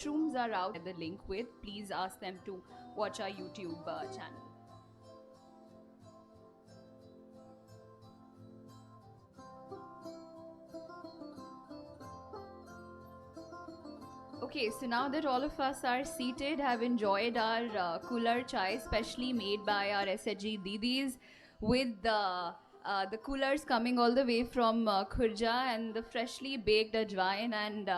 washrooms are out the link with. Please ask them to watch our YouTube channel. Okay, so now that all of us are seated, have enjoyed our cooler chai, specially made by our SHG Didis, with the coolers coming all the way from Khurja, and the freshly baked ajwain and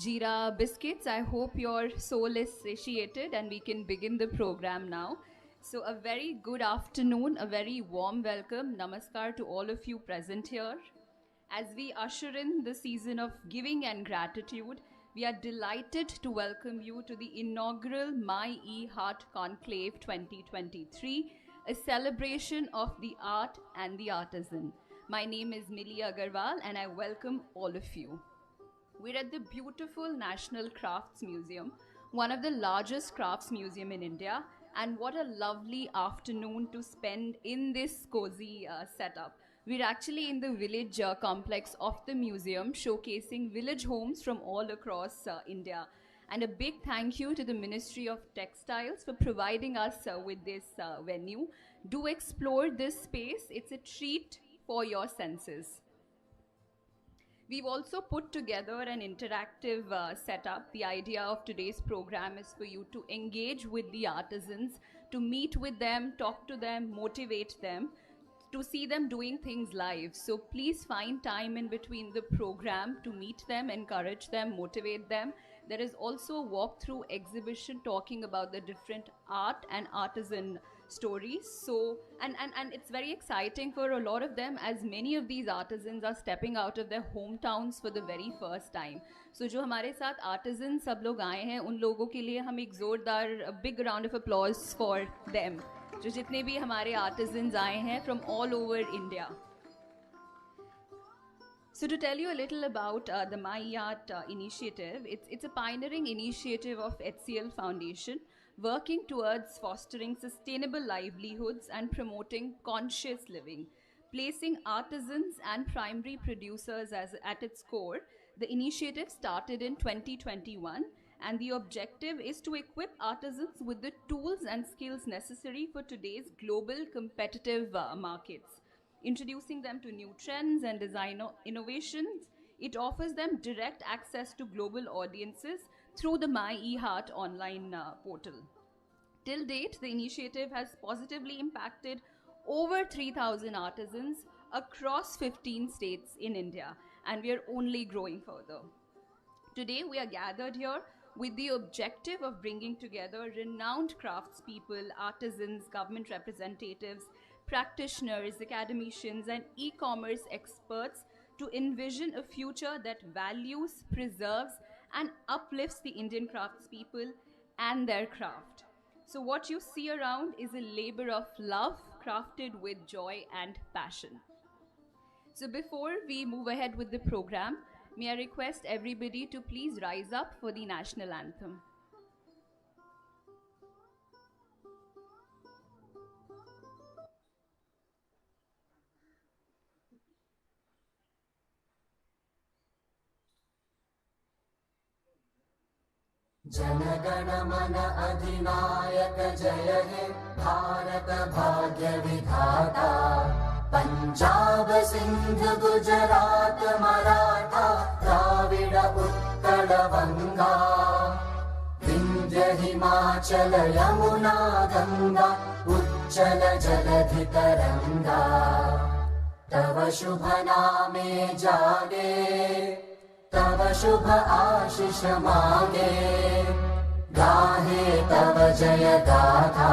jeera biscuits. I hope your soul is satiated and we can begin the program now. So a very good afternoon, a very warm welcome, namaskar to all of you present here. As we usher in the season of giving and gratitude, we are delighted to welcome you to the inaugural My E-Haat Conclave 2023, a celebration of the art and the artisan. My name is Millie Agarwal and I welcome all of you. We're at the beautiful National Crafts Museum, one of the largest crafts museum in India, and what a lovely afternoon to spend in this cozy setup. We're actually in the village complex of the museum, showcasing village homes from all across India. And a big thank you to the Ministry of Textiles for providing us with this venue. Do explore this space. It's a treat for your senses. We've also put together an interactive setup. The idea of today's program is for you to engage with the artisans, to meet with them, talk to them, motivate them, to see them doing things live. So please find time in between the program to meet them, encourage them, motivate them. There is also a walkthrough exhibition talking about the different art and artisan stories. So, and it's very exciting for a lot of them, as many of these artisans are stepping out of their hometowns for the very first time. So जो हमारे साथ artisans सब लोग आए हैं, उन लोगों के लिए हम एक जोरदार a big round of applause for them. जो जितने भी हमारे artisans आए हैं from all over India. So to tell you a little about the My E-Haat initiative, it's a pioneering initiative of HCL Foundation, working towards fostering sustainable livelihoods and promoting conscious living. Placing artisans and primary producers at its core, the initiative started in 2021, and the objective is to equip artisans with the tools and skills necessary for today's global competitive markets. Introducing them to new trends and design innovations, it offers them direct access to global audiences through the My E-Haat online portal. Till date, the initiative has positively impacted over 3,000 artisans across 15 states in India, and we are only growing further. Today, we are gathered here with the objective of bringing together renowned craftspeople, artisans, government representatives, practitioners, academicians, and e-commerce experts to envision a future that values, preserves, and uplifts the Indian craftspeople and their craft. So what you see around is a labor of love crafted with joy and passion. So before we move ahead with the program, may I request everybody to please rise up for the national anthem. जनगण मन अधिनायक जय हे भारत भाग्य विधाता पंजाब सिंध गुजरात मराठा द्राविड उत्कल बंगा विंध्य हिमाचल यमुना गंगा उच्चल जलधि तरंगा तव शुभ नामे जागे तव शुभ आशीष मांगे गाहे तव जय गाथा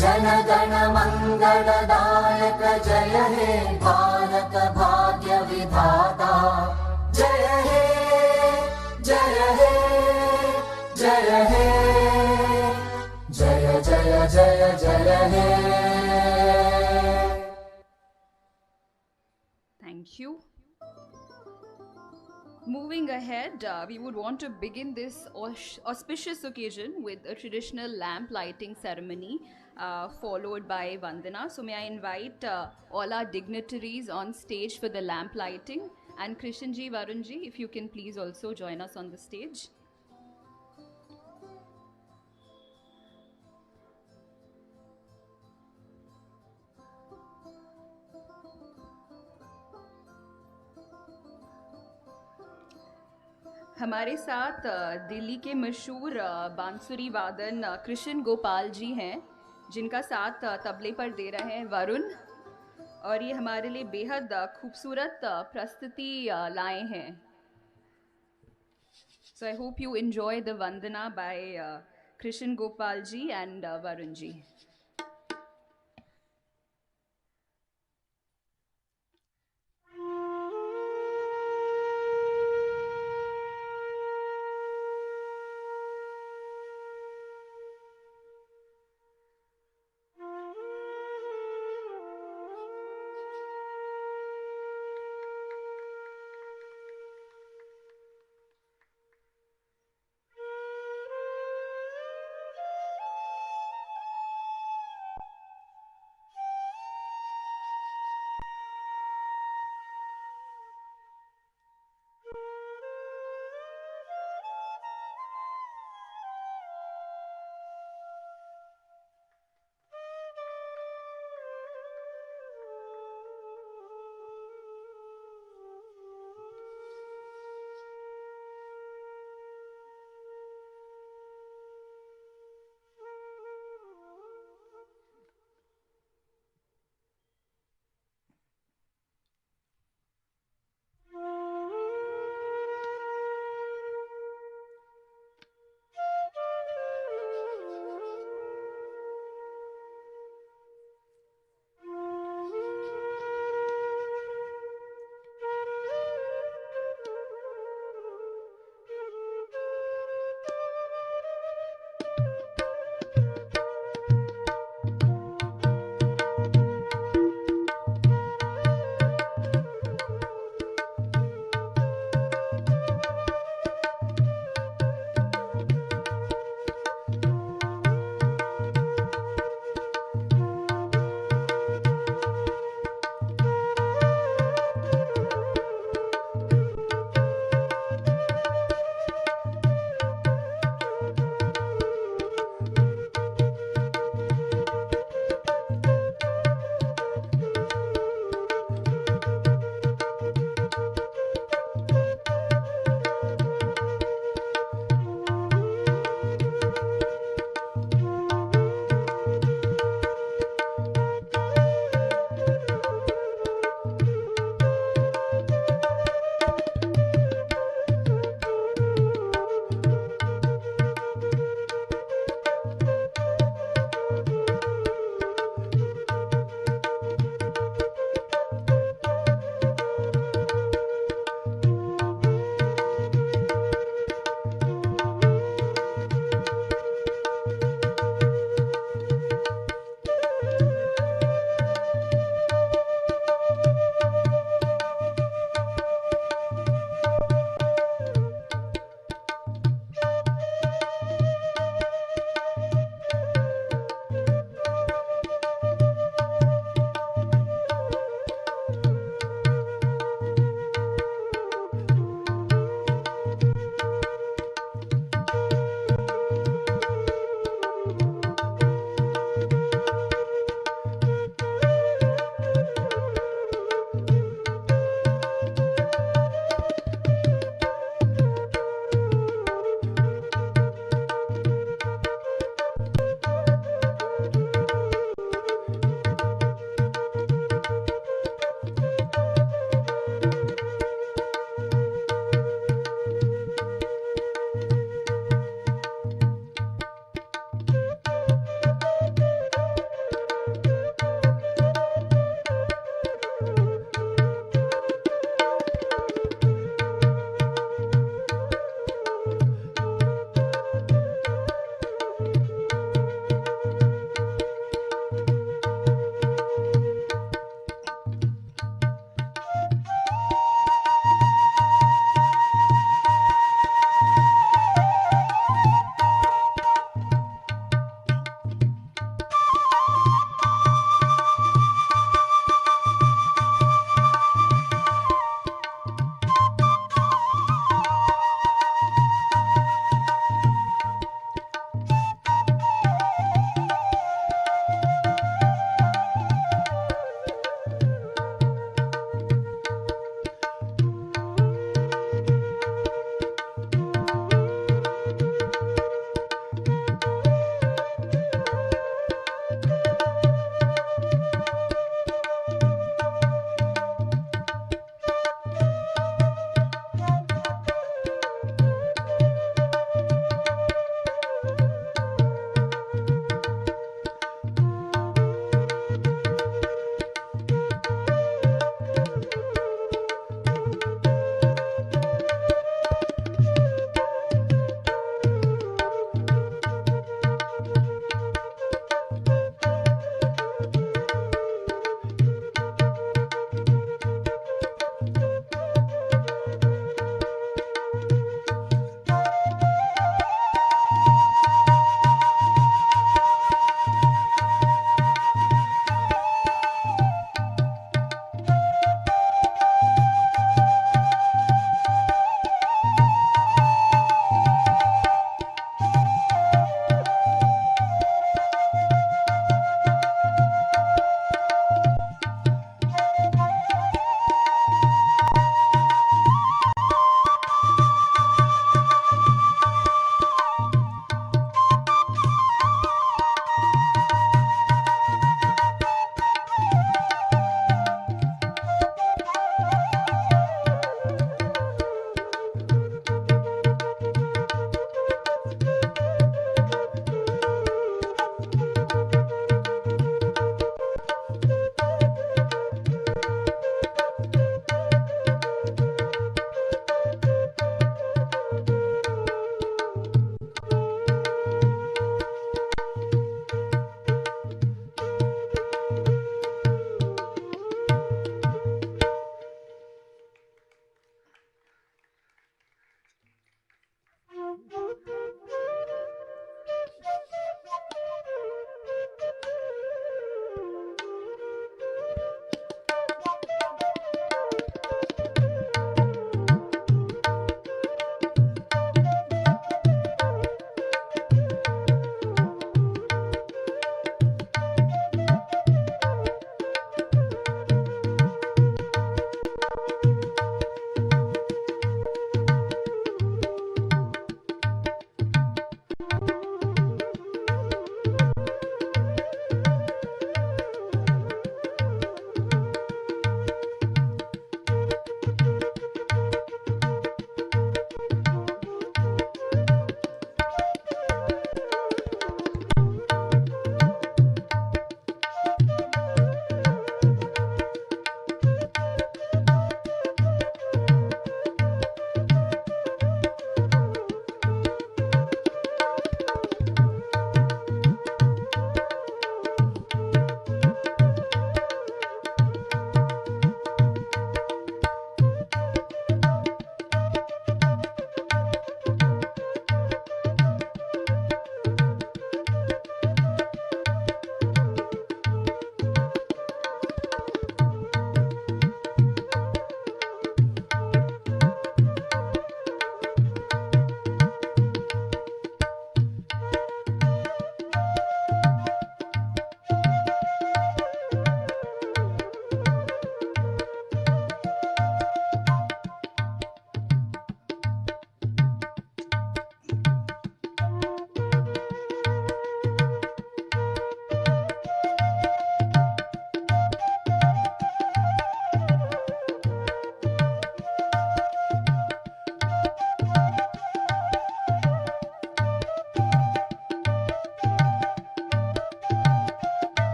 जन गण मंगलदायक जय हे भारत भाग्य विधाता जय हे जय हे जय हे जय जय जय जय हे. Thank you. Moving ahead, we would want to begin this auspicious occasion with a traditional lamp lighting ceremony followed by Vandana. So may I invite all our dignitaries on stage for the lamp lighting, and Krishanji, Varunji, if you can please also join us on the stage. हमारे साथ दिल्ली के मशहूर बांसुरी वादन कृष्ण गोपाल जी हैं, जिनका साथ तबले पर दे रहे हैं वरुण, और ये हमारे लिए बेहद खूबसूरत प्रस्तुति लाए हैं. So I hope you enjoy the Vandana by Krishan Gopal ji and Varun ji.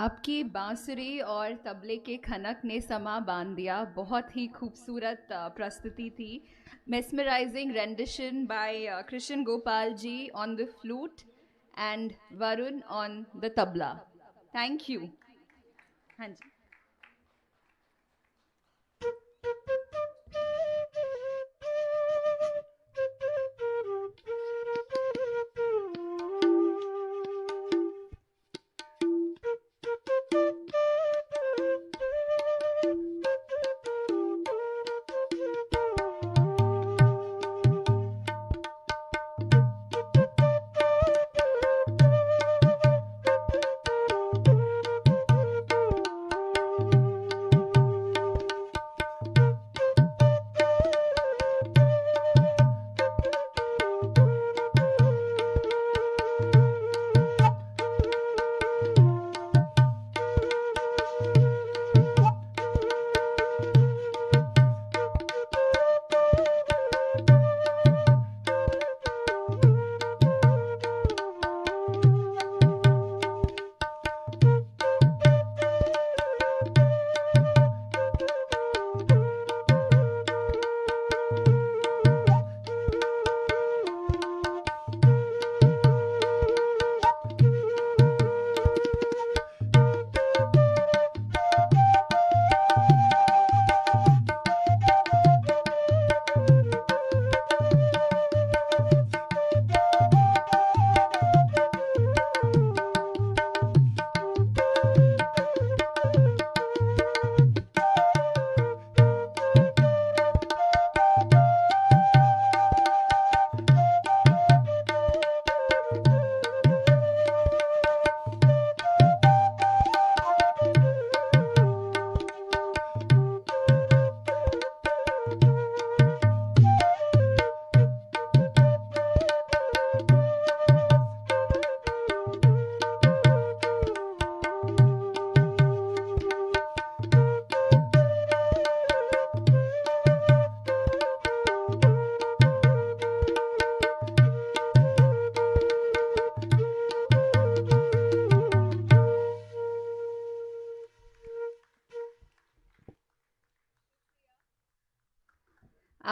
आपकी बांसुरी और तबले के खनक ने समा बांध दिया. बहुत ही खूबसूरत प्रस्तुति थी. Mesmerizing rendition by Krishan Gopal ji on the flute and Varun on the tabla. Thank you. हाँ जी.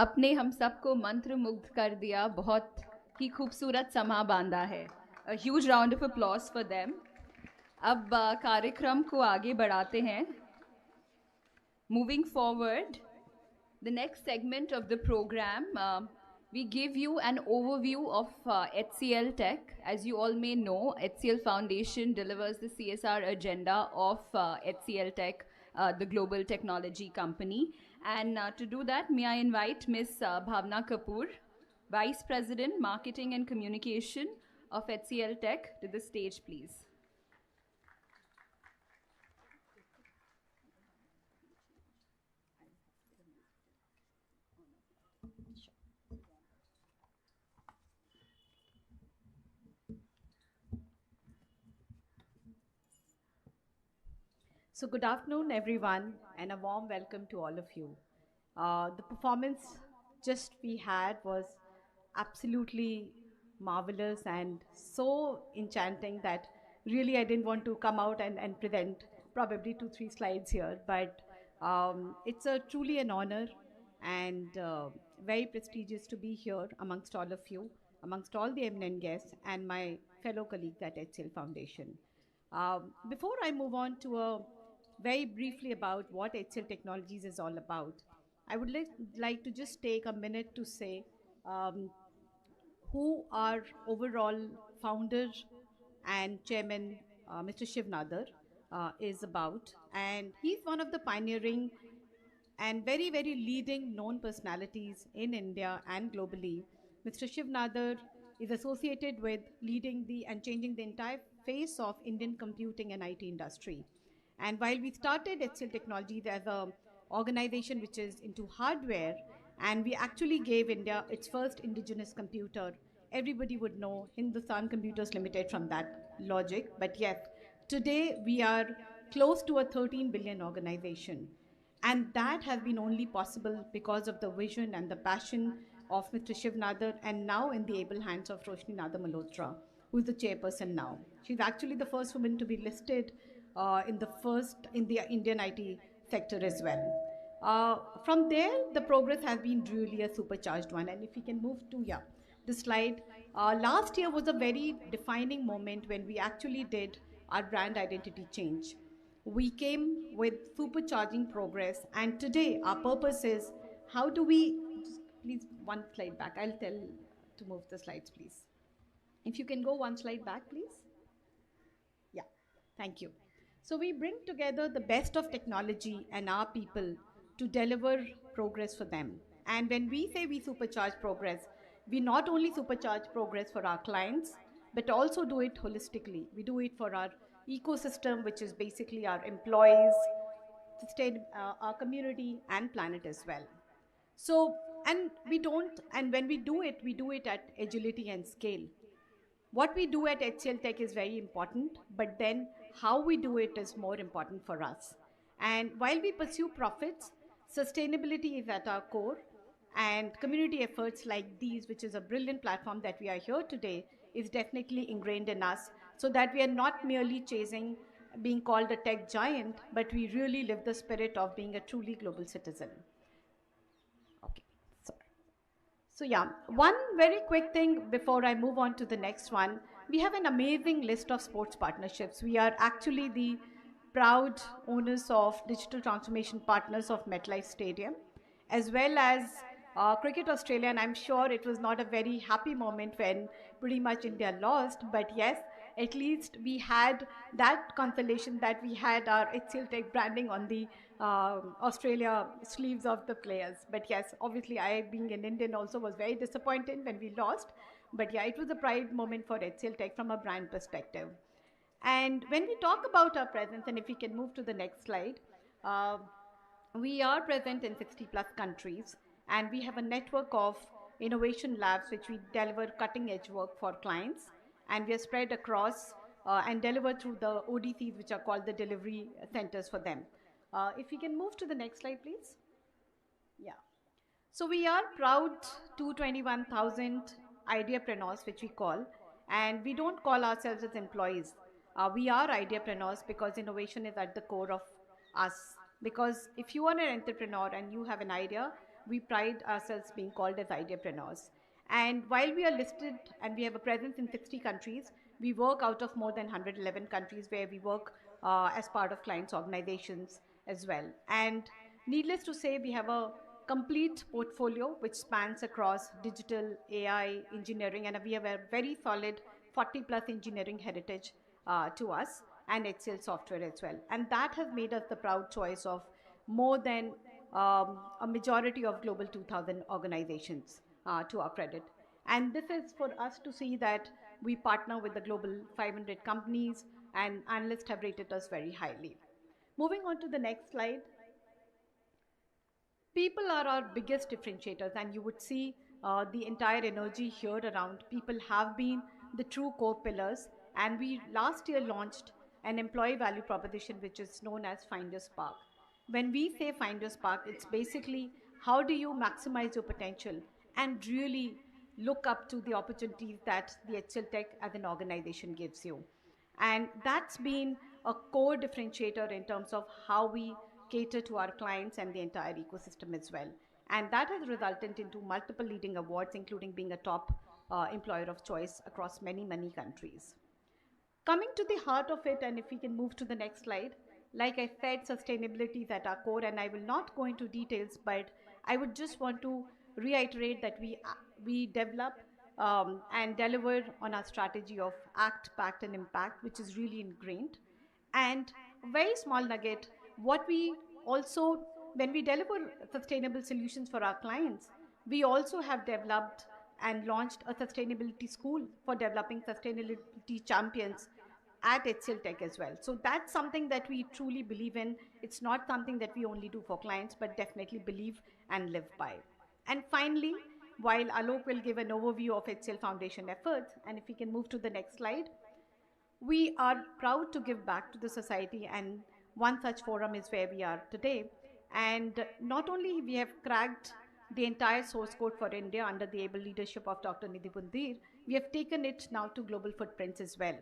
आपने हम सबको मंत्र मुग्ध कर दिया. बहुत ही खूबसूरत समा बांधा है. A huge round of applause for them. अब कार्यक्रम को आगे बढ़ाते हैं. Moving forward, the next segment of the program, we give you an overview of HCL Tech. As you all may know, HCL Foundation delivers the CSR agenda of HCL Tech, the global technology company. And to do that, may I invite Ms. Bhavna Kapoor, Vice President, Marketing and Communication of HCL Tech, to the stage, please. So good afternoon, everyone, and a warm welcome to all of you. The performance just we had was absolutely marvelous and so enchanting that really I didn't want to come out and present probably 2, 3 slides here, but it's truly an honor and very prestigious to be here amongst all of you, amongst all the eminent guests and my fellow colleagues at HCL Foundation. Before I move on to very briefly about what HCL Technologies is all about, I would like to just take a minute to say who our overall founder and chairman, Mr. Shiv Nadar, is about. And he's one of the pioneering and very, very leading known personalities in India and globally. Mr. Shiv Nadar is associated with leading and changing the entire face of Indian computing and IT industry. And while we started HCL Technologies as an organization which is into hardware, and we actually gave India its first indigenous computer, everybody would know Hindustan Computers Limited from that logic. But yet, today we are close to a 13 billion organization. And that has been only possible because of the vision and the passion of Mr. Shiv Nadar, and now in the able hands of Roshni Nadar Malhotra, who is the chairperson now. She's actually the first woman to be listed in the Indian IT sector as well. From there, the progress has been really a supercharged one. And if we can move to, yeah, the slide. Last year was a very defining moment when we actually did our brand identity change. We came with supercharging progress, and today our purpose is how do we, just please one slide back. I'll tell to move the slides, please. If you can go one slide back, please. Yeah, thank you. So we bring together the best of technology and our people to deliver progress for them. And when we say we supercharge progress, we not only supercharge progress for our clients, but also do it holistically. We do it for our ecosystem, which is basically our employees, our community, and planet as well. So, and when we do it at agility and scale. What we do at HCL Tech is very important, but then how we do it is more important for us. And while we pursue profits, sustainability is at our core, and community efforts like these, which is a brilliant platform that we are here today, is definitely ingrained in us, so that we are not merely chasing being called a tech giant, but we really live the spirit of being a truly global citizen. Okay, sorry. So yeah, one very quick thing before I move on to the next one. We have an amazing list of sports partnerships. We are actually the proud owners of digital transformation partners of MetLife Stadium, as well as Cricket Australia. And I'm sure it was not a very happy moment when pretty much India lost, but yes, at least we had that consolation that we had our HCL Tech branding on the Australia sleeves of the players. But yes, obviously I, being an Indian, also was very disappointed when we lost. But yeah, it was a pride moment for HCL Tech from a brand perspective. And when we talk about our presence, and if we can move to the next slide, uh, we are present in 60 plus countries, and we have a network of innovation labs which we deliver cutting edge work for clients, and we are spread across and delivered through the ODCs, which are called the delivery centers for them. If we can move to the next slide, please. Yeah. So we are proud 221,000 ideapreneurs, which we call, and we don't call ourselves as employees. We are ideapreneurs because innovation is at the core of us. Because if you are an entrepreneur and you have an idea, we pride ourselves being called as ideapreneurs. And while we are listed and we have a presence in 60 countries, we work out of more than 111 countries where we work as part of clients' organizations as well. And needless to say, we have a complete portfolio which spans across digital, AI, engineering, and we have a very solid 40 plus engineering heritage to us, and HCL software as well. And that has made us the proud choice of more than a majority of global 2000 organizations to our credit. And this is for us to see that we partner with the global 500 companies, and analysts have rated us very highly. Moving on to the next slide. People are our biggest differentiators, and you would see the entire energy here around. People have been the true core pillars, and we last year launched an employee value proposition which is known as Find Your Spark. When we say Find Your Spark, it's basically how do you maximize your potential and really look up to the opportunities that the HCL Tech as an organization gives you. And that's been a core differentiator in terms of how we cater to our clients and the entire ecosystem as well. And that has resulted into multiple leading awards, including being a top employer of choice across many, many countries. Coming to the heart of it, and if we can move to the next slide, like I said, sustainability is at our core, and I will not go into details, but I would just want to reiterate that we develop and deliver on our strategy of act, pact, and impact, which is really ingrained. And a very small nugget, what we also, when we deliver sustainable solutions for our clients, we also have developed and launched a sustainability school for developing sustainability champions at HCL Tech as well. So that's something that we truly believe in. It's not something that we only do for clients, but definitely believe and live by. And finally, while Alok will give an overview of HCL Foundation efforts, and if we can move to the next slide, we are proud to give back to the society, and one such forum is where we are today. And not only we have cracked the entire source code for India under the able leadership of Dr. Nidhi Pundir, we have taken it now to global footprints as well.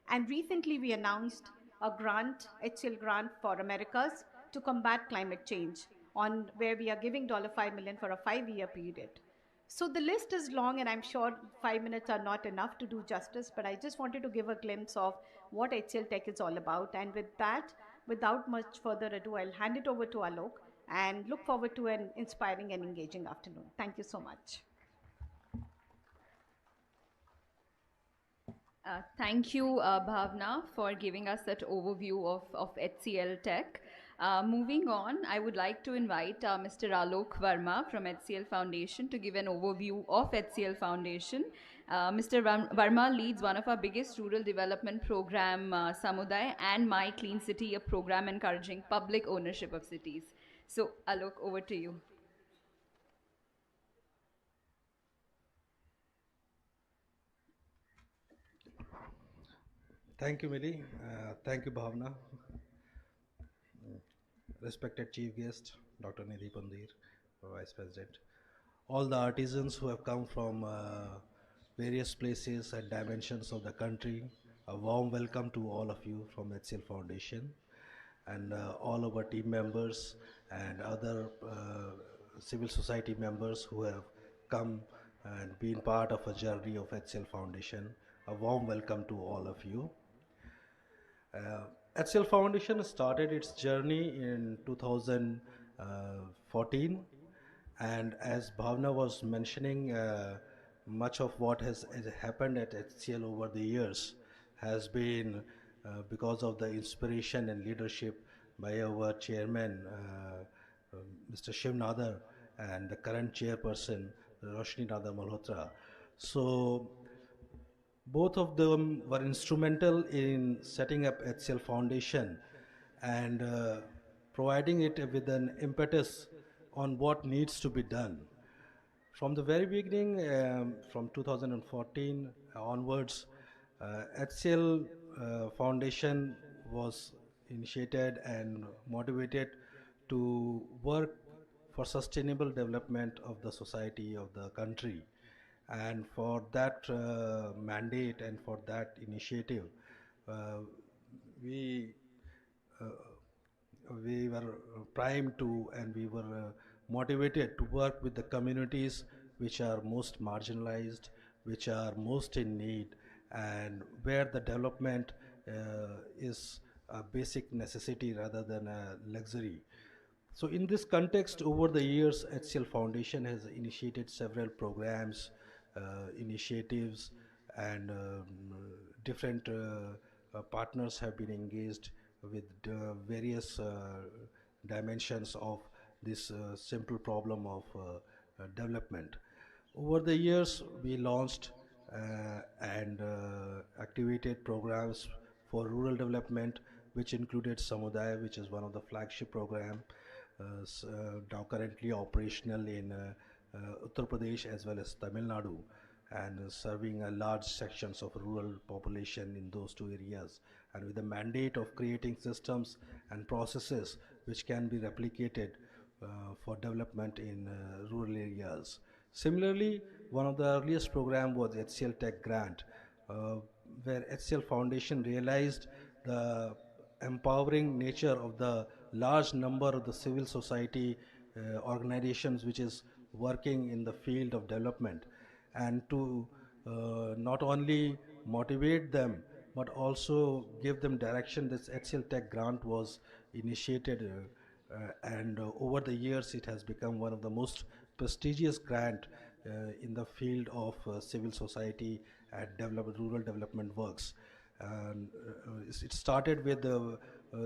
And recently we announced a grant, HCL grant for Americas to combat climate change, on where we are giving $5 million for a 5-year period. So the list is long, and I'm sure 5 minutes are not enough to do justice, but I just wanted to give a glimpse of what HCL Tech is all about. And with that, without much further ado, I'll hand it over to Alok and look forward to an inspiring and engaging afternoon. Thank you so much. Thank you, Bhavna, for giving us that overview of HCL Tech. Moving on, I would like to invite Mr. Alok Verma from HCL Foundation to give an overview of HCL Foundation. Mr. Verma leads one of our biggest rural development program, Samuday, and My Clean City, a program encouraging public ownership of cities. So, Alok, over to you. Thank you, Millie. Thank you, Bhavna. Respected Chief Guest, Dr. Nidhi Pundir, Vice President. All the artisans who have come from various places and dimensions of the country, a warm welcome to all of you from HCL Foundation, and all of our team members and other civil society members who have come and been part of a journey of HCL Foundation. A warm welcome to all of you. HCL Foundation started its journey in 2014, and as Bhavna was mentioning, much of what has happened at HCL over the years has been because of the inspiration and leadership by our chairman, Mr. Shiv Nadar, and the current chairperson, Roshni Nadar Malhotra. So both of them were instrumental in setting up HCL Foundation and providing it with an impetus on what needs to be done. From the very beginning, from 2014 onwards, HCL Foundation was initiated and motivated to work for sustainable development of the society, of the country. And for that mandate and for that initiative, we uh, we were primed to, and we were motivated to work with the communities which are most marginalized, which are most in need, and where the development is a basic necessity rather than a luxury. So in this context, over the years, HCL Foundation has initiated several programs, initiatives, and different partners have been engaged with various dimensions of this simple problem of development. Over the years, we launched and activated programs for rural development, which included Samudaya, which is one of the flagship program, now currently operational in Uttar Pradesh as well as Tamil Nadu, and serving a large sections of rural population in those two areas, and with the mandate of creating systems and processes which can be replicated for development in rural areas. Similarly, one of the earliest program was HCL Tech grant, where HCL Foundation realized the empowering nature of the large number of the civil society organizations which is working in the field of development, and to not only motivate them but also give them direction. This HCL Tech grant was initiated and over the years it has become one of the most prestigious grant in the field of civil society and rural development works. And it started with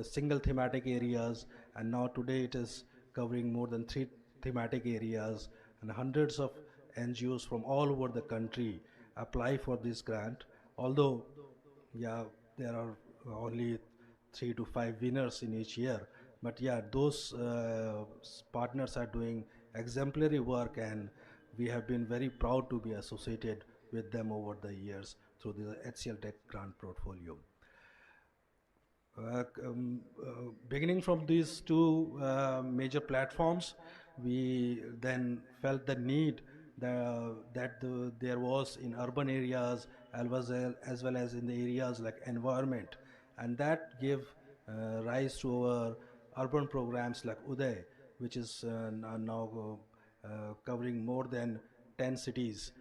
single thematic areas, and now today it is covering more than 3 thematic areas, and hundreds of NGOs from all over the country apply for this grant. Although, yeah, there are only 3 to 5 winners in each year, but yeah, those partners are doing exemplary work, and we have been very proud to be associated with them over the years through the HCL Tech grant portfolio. Beginning from these two major platforms, we then felt the need there was in urban areas as well as in the areas like environment and that gave rise to our urban programs like Uday, which is now covering more than 10 cities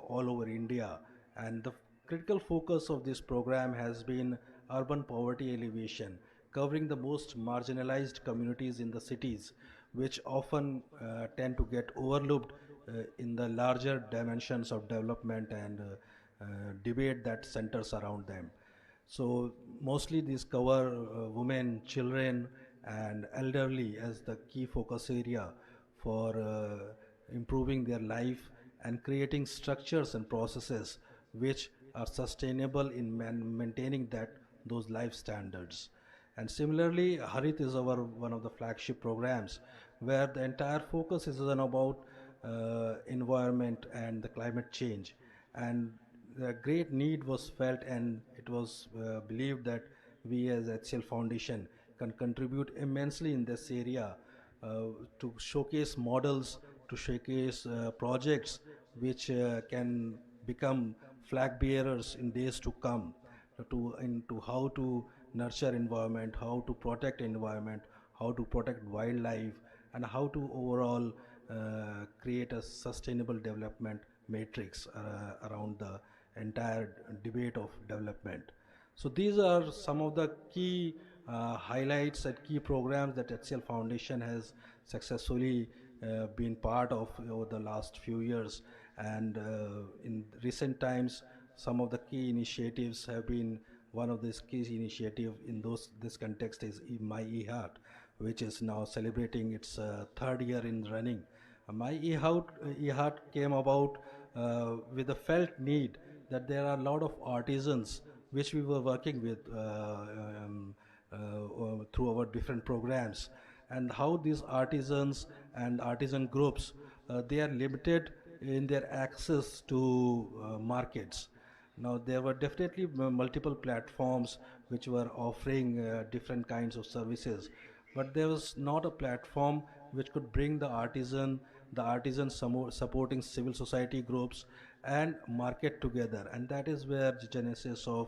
all over India. And the critical focus of this program has been urban poverty alleviation, covering the most marginalized communities in the cities, which often tend to get overlooked in the larger dimensions of development and debate that centers around them. So mostly these cover women, children, and elderly as the key focus area for improving their life and creating structures and processes which are sustainable in maintaining those life standards. And similarly, Harit is our one of the flagship programs where the entire focus is on about environment and the climate change. And the great need was felt, and it was believed that we as HCL Foundation can contribute immensely in this area uh, to showcase models, to showcase projects which can become flag bearers in days to come into how to nurture environment, how to protect environment, how to protect wildlife, and how to overall create a sustainable development matrix around the entire debate of development. So these are some of the key highlights and key programs that HCL Foundation has successfully been part of over the last few years. And in recent times, some of the key initiatives have been one of these key initiative in this context is My E-Haat, which is now celebrating its third year in running. My E-Haat came about with a felt need that there are a lot of artisans which we were working with through our different programs, and how these artisans and artisan groups they are limited in their access to markets. Now there were definitely multiple platforms which were offering different kinds of services, but there was not a platform which could bring the artisans supporting civil society groups and market together. And that is where the genesis of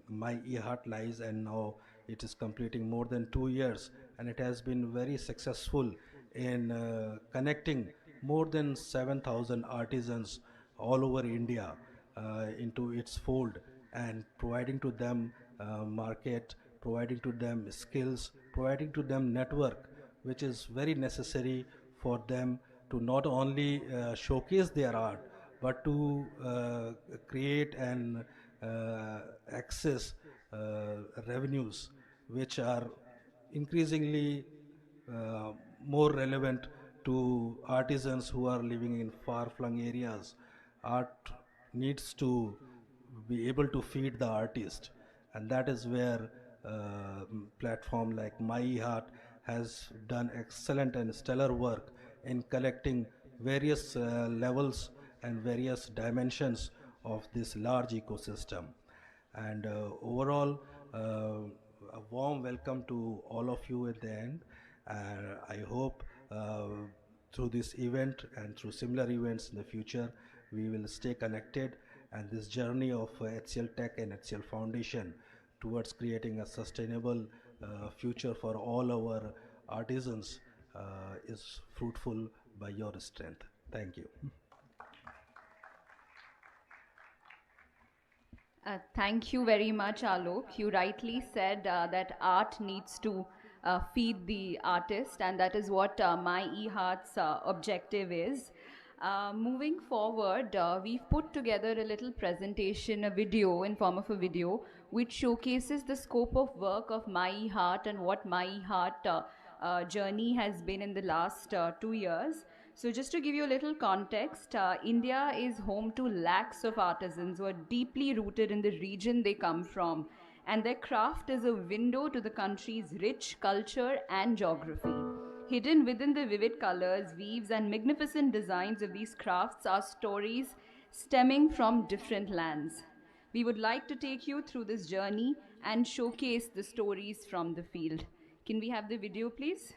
My E-Heart lies, and now it is completing more than 2 years, and it has been very successful in connecting more than 7,000 artisans all over India into its fold, and providing to them market, providing to them skills, providing to them network, which is very necessary for them to not only showcase their art, but to create and access revenues which are increasingly uh, more relevant to artisans who are living in far-flung areas. Art needs to be able to feed the artist, and that is where platform like My Heart has done excellent and stellar work in collecting various levels and various dimensions of this large ecosystem. And overall, a warm welcome to all of you at the end. I hope through this event and through similar events in the future, we will stay connected, and this journey of HCL Tech and HCL Foundation towards creating a sustainable future for all our artisans is fruitful by your strength. Thank you. Thank you very much, Alok. You rightly said that art needs to feed the artist, and that is what My E-Heart's objective is. Moving forward, we've put together a little presentation, a video in form of a video, which showcases the scope of work of My E-Heart and what My E-Heart journey has been in the last 2 years. So, just to give you a little context, India is home to lakhs of artisans who are deeply rooted in the region they come from, and their craft is a window to the country's rich culture and geography. Hidden within the vivid colors, weaves, and magnificent designs of these crafts are stories stemming from different lands. We would like to take you through this journey and showcase the stories from the field. Can we have the video, please?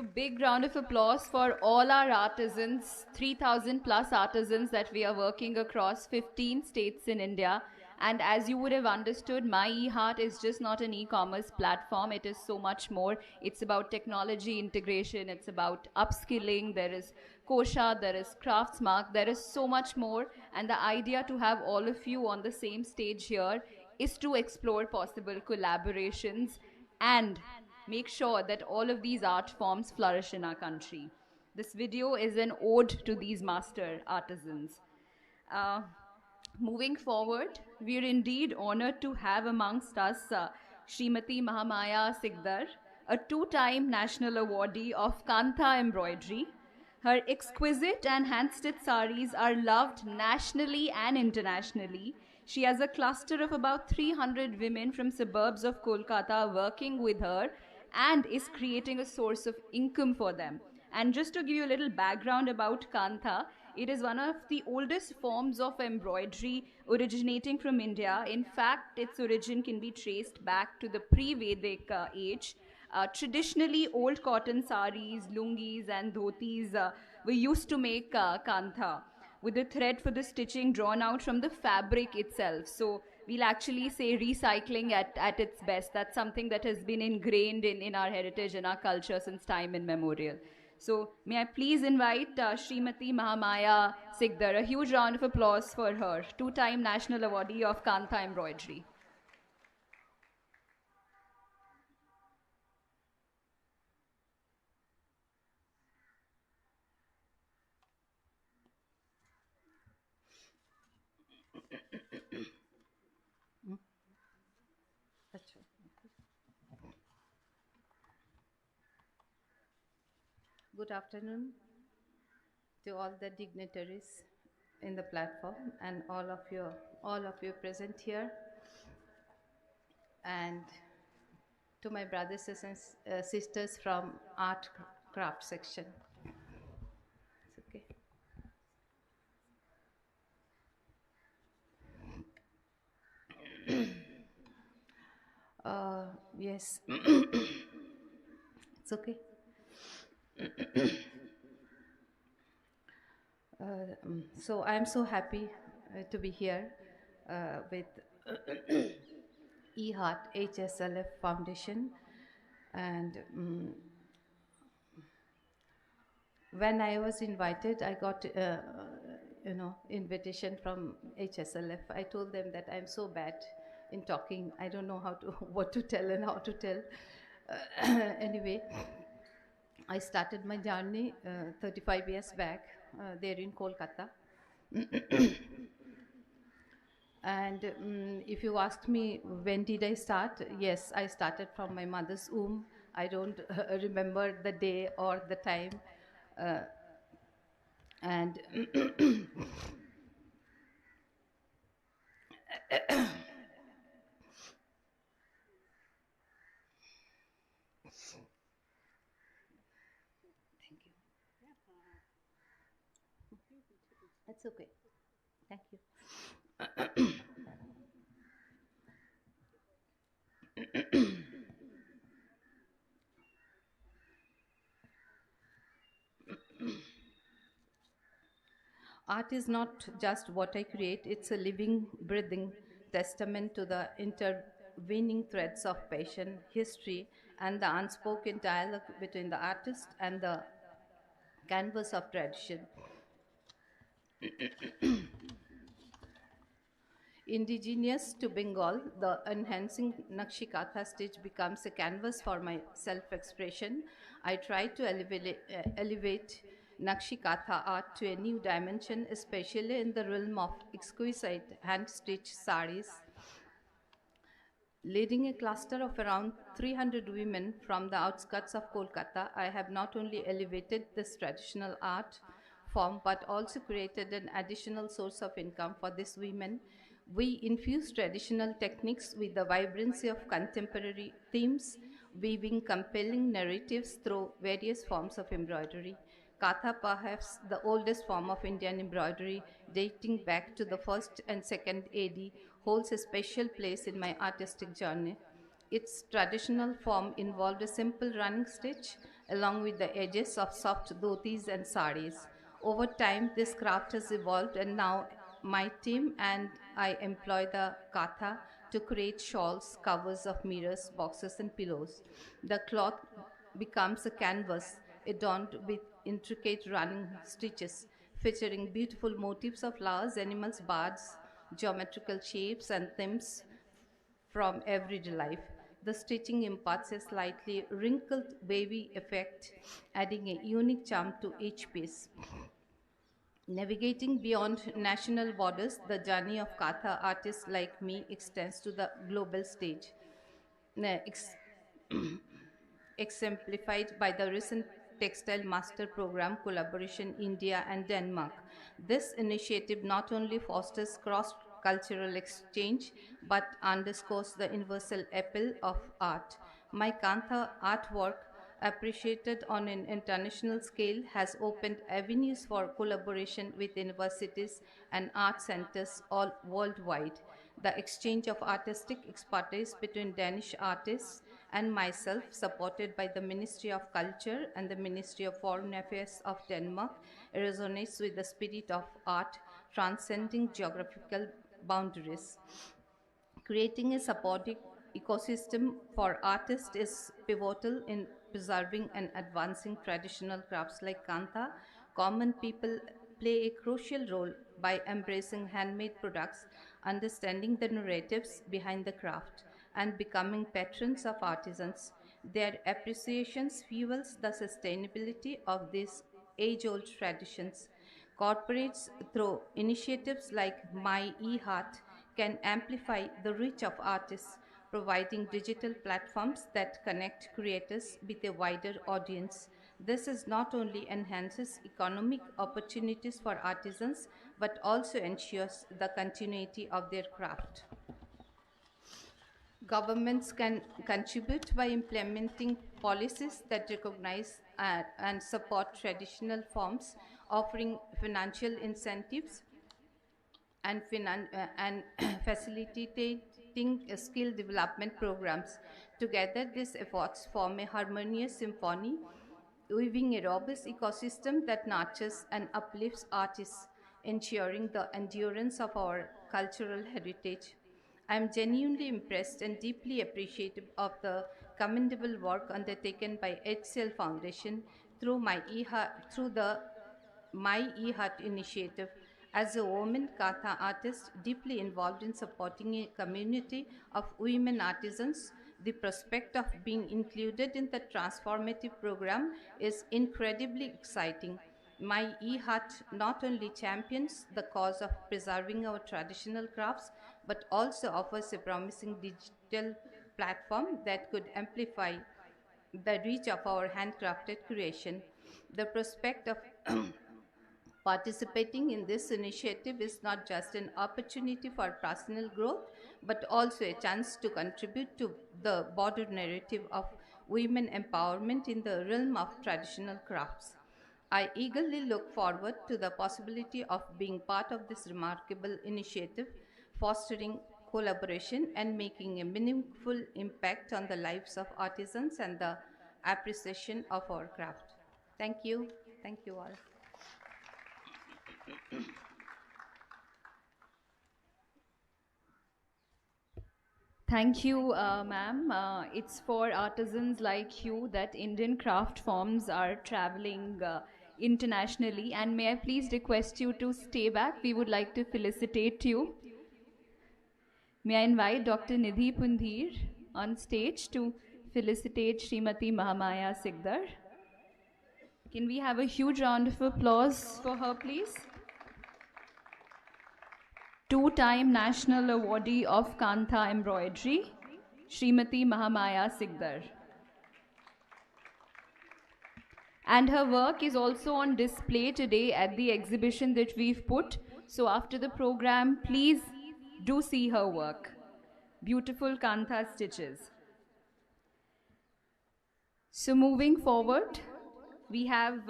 So, big round of applause for all our artisans, 3,000 plus artisans that we are working across 15 states in India. And as you would have understood, my E-Haat is just not an e-commerce platform. It is so much more. It's about technology integration. It's about upskilling. There is Kosha, there is Craftsmark. There is so much more. And the idea to have all of you on the same stage here is to explore possible collaborations and make sure that all of these art forms flourish in our country. This video is an ode to these master artisans. Uh, Moving forward, we are indeed honored to have amongst us Srimati Mahamaya Sigdar, a two-time national awardee of Kantha embroidery. Her exquisite and hand-stitched saris are loved nationally and internationally. She has a cluster of about 300 women from suburbs of Kolkata working with her and is creating a source of income for them. And just to give you a little background about Kantha, it is one of the oldest forms of embroidery originating from India. In fact, its origin can be traced back to the pre-Vedic age. Traditionally, old cotton saris, lungis, and dhotis were used to make kantha, with the thread for the stitching drawn out from the fabric itself. So we'll actually say recycling at its best. That's something that has been ingrained in our heritage and our culture since time immemorial. So may I please invite Srimati Mahamaya Sigdar. A huge round of applause for her, two-time national awardee of Kantha embroidery. Good afternoon to all the dignitaries in the platform and all of you present here, and to my brothers and sisters from art craft section. It's okay. Yes, it's okay. So I'm so happy to be here with E-Haat HCL Foundation, and when I was invited, I got invitation from HCL. I told them that I'm so bad in talking. I don't know how to what to tell and how to tell. Anyway, I started my journey 35 years back there in Kolkata. And if you asked me when did I start, yes, I started from my mother's womb. I don't remember the day or the time. And That's okay. Thank you. Art is not just what I create, it's a living, breathing testament to the intervening threads of passion, history, and the unspoken dialogue between the artist and the canvas of tradition. Indigenous to Bengal, the enhancing Nakshi Katha stitch becomes a canvas for my self-expression. I try to elevate Nakshi Katha art to a new dimension, especially in the realm of exquisite hand-stitched saris. Leading a cluster of around 300 women from the outskirts of Kolkata, I have not only elevated this traditional art form but also created an additional source of income for these women. We infuse traditional techniques with the vibrancy of contemporary themes, weaving compelling narratives through various forms of embroidery. Katha, perhaps the oldest form of Indian embroidery, dating back to the 1st and 2nd AD, holds a special place in my artistic journey. Its traditional form involved a simple running stitch, along with the edges of soft dhotis and saris. Over time, this craft has evolved, and now my team and I employ the katha to create shawls, covers of mirrors, boxes, and pillows. The cloth becomes a canvas adorned with intricate running stitches, featuring beautiful motifs of flowers, animals, birds, geometrical shapes, and themes from everyday life. The stitching imparts a slightly wrinkled, wavy effect, adding a unique charm to each piece. Navigating beyond national borders, the journey of Katha artists like me extends to the global stage. Exemplified by the recent Textile Master Program collaboration India and Denmark. This initiative not only fosters cross-cultural exchange but underscores the universal appeal of art. My Kantha artwork, appreciated on an international scale, has opened avenues for collaboration with universities and art centers all worldwide. The exchange of artistic expertise between Danish artists and myself, supported by the Ministry of Culture and the Ministry of Foreign Affairs of Denmark, resonates with the spirit of art transcending geographical boundaries. Creating a supportive ecosystem for artists is pivotal in preserving and advancing traditional crafts like Kantha. Common people play a crucial role by embracing handmade products, understanding the narratives behind the craft, and becoming patrons of artisans. Their appreciation fuels the sustainability of these age-old traditions. Corporates, through initiatives like My E-Haat, can amplify the reach of artists, providing digital platforms that connect creators with a wider audience. This is not only enhances economic opportunities for artisans, but also ensures the continuity of their craft. Governments can contribute by implementing policies that recognize and support traditional forms, offering financial incentives and facilitating skill development programs. Together, these efforts form a harmonious symphony, weaving a robust ecosystem that nurtures and uplifts artists, ensuring the endurance of our cultural heritage. I am genuinely impressed and deeply appreciative of the commendable work undertaken by HCL Foundation through the My E-Haat initiative. As a woman Katha artist deeply involved in supporting a community of women artisans, the prospect of being included in the transformative program is incredibly exciting. My E-Haat not only champions the cause of preserving our traditional crafts, but also offers a promising digital platform that could amplify the reach of our handcrafted creation. The prospect of participating in this initiative is not just an opportunity for personal growth, but also a chance to contribute to the broader narrative of women empowerment in the realm of traditional crafts. I eagerly look forward to the possibility of being part of this remarkable initiative, fostering collaboration and making a meaningful impact on the lives of artisans and the appreciation of our craft. Thank you. Thank you all. Thank you, ma'am. It's for artisans like you that Indian craft forms are traveling internationally. And may I please request you to stay back? We would like to felicitate you. May I invite Dr. Nidhi Pundir on stage to felicitate Srimati Mahamaya Sigdar. Can we have a huge round of applause for her, please? Two-time National Awardee of Kantha Embroidery, Srimati Mahamaya Sigdar. And her work is also on display today at the exhibition that we've put. So after the program, please do see her work. Beautiful Kantha stitches. So moving forward, we have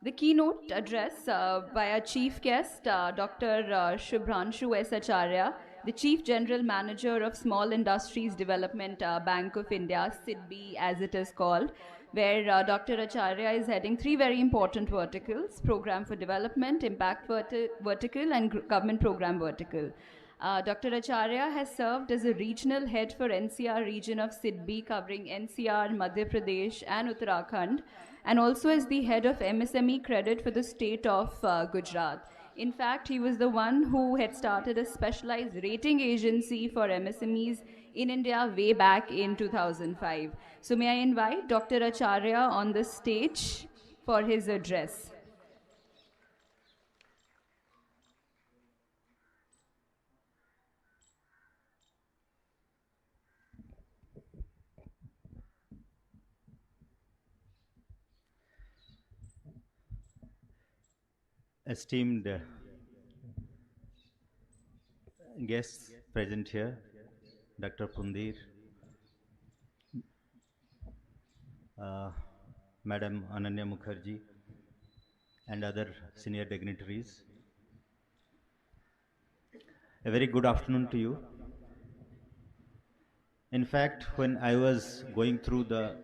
the keynote address by our chief guest, Dr. Shubhranshu S. Acharya, the Chief General Manager of Small Industries Development Bank of India, SIDBI as it is called, where Dr. Acharya is heading three very important verticals: Program for Development, Impact Vertical, and Government Program Vertical. Dr. Acharya has served as a regional head for NCR region of SIDBI, covering NCR, Madhya Pradesh, and Uttarakhand, and also as the head of MSME credit for the state of Gujarat. In fact, he was the one who had started a specialized rating agency for MSMEs in India way back in 2005. So may I invite Dr. Acharya on the stage for his address. Esteemed guests present here, Dr. Pundir, Madam Ananya Mukherjee, and other senior dignitaries. A very good afternoon to you. In fact, when I was going through the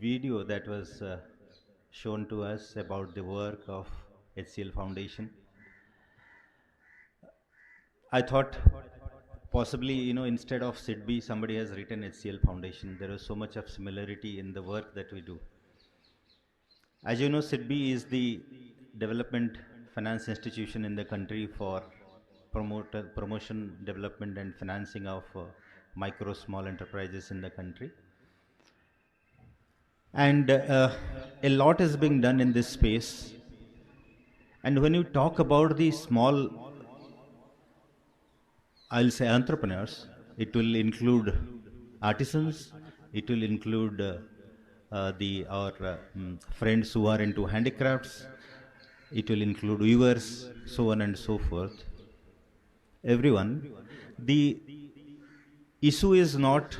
video that was shown to us about the work of HCL Foundation, I thought possibly, instead of SIDBI, somebody has written HCL Foundation. There is so much of similarity in the work that we do. As you know, SIDBI is the development finance institution in the country for promotion, development, and financing of micro, small enterprises in the country. And a lot is being done in this space. And when you talk about the small, I'll say entrepreneurs, it will include artisans, it will include our friends who are into handicrafts, it will include weavers, so on and so forth. Everyone. The issue is not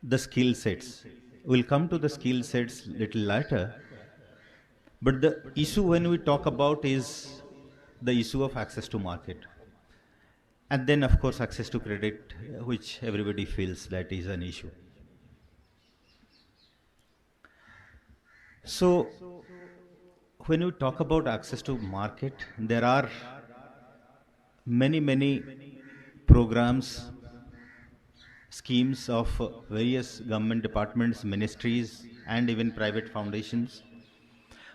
the skill sets. We'll come to the skill sets little later. But the issue when we talk about is the issue of access to market. And then, of course, access to credit, which everybody feels that is an issue. So, when you talk about access to market, there are many programs, schemes of various government departments, ministries, and even private foundations,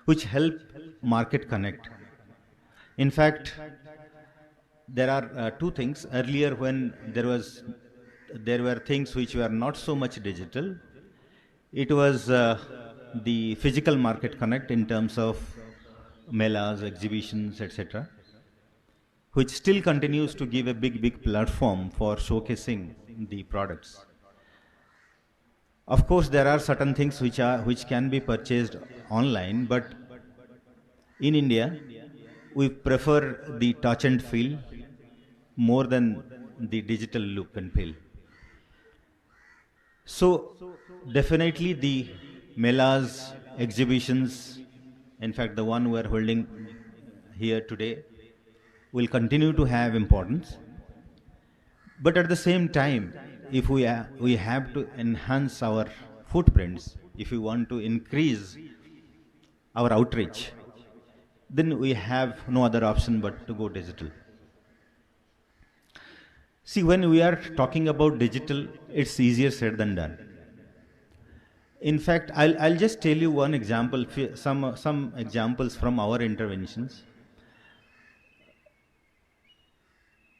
which help market connect. In fact, there are two things. Earlier, when there were things which were not so much digital, it was the physical market connect in terms of melas, exhibitions, etc., which still continues to give a big platform for showcasing the products. Of course, there are certain things which can be purchased online, but in India, we prefer the touch and feel more than the digital look and feel. So, definitely the melas, exhibitions, in fact the one we are holding here today, will continue to have importance. But at the same time, if we have to enhance our footprints, if we want to increase our outreach, then we have no other option but to go digital. See, when we are talking about digital, it's easier said than done. In fact, I'll just tell you one example, some examples from our interventions.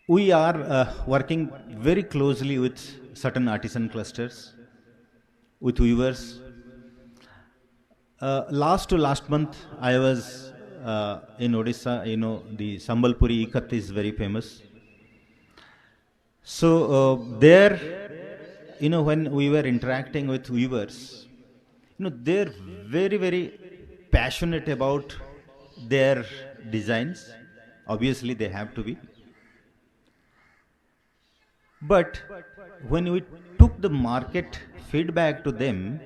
We are working very closely with certain artisan clusters, with weavers. Last month, I was in Odisha. The Sambalpuri E-Haat is very famous. So there, when we were interacting with weavers, they're very passionate about their designs. Obviously, they have to be. But when we took the market feedback to them,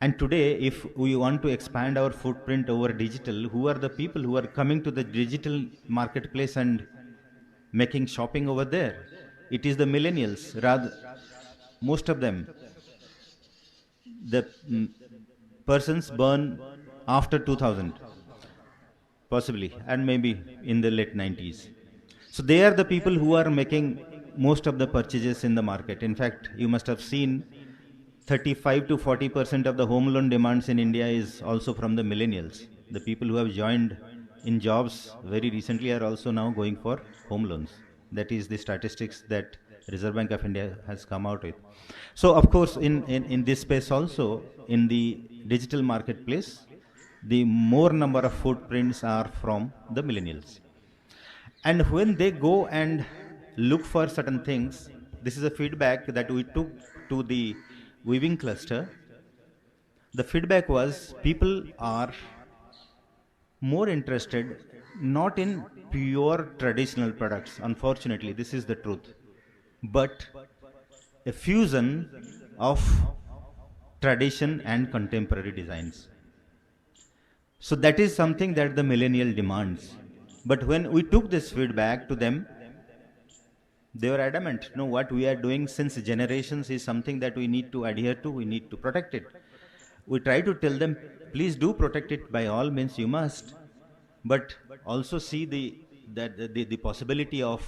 and today, if we want to expand our footprint over digital, who are the people who are coming to the digital marketplace and making shopping over there. It is the millennials, rather, most of them, the persons born after 2000, possibly, and maybe in the late 90s. So they are the people who are making most of the purchases in the market. In fact, you must have seen 35 to 40% of the home loan demands in India is also from the millennials. The people who have joined in jobs very recently are also now going for home loans. That is the statistics that Reserve Bank of India has come out with. So of course, in this space also, in the digital marketplace, the more number of footprints are from the millennials. And when they go and look for certain things, this is a feedback that we took to the weaving cluster. The feedback was people are more interested not in pure traditional products, unfortunately, this is the truth, but a fusion of tradition and contemporary designs. So that is something that the millennial demands. But when we took this feedback to them, they were adamant, no, what we are doing since generations is something that we need to adhere to, we need to protect it. We try to tell them, please do protect it by all means, you must, but also see the possibility of,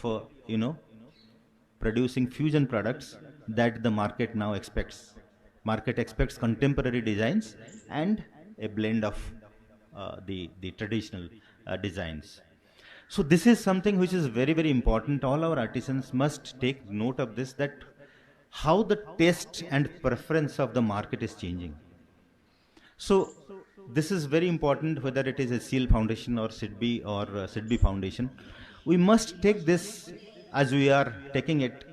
producing fusion products that the market now expects. Market expects contemporary designs and a blend of the traditional designs. So this is something which is very, very important. All our artisans must take note of this, that how the taste and preference of the market is changing. So this is very important, whether it is HCL Foundation or SIDBI or SIDBI Foundation. We must take this as we are taking it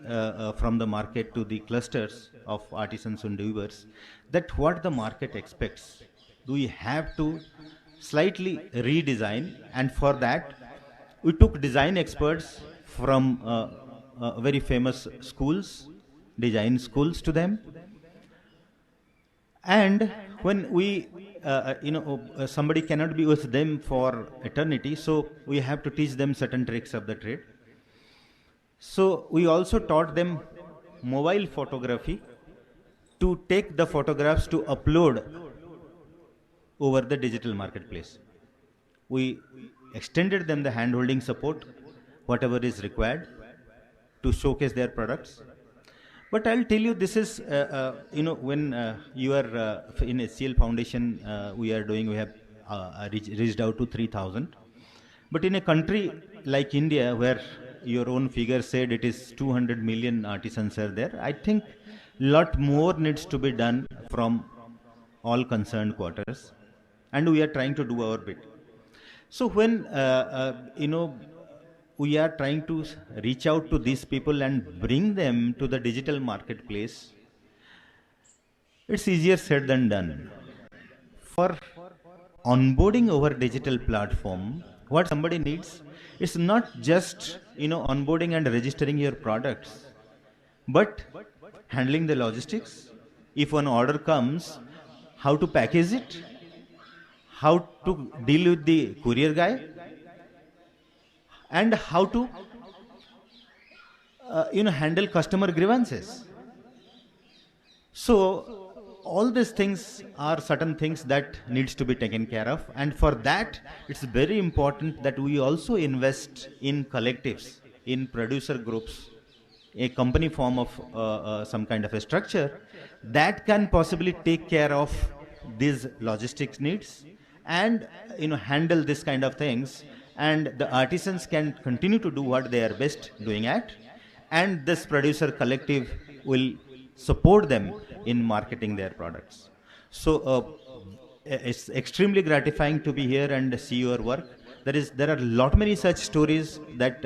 from the market to the clusters of artisans and weavers, that what the market expects, we have to slightly redesign, and for that we took design experts from very famous schools, design schools to them. And when we, somebody cannot be with them for eternity, so we have to teach them certain tricks of the trade. So we also taught them mobile photography, to take the photographs to upload over the digital marketplace. We extended them the hand-holding support, whatever is required to showcase their products. But I'll tell you, this is, when you are in HCL Foundation, we have reached out to 3,000. But in a country like India, where your own figure said it is 200 million artisans are there, I think lot more needs to be done from all concerned quarters, and we are trying to do our bit. So when we are trying to reach out to these people and bring them to the digital marketplace, it's easier said than done. For onboarding over digital platform, what somebody needs is not just onboarding and registering your products, but handling the logistics. If an order comes, how to package it, how to deal with the courier guy, and how to handle customer grievances. So all these things are certain things that needs to be taken care of, and for that it's very important that we also invest in collectives, in producer groups, a company form of some kind of a structure that can possibly take care of these logistics needs and handle this kind of things, and the artisans can continue to do what they are best doing at, and this producer collective will support them in marketing their products. So it's extremely gratifying to be here and see your work. There are lot many such stories that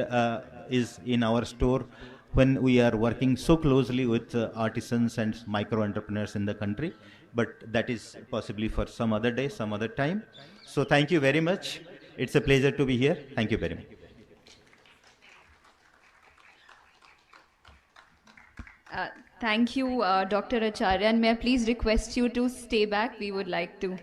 is in our store when we are working so closely with artisans and micro entrepreneurs in the country, but that is possibly for some other day, some other time. So thank you very much. It's a pleasure to be here. Thank you very much. Thank you, Dr. Acharya, and may I please request you to stay back. We would like to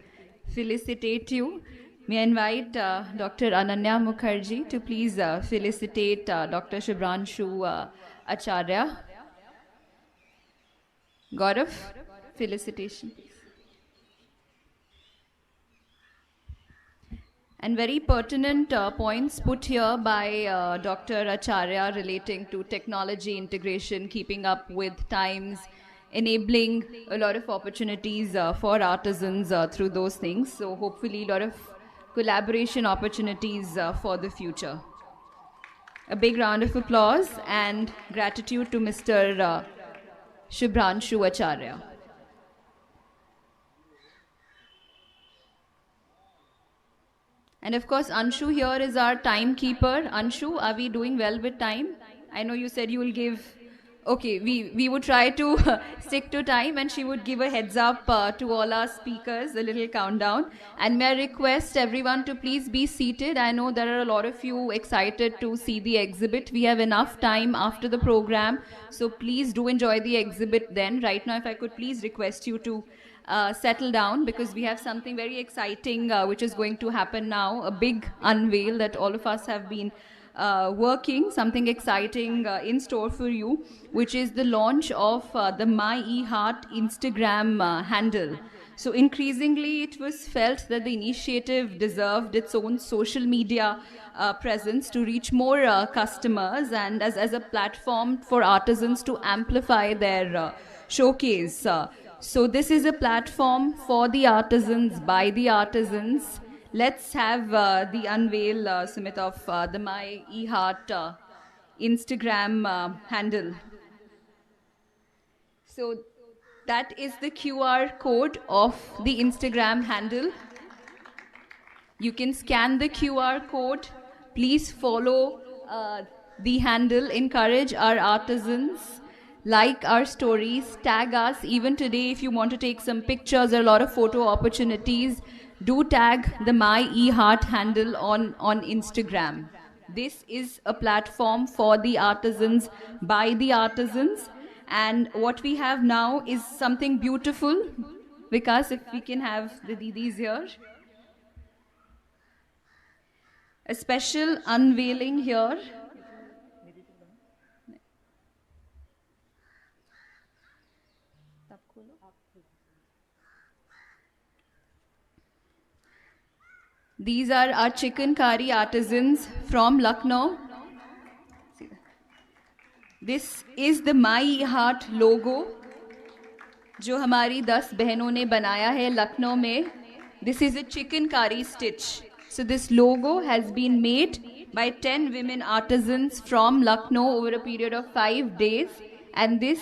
felicitate you. May I invite Dr. Ananya Mukherjee to please felicitate Dr. Shubhranshu Acharya. Gaurav, felicitation, please. And very pertinent points put here by Dr. Acharya relating to technology integration, keeping up with times, enabling a lot of opportunities for artisans through those things. So hopefully a lot of collaboration opportunities for the future. A big round of applause and gratitude to Mr. Shubhranshu Acharya. And of course, Anshu here is our timekeeper. Anshu, are we doing well with time? I know you said you will give... Okay, we would try to stick to time, and she would give a heads up to all our speakers, a little countdown. And may I request everyone to please be seated. I know there are a lot of you excited to see the exhibit. We have enough time after the program, so please do enjoy the exhibit then. Right now, if I could please request you to settle down, because we have something very exciting which is going to happen now, a big unveil that all of us have been working, something exciting in store for you, which is the launch of the My E-Haat Instagram handle. So increasingly it was felt that the initiative deserved its own social media presence to reach more customers, and as a platform for artisans to amplify their showcase. So this is a platform for the artisans, by the artisans. Let's have the unveil, Sumit, of the My E-Haat Instagram handle. So that is the QR code of the Instagram handle. You can scan the QR code. Please follow the handle. Encourage our artisans. Like our stories, tag us. Even today, if you want to take some pictures, there are a lot of photo opportunities. Do tag the My E-Haat handle on Instagram. This is a platform for the artisans, by the artisans. And what we have now is something beautiful. Vikas, if we can have the Didis here. A special unveiling here. These are our chicken curry artisans from Lucknow. This is the My E-Haat logo, जो हमारी 10 बहनों ने बनाया है लखनऊ में. This is a chicken curry stitch. So this logo has been made by 10 women artisans from Lucknow over a period of 5 days, and this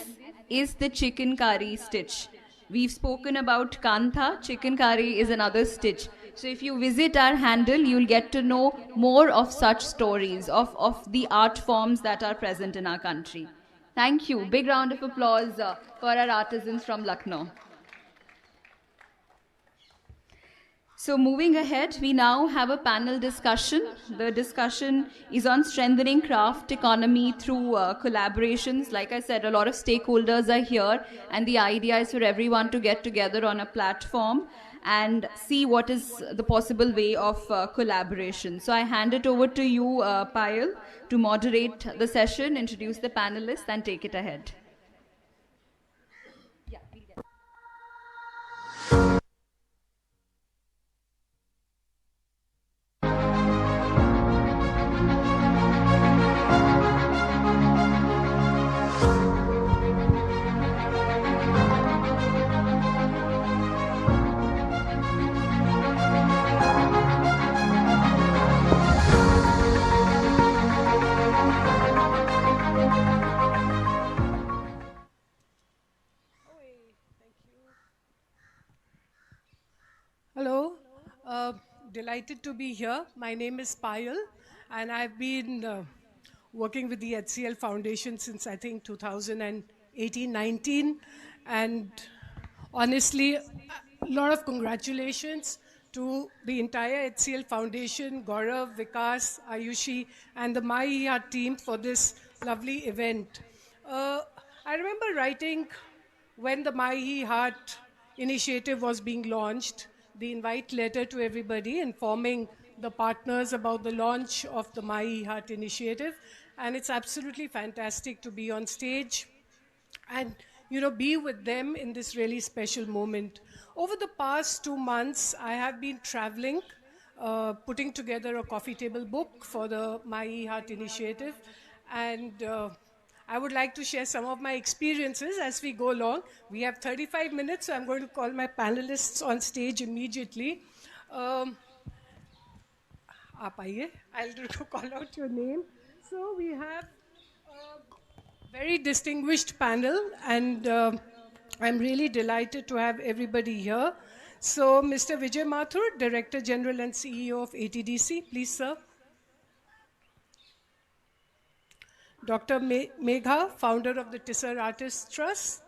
is the chicken curry stitch. We've spoken about kantha. Chicken curry is another stitch. So if you visit our handle, you'll get to know more of such stories, of the art forms that are present in our country. Thank you. Big round of applause for our artisans from Lucknow. So moving ahead, we now have a panel discussion. The discussion is on strengthening craft economy through collaborations. Like I said, a lot of stakeholders are here, and the idea is for everyone to get together on a platform and see what is the possible way of collaboration. So I hand it over to you, Payal, to moderate the session, introduce the panelists, and take it ahead. Hello, delighted to be here. My name is Payal, and I've been working with the HCL Foundation since I think 2018-19, and honestly, a lot of congratulations to the entire HCL Foundation, Gaurav, Vikas, Ayushi, and the My E-Haat team for this lovely event. I remember writing when the My E-Haat initiative was being launched, the invite letter to everybody informing the partners about the launch of the My E-Haat initiative. And it's absolutely fantastic to be on stage and be with them in this really special moment. Over the past 2 months, I have been traveling, putting together a coffee table book for the My E-Haat initiative, and I would like to share some of my experiences as we go along. We have 35 minutes, so I'm going to call my panelists on stage immediately. Aap aiye. I'll call out your name. So we have very distinguished panel, and I'm really delighted to have everybody here. So, Mr. Vijay Mathur, Director General and CEO of ATDC, please, sir. Dr. Megha, founder of the Tisser Artists Trust.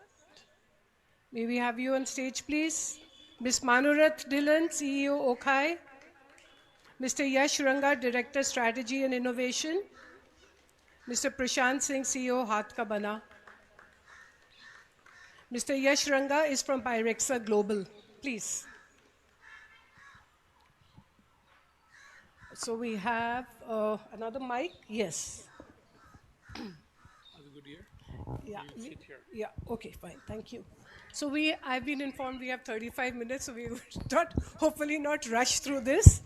May we have you on stage, please? Ms. Manurat Dhillon, CEO, Okhai. Mr. Yash Ranga, Director, Strategy and Innovation. Mr. Prashant Singh, CEO, Haath Ka Bana. Mr. Yash Ranga is from Pyrexa Global. Please. So we have another mic. Yes. Are we good here? Yeah. You sit here. Yeah. Okay. Fine. Thank you. So I've been informed we have 35 minutes, so we will hopefully not rush through this.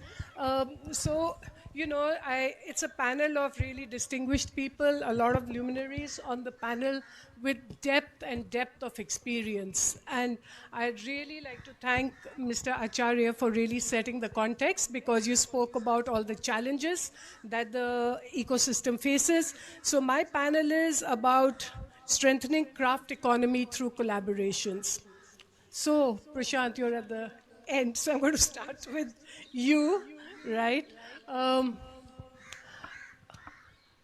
It's a panel of really distinguished people, a lot of luminaries on the panel with depth of experience. And I'd really like to thank Mr. Acharya for really setting the context, because you spoke about all the challenges that the ecosystem faces. So my panel is about strengthening craft economy through collaborations. So, Prashant, you're at the end, so I'm going to start with you, right?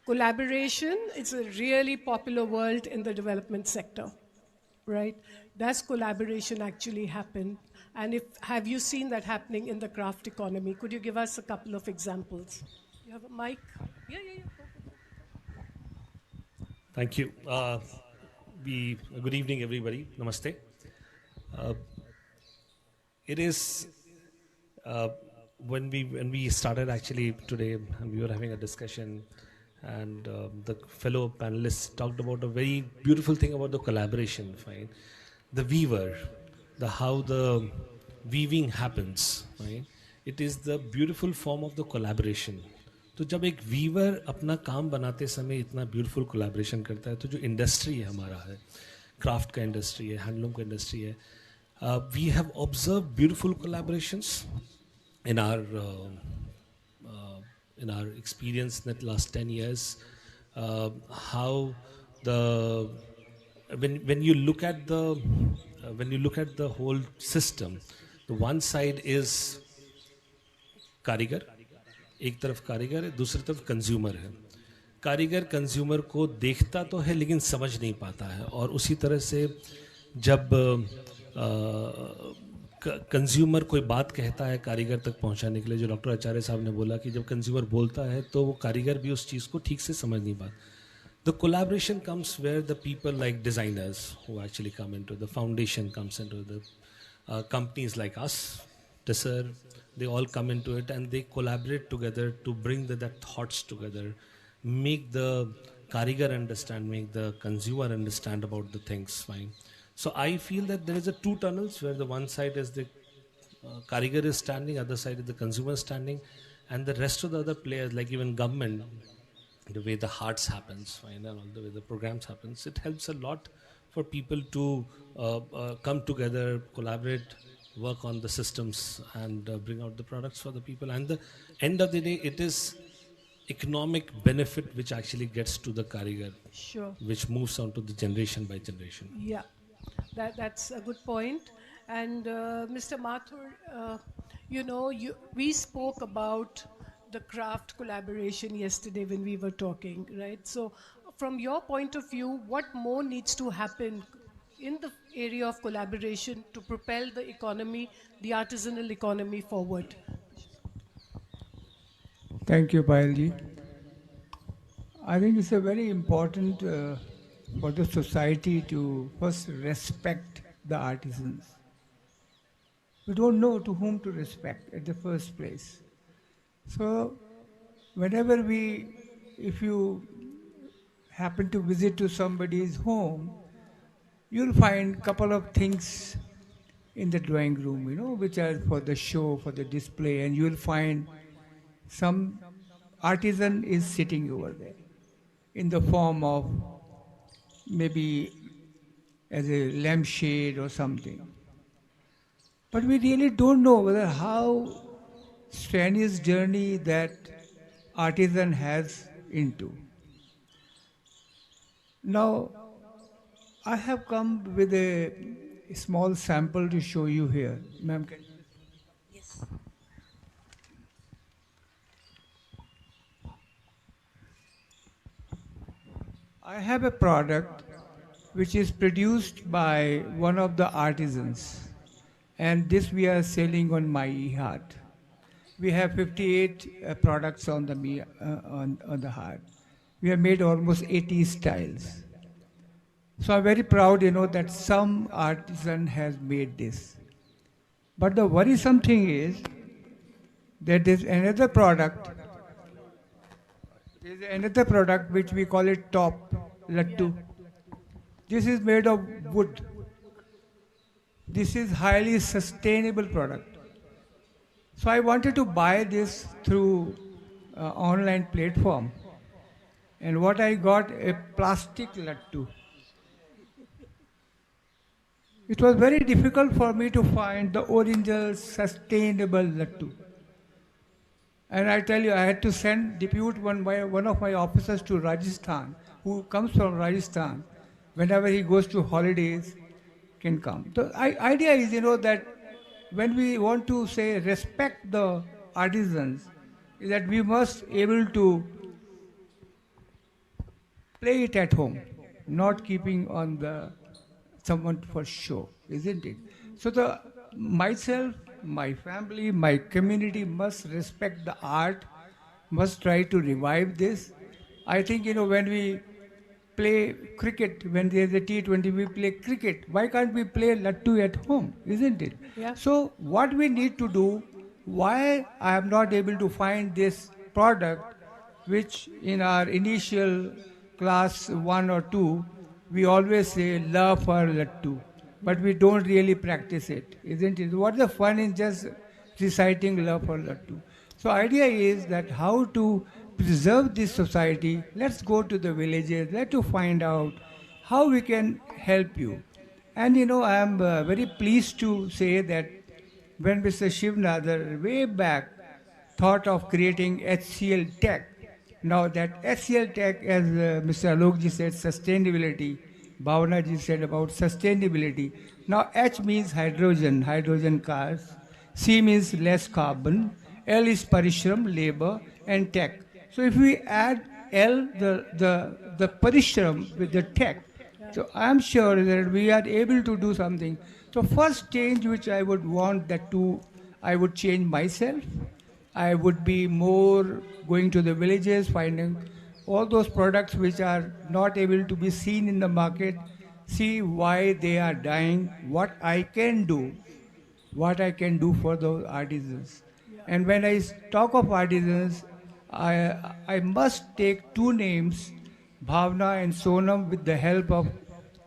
Collaboration is a really popular word in the development sector, right? Does collaboration actually happen? And have you seen that happening in the craft economy? Could you give us a couple of examples? You have a mic? Yeah. Thank you. Good evening, everybody. Namaste. It is when we started actually today, we were having a discussion, and the fellow panelists talked about a very beautiful thing about the collaboration. Right, the weaver, how the weaving happens. Right, it is the beautiful form of the collaboration. तो जब एक Weaver अपना काम बनाते समय इतना beautiful collaboration करता है, तो जो इंडस्ट्री है हमारा है, क्राफ्ट का इंडस्ट्री है, हैंडलूम का इंडस्ट्री है, we have observe beautiful collaborations in our experience in the last 10 years, how when you look at the whole system, the one side is कारीगर, एक तरफ कारीगर है, दूसरी तरफ कंज्यूमर है. कारीगर कंज्यूमर को देखता तो है लेकिन समझ नहीं पाता है, और उसी तरह से जब कंज्यूमर कोई बात कहता है कारीगर तक पहुंचाने के लिए, जो डॉक्टर आचार्य साहब ने बोला कि जब कंज्यूमर बोलता है तो वो कारीगर भी उस चीज़ को ठीक से समझ नहीं पाता. The collaboration comes where the people like designers who actually come into the foundation, comes into the companies like us, Tisser, they all come into it and they collaborate together to bring the thoughts together, make the karigar understand, make the consumer understand about the things. Fine. So I feel that there is a two tunnels where the one side is the karigar is standing, other side is the consumer standing, and the rest of the other players like even government, the way the hearts happens, fine, and all the way the programs happens, it helps a lot for people to come together, collaborate, work on the systems and bring out the products for the people. And the end of the day, it is economic benefit which actually gets to the karigar, sure, which moves on to the generation by generation. Yeah, that's a good point. And Mr. Mathur, we spoke about the craft collaboration yesterday when we were talking, right? So from your point of view, what more needs to happen in the area of collaboration to propel the economy, the artisanal economy forward? Thank you, Payalji. I think it's a very important for the society to first respect the artisans. We don't know to whom to respect at the first place. So whenever if you happen to visit to somebody's home, you'll find couple of things in the drawing room, which are for the show, for the display, and you'll find some artisan is sitting over there in the form of maybe as a lampshade or something. But we really don't know whether how strenuous journey that artisan has into. Now, I have come with a small sample to show you here. Ma'am, can you? Yes. I have a product which is produced by one of the artisans, and this we are selling on my E-Haat. We have 58 products on on the heart. We have made almost 80 styles. So I'm very proud, that some artisan has made this. But the worrisome thing is that there's another product. There's another product which we call it top lattu. This is made of wood. This is highly sustainable product. So I wanted to buy this through online platform. And what I got, a plastic lattu. It was very difficult for me to find the original sustainable lattu. And I tell you, I had to depute one of my officers to Rajasthan, who comes from Rajasthan. Whenever he goes to holidays, can come. The idea is, that when we want to say respect the artisans, is that we must able to play it at home, not keeping on someone for show, isn't it? So myself, my family, my community must respect the art, must try to revive this. I think, when we play cricket, when there's a T20, we play cricket. Why can't we play lattu at home, isn't it? Yeah. So what we need to do, why I am not able to find this product, which in our initial class 1 or 2, we always say love for lattu, but we don't really practice it, isn't it? What's the fun in just reciting love for lattu? So idea is that how to preserve this society. Let's go to the villages, let's find out how we can help you. And I am very pleased to say that when Mr. Shivnadar way back thought of creating HCL Tech, now that HCL Tech, as Mr. Alokji said, sustainability, Bhavana ji said about sustainability. Now H means hydrogen cars, C means less carbon, L is parishram, labor, and tech. So if we add L, the parishram with the tech, so I am sure that we are able to do something. So first change which I would want I would change myself. I would be more going to the villages, finding all those products which are not able to be seen in the market, see why they are dying, what I can do for those artisans. And when I talk of artisans, I must take two names, Bhavna and Sonam, with the help of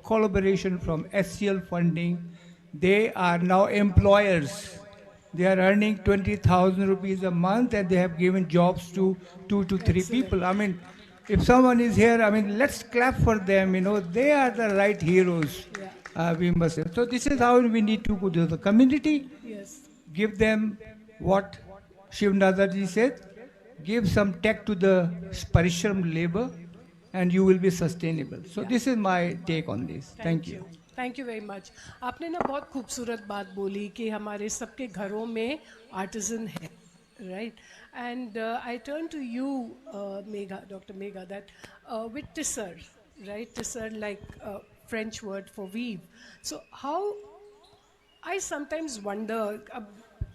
collaboration from HCL funding. They are now employers. They are earning 20,000 rupees a month, and they have given jobs to 2 to 3 people. I mean, if someone is here, let's clap for them. They are the right heroes. Yeah. We must say. So this is how we need to go to the community. Yes. Give them what Shivnadaji said. Give some tech to the parishram labor, and you will be sustainable. So this is my take on this. Thank you. Thank you very much. आपने ना बहुत खूबसूरत बात बोली कि हमारे सबके घरों में आर्टिजन है, right? And I turn to you Megha, doctor Megha, that with Tisser, right? Tisser like French word for weave. So how I sometimes wonder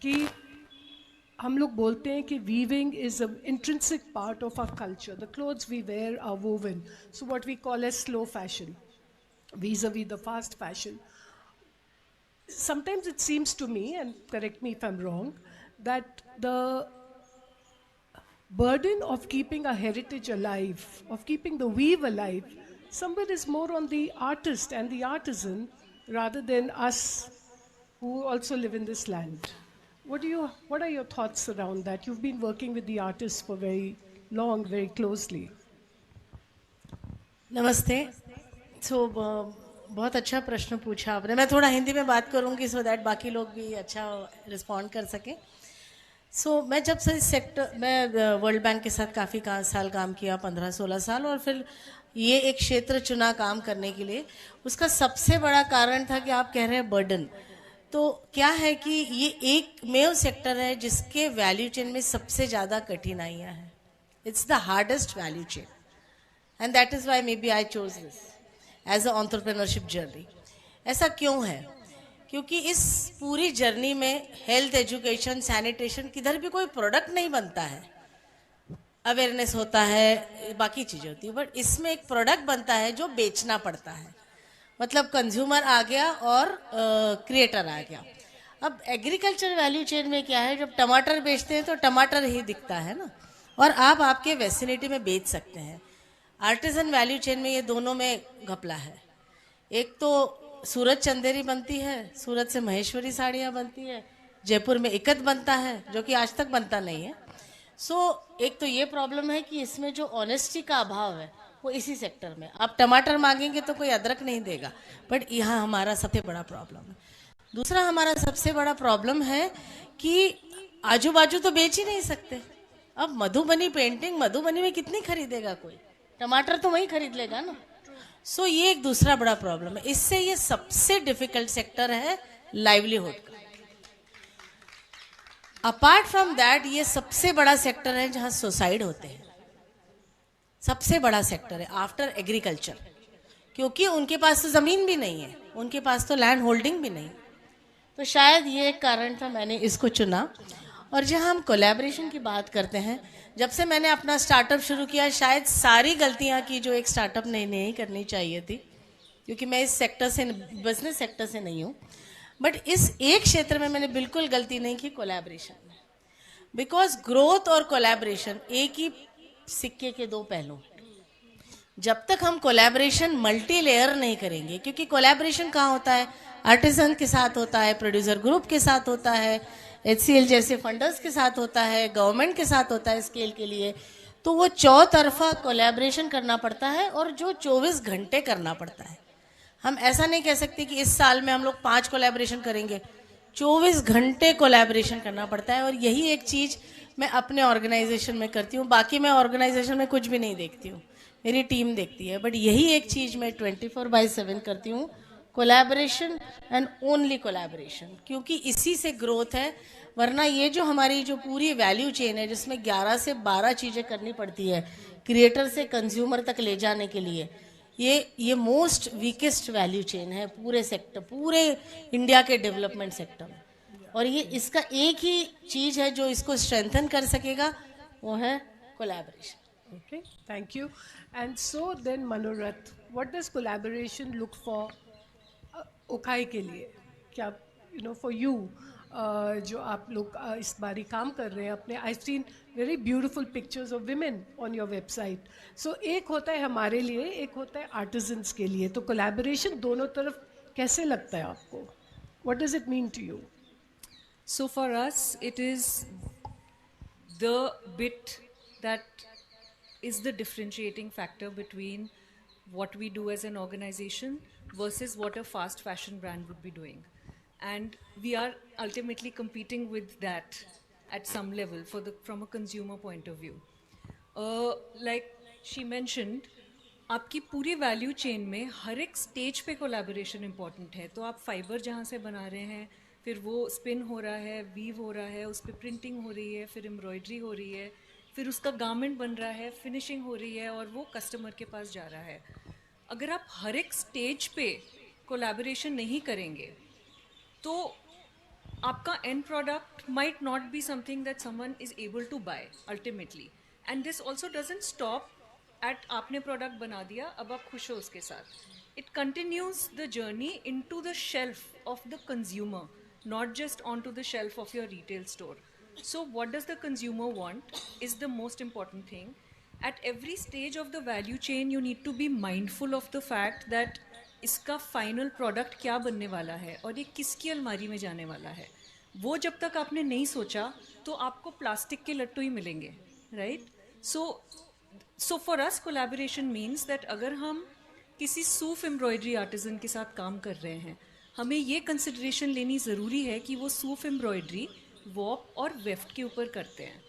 कि हम लोग बोलते हैं कि weaving is an intrinsic part of our culture. The clothes we wear are woven. So what we call as slow fashion, vis-a-vis the fast fashion. sometimes it seems to me, and correct me if I'm wrong, that the burden of keeping a heritage alive, of keeping the weave alive, somewhere is more on the artist and the artisan rather than us who also live in this land. What are your thoughts around that? You've been working with the artists for very long, very closely. नमस्ते. सो बहुत अच्छा प्रश्न पूछा आपने. मैं थोड़ा हिंदी में बात करूंगी सो दैट बाकी लोग भी अच्छा रिस्पॉन्ड कर सकें. सो मैं जब से सेक्टर, मैं वर्ल्ड बैंक के साथ काफ़ी साल काम किया, 15-16 साल, और फिर ये एक क्षेत्र चुना काम करने के लिए. उसका सबसे बड़ा कारण था कि आप कह रहे हैं बर्डन. तो क्या है कि ये एक मेव सेक्टर है जिसके वैल्यू चेन में सबसे ज़्यादा कठिनाइयाँ हैं. It's the hardest value chain. And that is why maybe I chose this as an entrepreneurship journey. ऐसा क्यों है? क्योंकि इस पूरी जर्नी में हेल्थ, एजुकेशन, सैनिटेशन, किधर भी कोई प्रोडक्ट नहीं बनता है. अवेयरनेस होता है, बाकी चीज़ें होती है, बट इसमें एक प्रोडक्ट बनता है जो बेचना पड़ता है. मतलब कंज्यूमर आ गया और क्रिएटर आ गया. अब एग्रीकल्चर वैल्यू चेन में क्या है, जब टमाटर बेचते हैं तो टमाटर ही दिखता है ना, और आप आपके वेसिनिटी में बेच सकते हैं. आर्टिजन वैल्यू चेन में ये दोनों में घपला है. एक तो सूरत चंदेरी बनती है, सूरत से महेश्वरी साड़ियाँ बनती है, जयपुर में इकत बनता है जो कि आज तक बनता नहीं है. सो एक तो ये प्रॉब्लम है कि इसमें जो ऑनेस्टी का अभाव है वो इसी सेक्टर में. आप टमाटर मांगेंगे तो कोई अदरक नहीं देगा, बट यहाँ हमारा सबसे बड़ा प्रॉब्लम है. दूसरा हमारा सबसे बड़ा प्रॉब्लम है कि आजू बाजू तो बेच ही नहीं सकते. अब मधुबनी पेंटिंग मधुबनी में कितनी खरीदेगा कोई, टमाटर तो वही खरीद लेगा ना. सो ये एक दूसरा बड़ा प्रॉब्लम है. इससे ये सबसे डिफिकल्ट सेक्टर है लाइवलीहुड का. अपार्ट फ्रॉम दैट ये सबसे बड़ा सेक्टर है जहां सुसाइड होते हैं. सबसे बड़ा सेक्टर है आफ्टर एग्रीकल्चर, क्योंकि उनके पास तो ज़मीन भी नहीं है, उनके पास तो लैंड होल्डिंग भी नहीं. तो शायद ये एक कारण था मैंने इसको चुना. और जहाँ हम कोलैबोरेशन की बात करते हैं, जब से मैंने अपना स्टार्टअप शुरू किया, शायद सारी गलतियाँ की जो एक स्टार्टअप ने नहीं करनी चाहिए थी, क्योंकि मैं इस सेक्टर से, बिजनेस सेक्टर से नहीं हूँ, बट इस एक क्षेत्र में मैंने बिल्कुल गलती नहीं की, कोलैबोरेशन में. बिकॉज ग्रोथ और कोलैबोरेशन एक ही सिक्के के दो पहलू. जब तक हम कोलैबोरेशन मल्टी लेयर नहीं करेंगे, क्योंकि कोलैबोरेशन कहाँ होता है, आर्टिसन के साथ होता है, प्रोड्यूसर ग्रुप के साथ होता है, HCL जैसे फंडर्स के साथ होता है, गवर्नमेंट के साथ होता है स्केल के लिए. तो वो चौतरफा कोलैबोरेशन करना पड़ता है, और जो 24 घंटे करना पड़ता है. हम ऐसा नहीं कह सकते कि इस साल में हम लोग 5 कोलैबोरेशन करेंगे. 24 घंटे कोलैबोरेशन करना पड़ता है. और यही एक चीज़ मैं अपने ऑर्गेनाइजेशन में करती हूँ. बाकी मैं ऑर्गेनाइजेशन में कुछ भी नहीं देखती हूँ, मेरी टीम देखती है, बट यही एक चीज़ मैं 24/7 करती हूँ, कोलैबोरेशन एंड ओनली कोलैबोरेशन. क्योंकि इसी से ग्रोथ है. वरना ये जो हमारी जो पूरी वैल्यू चेन है, जिसमें 11 से 12 चीज़ें करनी पड़ती है क्रिएटर से कंज्यूमर तक ले जाने के लिए, ये मोस्ट वीकेस्ट वैल्यू चेन है पूरे सेक्टर, पूरे इंडिया के डेवलपमेंट सेक्टर में. और ये इसका एक ही चीज़ है जो इसको स्ट्रेंथन कर सकेगा, वो है collaboration. Okay, thank you. And so then Manorat, what does collaboration look for उखाई के लिए? क्या for you, जो आप लोग इस बारी काम कर रहे हैं अपने, I've seen very beautiful pictures of women on your website. So एक होता है हमारे लिए, एक होता है artisans के लिए. तो collaboration दोनों तरफ कैसे लगता है आपको? What does it mean to you? So for us, it is the bit that is the differentiating factor between what we do as an organization versus what a fast fashion brand would be doing. And we are ultimately competing with that at some level from a consumer point of view. Like she mentioned, आपकी पूरी value chain में हर एक stage पे collaboration important है. तो आप fibre जहाँ से बना रहे हैं, फिर वो स्पिन हो रहा है, वीव हो रहा है, उस पर प्रिंटिंग हो रही है, फिर एम्ब्रॉयडरी हो रही है, फिर उसका गारमेंट बन रहा है, फिनिशिंग हो रही है, और वो कस्टमर के पास जा रहा है. अगर आप हर एक स्टेज पे कोलैबोरेशन नहीं करेंगे तो आपका end product might not be something that someone is able to buy ultimately. And this also doesn't stop at आपने प्रोडक्ट बना दिया, अब आप खुश हो उसके साथ. it continues the journey into the shelf of the consumer, not just onto the shelf of your retail store. So what does the consumer want is the most important thing. At every stage of the value chain, you need to be mindful of the fact that इसका final product क्या बनने वाला है और ये किसकी अलमारी में जाने वाला है. वो जब तक आपने नहीं सोचा तो आपको प्लास्टिक के लट्टू ही मिलेंगे, right? So for us collaboration means that अगर हम किसी सूफ एम्ब्रॉयडरी आर्टिजन के साथ काम कर रहे हैं, हमें ये कंसिडरेशन लेनी ज़रूरी है कि वो सूफ एम्ब्रॉयडरी वॉप और वेफ्ट के ऊपर करते हैं.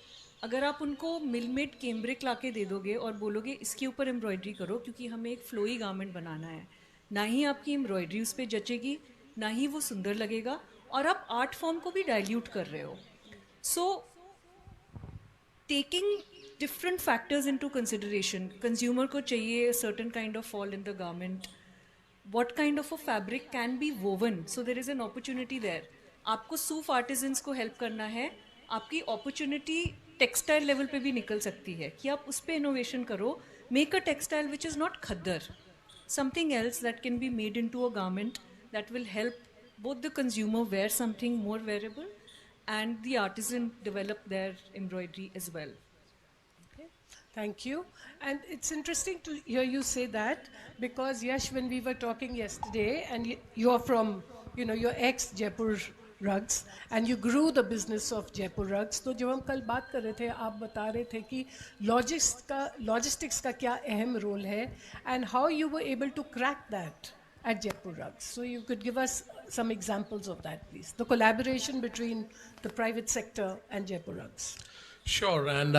अगर आप उनको मिलमेड कैम्ब्रिक ला के दे दोगे और बोलोगे इसके ऊपर एम्ब्रॉयडरी करो क्योंकि हमें एक फ्लोई गारमेंट बनाना है, ना ही आपकी एम्ब्रॉयडरी उस पर जचेगी, ना ही वो सुंदर लगेगा, और आप आर्ट फॉर्म को भी डाइल्यूट कर रहे हो. So taking different factors into consideration. Consumer को चाहिए a certain kind of fall in the garment. What kind of a fabric can be woven? So there is an opportunity there. आपको सूफ artisans को help करना है, आपकी opportunity textile level पे भी निकल सकती है कि आप उस पर इनोवेशन करो. Make a textile which is not khaddar, something else that can be made into a garment that will help both the consumer wear something more wearable and the artisan develop their embroidery as well. Thank you. And it's interesting to hear you say that because, Yash, when we were talking yesterday, and you're from, you're ex-Jaipur rugs, and you grew the business of Jaipur rugs. तो जब हम कल बात कर रहे थे, आप बता रहे थे कि logistics का क्या अहम role है, and how you were able to crack that at Jaipur rugs. So you could give us some examples of that, please. The collaboration between the private sector and Jaipur rugs. Sure, and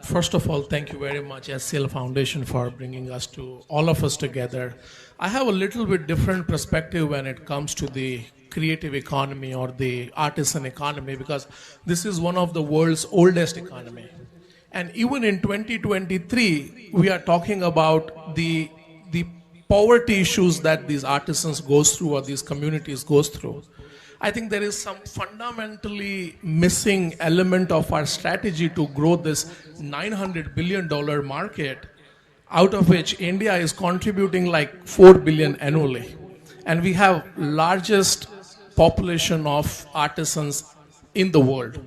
first of all, thank you very much, HCL Foundation, for bringing all of us together. I have a little bit different perspective when it comes to the creative economy or the artisan economy, because this is one of the world's oldest economy. And even in 2023, we are talking about the poverty issues that these artisans goes through or these communities goes through. I think there is some fundamentally missing element of our strategy to grow this $900 billion market, out of which India is contributing like $4 billion annually. And we have largest population of artisans in the world.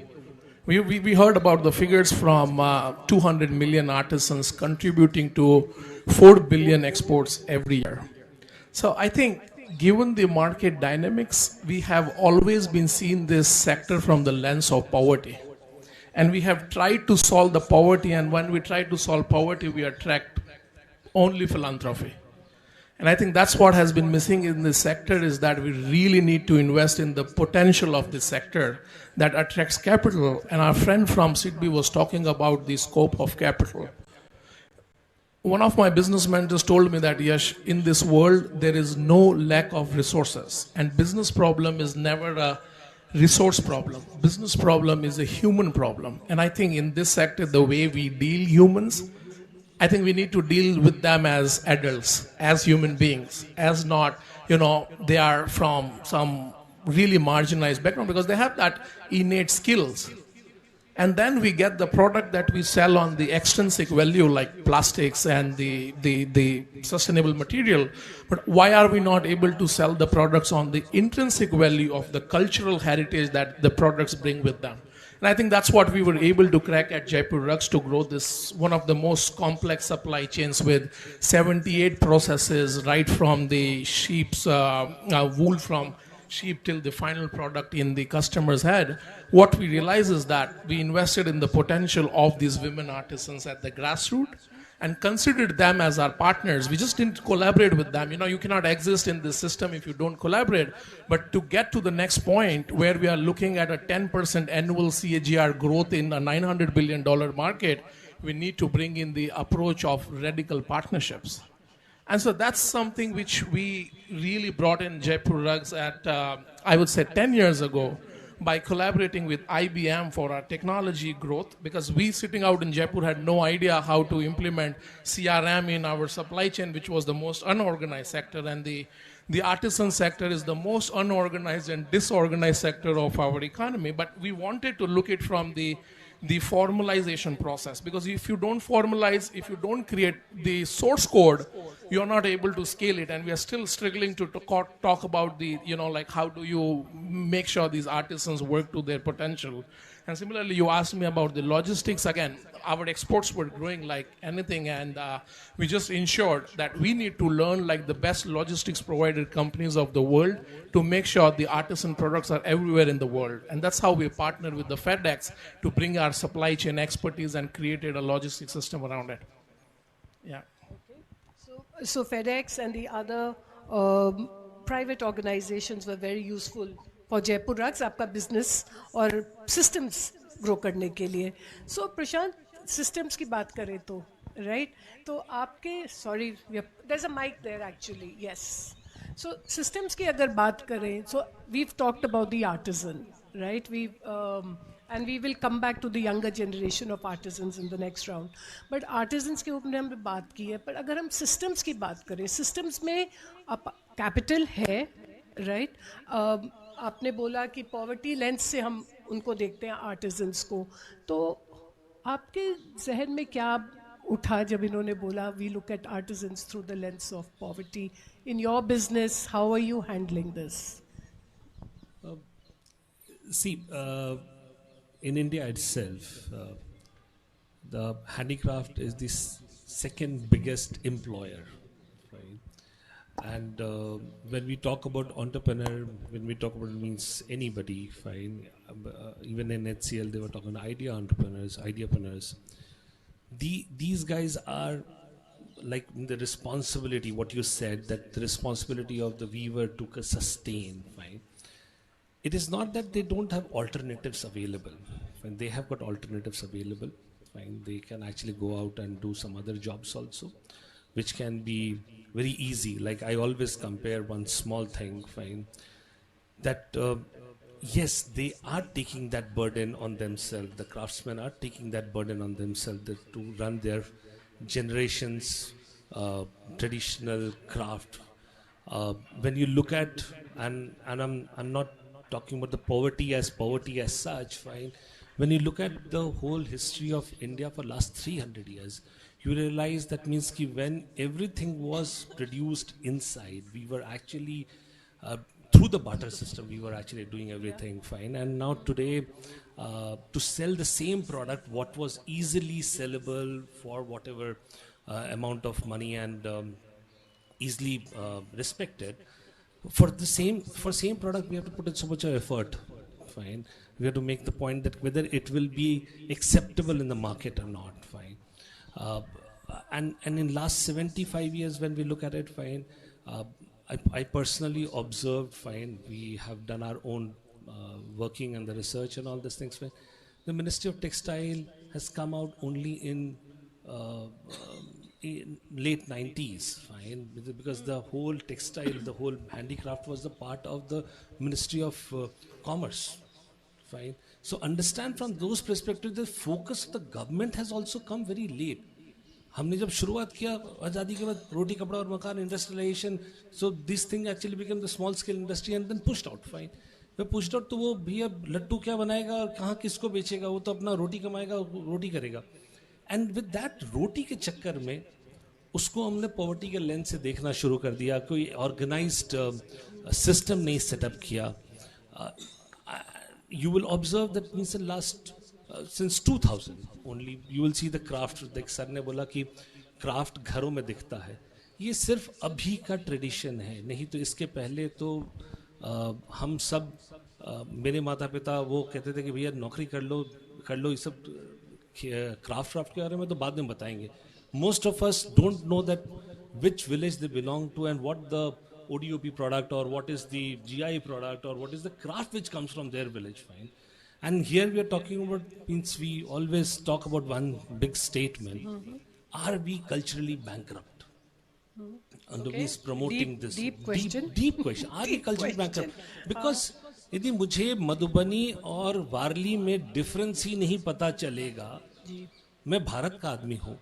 We heard about the figures from 200 million artisans contributing to 4 billion exports every year. So I think given the market dynamics, we have always been seeing this sector from the lens of poverty. And we have tried to solve the poverty, and when we try to solve poverty, we attract only philanthropy. And I think that's what has been missing in this sector, is that we really need to invest in the potential of this sector that attracts capital. And our friend from Sidbi was talking about the scope of capital. One of my business mentors told me that, Yash, in this world, there is no lack of resources. And business problem is never a resource problem. Business problem is a human problem. And I think in this sector, the way we deal humans, I think we need to deal with them as adults, as human beings, as not, they are from some really marginalized background, because they have that innate skills. And then we get the product that we sell on the extrinsic value, like plastics and the sustainable material. But why are we not able to sell the products on the intrinsic value of the cultural heritage that the products bring with them? And I think that's what we were able to crack at Jaipur Rugs, to grow this one of the most complex supply chains with 78 processes, right from the sheep's wool from sheep till the final product in the customer's head. What we realize is that we invested in the potential of these women artisans at the grassroots and considered them as our partners. We just didn't collaborate with them. You cannot exist in this system if you don't collaborate. But to get to the next point, where we are looking at a 10% annual CAGR growth in a $900 billion market, we need to bring in the approach of radical partnerships. And so that's something which we really brought in Jaipur Rugs at, I would say, 10 years ago, by collaborating with IBM for our technology growth, because we sitting out in Jaipur had no idea how to implement CRM in our supply chain, which was the most unorganized sector, and the artisan sector is the most unorganized and disorganized sector of our economy. But we wanted to look at it from the the formalization process. Because if you don't formalize, if you don't create the source code, you're not able to scale it. And we are still struggling to talk about the, like how do you make sure these artisans work to their potential. And similarly, you asked me about the logistics. Again, our exports were growing like anything, and we just ensured that we need to learn like the best logistics provider companies of the world to make sure the artisan products are everywhere in the world. And that's how we partnered with the FedEx to bring our supply chain expertise and created a logistics system around it. Yeah. So FedEx and the other private organizations were very useful for Jaipur Rugs, आपका business और systems grow करने के लिए. So प्रशांत, systems की बात करें तो, right? तो आपके, sorry, there's a mic there actually, yes. So systems की अगर बात करें, so we've talked about the artisan, right? And we will come back to the younger generation of artisans in the next round. But artisans के ऊपर हमने बात की है, पर अगर हम systems की बात करें, systems में capital है, right? आपने बोला कि पॉवर्टी लेंस से हम उनको देखते हैं आर्टिजन्स को, तो आपके जहन में क्या उठा जब इन्होंने बोला we look at artisans through the lens of poverty? In your business, how are you handling this? See, in India itself, the handicraft is the second biggest employer. And when we talk about entrepreneur, when we talk about it means anybody, fine. Even in HCL, they were talking idea entrepreneurs, ideapreneurs. These guys are like the responsibility, what you said, that the responsibility of the weaver to sustain, fine. It is not that they don't have alternatives available. Fine. They have got alternatives available. Fine. They can actually go out and do some other jobs also, which can be very easy. Like I always compare one small thing, fine, that yes, they are taking that burden on themselves. The craftsmen are taking that burden on themselves to run their generations traditional craft. When you look at, and I'm not talking about the poverty as such, fine. When you look at the whole history of India for last 300 years, you realize that means कि when everything was produced inside, we were actually, through the barter system, we were actually doing everything fine. And now today, to sell the same product, what was easily sellable for whatever amount of money and easily respected, for same product, we have to put in so much effort, fine. We have to make the point that whether it will be acceptable in the market or not, fine. And in last 75 years, when we look at it, fine, I personally observed, fine, we have done our own working and the research and all these things, fine. The Ministry of Textile has come out only in late 90s, fine, because the whole textile, the whole handicraft was the part of the Ministry of Commerce, fine. So understand from those perspectives, the focus of the government has also come very late. हमने जब शुरुआत किया आज़ादी के बाद रोटी कपड़ा और मकान industrialisation, so this thing actually became the small scale industry and then pushed out, fine. जब pushed out तो वो भैया लट्टू क्या बनाएगा और कहाँ किसको बेचेगा, वो तो अपना रोटी कमाएगा, रोटी करेगा. And with that रोटी के चक्कर में उसको हमने पॉवर्टी के लेंस से देखना शुरू कर दिया, कोई ऑर्गेनाइज्ड सिस्टम नहीं सेटअप किया. You will observe that means in last since 2000 only you will see the craft. देख सर ने बोला कि क्राफ्ट घरों में दिखता है, ये सिर्फ अभी का ट्रेडिशन है, नहीं तो इसके पहले तो हम सब मेरे माता पिता वो कहते थे कि भैया नौकरी कर लो, ये सब क्राफ्ट के बारे में तो बाद में बताएंगे. Most of us don't know that which village they belong to and what the ODOP product or what is the GI product or what is the craft which comes from their village, fine. And here we are talking about, means we always talk about one big statement. Are we culturally bankrupt? And okay. Is promoting this deep question. Deep question. Are we culturally bankrupt? Because यदि मुझे मधुबनी और वारली में difference ही नहीं पता चलेगा, मैं भारत का आदमी हूँ,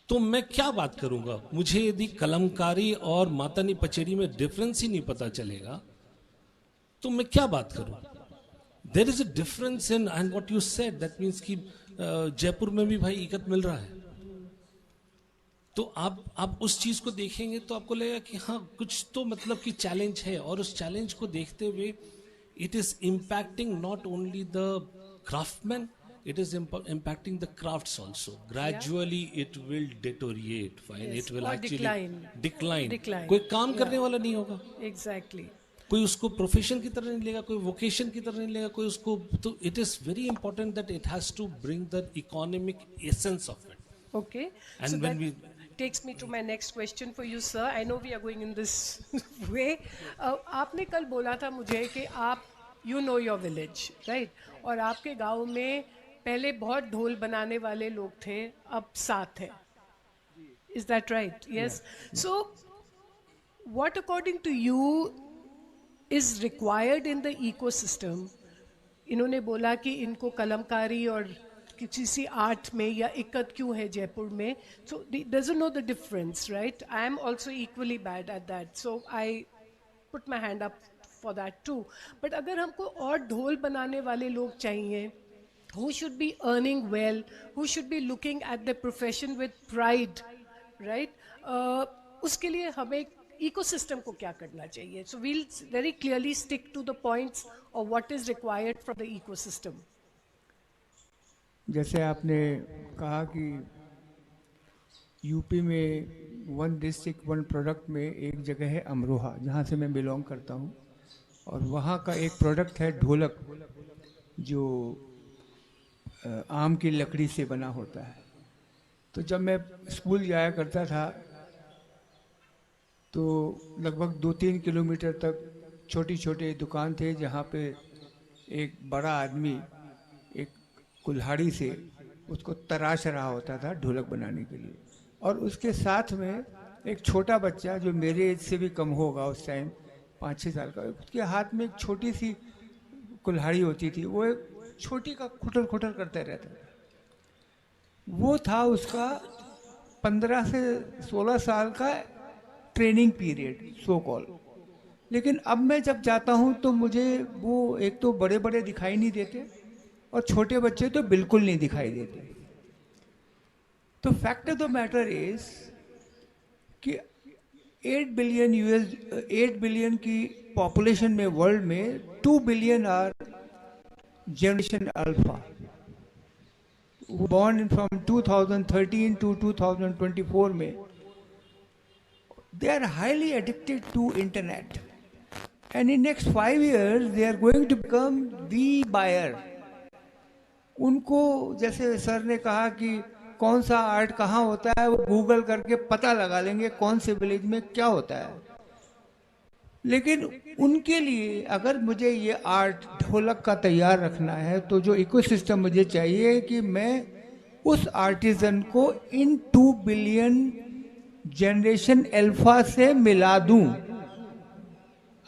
तो मैं क्या बात करूंगा? मुझे यदि कलमकारी और मातानी पचेरी में डिफरेंस ही नहीं पता चलेगा, तो मैं क्या बात करूं? There is a difference in and what you said, that means कि जयपुर में भी भाई इकत मिल रहा है, तो आप उस चीज को देखेंगे तो आपको लगेगा कि हाँ कुछ तो मतलब कि चैलेंज है, और उस चैलेंज को देखते हुए it is impacting not only the craftsman, it is impacting the crafts also. Gradually it will deteriorate, fine, it will actually decline. कोई काम करने वाला नहीं होगा, Exactly. कोई उसको प्रोफेशन की तरह नहीं लेगा, कोई वोकेशन की तरह नहीं लेगा, कोई उसको, तो it is very important that it has to bring the economic essence of it. Okay. And so when that takes me to my next question for you, sir. I know we are going in this way. आपने कल बोला था मुझे कि आप you know your village, right? और आपके गांव में पहले बहुत ढोल बनाने वाले लोग थे, अब 7 हैं. Is that right? Yes. Yeah. So, what according to you is required in the ecosystem? इन्होंने बोला कि इनको कलमकारी और किसी आर्ट में या इक्कत क्यों है जयपुर में, so they doesn't know the difference, right? I am also equally bad at that, so I put my hand up for that too. But अगर हमको और ढोल बनाने वाले लोग चाहिए, who should be earning well, who should be looking at the profession with pride, right? उसके लिए हमें ecosystem को क्या करना चाहिए? So we'll very clearly stick to the points of what is required from the ecosystem. जैसे आपने कहा कि यूपी में 1 डिस्ट्रिक्ट 1 प्रोडक्ट में एक जगह है अमरोहा, जहाँ से मैं बिलोंग करता हूँ, और वहाँ का एक प्रोडक्ट है ढोलक, जो आम की लकड़ी से बना होता है. तो जब मैं स्कूल जाया करता था तो लगभग 2-3 किलोमीटर तक छोटी छोटी दुकान थे, जहाँ पे एक बड़ा आदमी एक कुल्हाड़ी से उसको तराश रहा होता था ढोलक बनाने के लिए, और उसके साथ में एक छोटा बच्चा जो मेरे एज से भी कम होगा उस टाइम, 5-6 साल का, उसके हाथ में एक छोटी सी कुल्हाड़ी होती थी, वो एक छोटी का खुटर खुटर करते रहता था. वो था उसका 15 से 16 साल का ट्रेनिंग पीरियड सो कॉल. लेकिन अब मैं जब जाता हूँ तो मुझे वो एक तो बड़े बड़े दिखाई नहीं देते और छोटे बच्चे तो बिल्कुल नहीं दिखाई देते. तो fact of the matter is कि 8 बिलियन की पॉपुलेशन में वर्ल्ड में 2 billion our generation alpha, born from 2013 to 2024 में. They are highly addicted to internet, and in next 5 years they are going to become the buyer. उनको जैसे sir ने कहा कि कौन सा आर्ट कहाँ होता है, वो गूगल करके पता लगा लेंगे कौन से विलेज में क्या होता है. लेकिन उनके लिए अगर मुझे ये आर्ट ढोलक का तैयार रखना है तो जो इकोसिस्टम मुझे चाहिए कि मैं उस आर्टिजन को इन 2 बिलियन जनरेशन अल्फा से मिला दूं.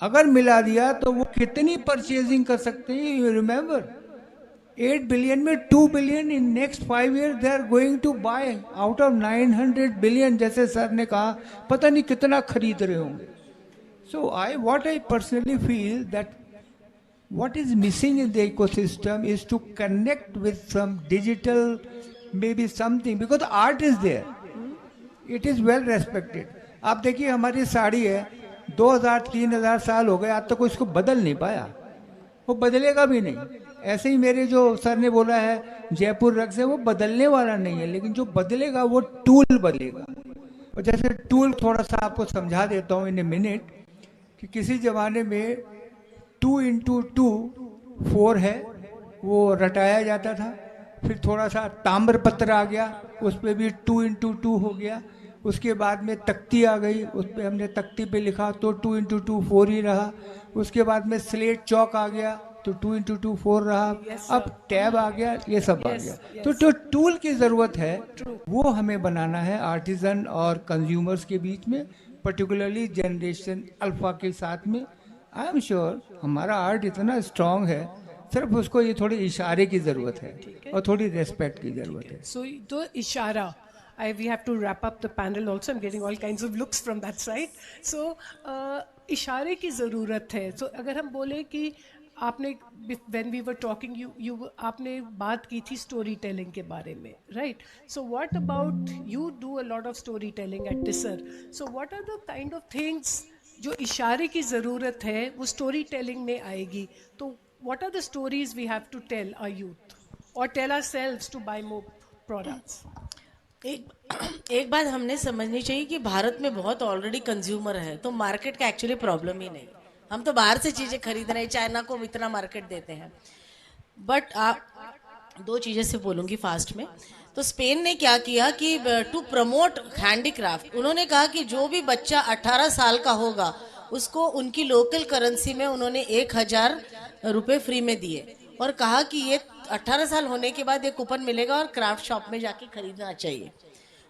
अगर मिला दिया तो वो कितनी परचेजिंग कर सकते हैं. यू रिमेंबर 8 बिलियन में 2 billion in next 5 years they are going to buy out of 900 billion. जैसे सर ने कहा पता नहीं कितना खरीद रहे होंगे. So what I personally feel that what is missing in the ecosystem is to connect with some digital, maybe something, because the art is there. It is well respected. आप देखिए हमारी साड़ी है 2000-3000 साल हो गए, आज तक कोई इसको बदल नहीं पाया, वो बदलेगा भी नहीं. ऐसे ही मेरे जो सर ने बोला है जयपुर रग से, वो बदलने वाला नहीं है, लेकिन जो बदलेगा वो टूल बदलेगा. और जैसे टूल थोड़ा सा आपको समझा देता हूँ इन ए मिनट कि किसी ज़माने में 2 into 2 4 है, वो रटाया जाता था. फिर थोड़ा सा ताम्र पत्र आ गया, उस पर भी 2 into 2 हो गया. उसके बाद में तख्ती आ गई, उस पर हमने तख्ती पे लिखा तो 2 into 2 4 ही रहा. उसके बाद में स्लेट चौक आ गया तो 2 into 2 4 रहा. अब टैब आ गया, ये सब आ गया. तो जो टूल की ज़रूरत है वो हमें बनाना है आर्टिजन और कंज्यूमर्स के बीच में, पर्टिकुलरली जनरेशन अल्फा के साथ में. आई एम श्योर हमारा आर्ट इतना स्ट्रांग है, सिर्फ उसको ये थोड़ी इशारे की ज़रूरत है और थोड़ी रेस्पेक्ट की ज़रूरत है. सो तो इशारा, we have to wrap up the panel also. I'm getting all kinds of looks from that side. So इशारे की ज़रूरत है. So अगर हम बोले कि आपने when we were talking आपने बात की थी स्टोरी टेलिंग के बारे में, right? So what about you do a lot of story telling at Tisser, so what are the kind of things जो इशारे की ज़रूरत है वो स्टोरी टेलिंग में आएगी? तो what are the stories we have to tell our youth और tell ourselves to buy more products? एक बात हमने समझनी चाहिए कि भारत में बहुत ऑलरेडी कंज्यूमर है, तो मार्केट का एक्चुअली प्रॉब्लम ही नहीं। हम तो बाहर से चीजें खरीद रहे हैं, चाइना को इतना मार्केट देते हैं। बट आप दो चीजें से बोलूंगी फास्ट में। तो स्पेन ने क्या किया कि टू प्रमोट हैंडीक्राफ्ट, उन्होंने कहा कि जो भी बच्चा 18 साल का होगा उसको उनकी लोकल करेंसी में उन्होंने 1000 रुपये फ्री में दिए और कहा कि ये 18 साल होने के बाद ये कूपन मिलेगा और क्राफ्ट शॉप में जाके खरीदना चाहिए।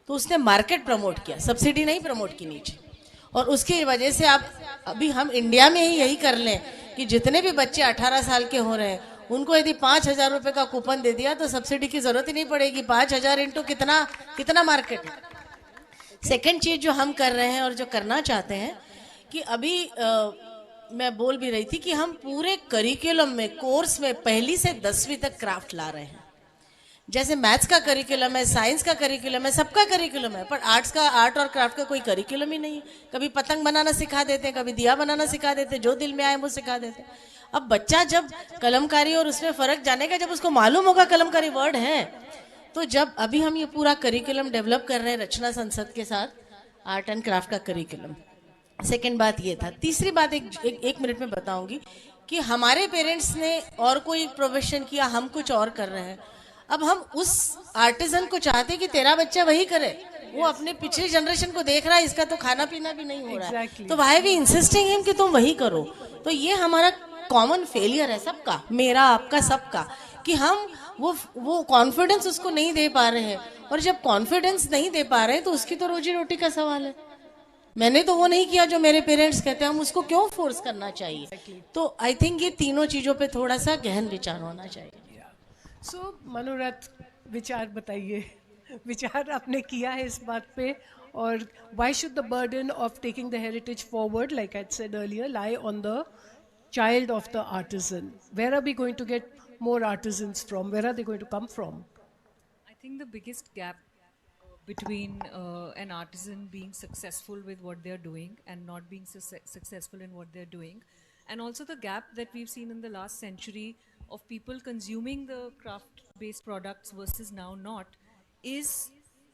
तो उसने मार्केट प्रमोट किया, सब्सिडी नहीं प्रमोट की नीचे। और उसकी वजह से आप अभी हम इंडिया में ही यही कर लें कि जितने भी बच्चे 18 साल के हो रहे हैं उनको यदि 5000 रुपये का कूपन दे दिया तो सब्सिडी की जरूरत ही नहीं पड़ेगी। 5000 इंटू कितना मार्केट है। सेकेंड चीज जो हम कर रहे हैं और जो करना चाहते हैं कि अभी मैं बोल भी रही थी कि हम पूरे करिकुलम में, कोर्स में 1ली से 10वीं तक क्राफ्ट ला रहे हैं। जैसे मैथ्स का करिकुलम है, साइंस का करिकुलम है, सबका करिकुलम है, पर आर्ट और क्राफ्ट का कोई करिकुलम ही नहीं है। कभी पतंग बनाना सिखा देते हैं, कभी दिया बनाना सिखा देते हैं, जो दिल में आए वो सिखा देते हैं। अब बच्चा जब कलमकारी और उसमें फर्क जानेगा, जब उसको मालूम होगा कलमकारी वर्ड है, तो जब अभी हम ये पूरा करिकुलम डेवलप कर रहे हैं रचना संसद के साथ, आर्ट एंड क्राफ्ट का करिकुलम। सेकेंड बात ये था। तीसरी बात एक मिनट में बताऊंगी कि हमारे पेरेंट्स ने और कोई प्रोफेशन किया, हम कुछ और कर रहे हैं। अब हम उस आर्टिजन को चाहते कि तेरा बच्चा वही करे, वो अपने पिछले जनरेशन को देख रहा है, इसका तो खाना पीना भी नहीं हो रहा है, तो व्हाई वी इंसिस्टिंग हिम कि तुम वही करो। तो ये हमारा कॉमन फेलियर है सबका, मेरा आपका सबका, कि हम वो कॉन्फिडेंस उसको नहीं दे पा रहे हैं। और जब कॉन्फिडेंस नहीं दे पा रहे हैं तो उसकी तो रोजी रोटी का सवाल है। मैंने तो वो नहीं किया जो मेरे पेरेंट्स कहते हैं, हम उसको क्यों फोर्स करना चाहिए? तो आई थिंक ये तीनों चीजों पे थोड़ा सा गहन विचार होना चाहिए। सो मनोरथ, विचार बताइए, विचार आपने किया है इस बात पे, और why should the burden of taking the heritage forward, like I said earlier, lie on the child of the artisan? Where are we going to get more artisans from? Where are they going to come from? I think the biggest gap between an artisan being successful with what they're doing and not being successful in what they're doing, and also the gap that we've seen in the last century of people consuming the craft-based products versus now not, is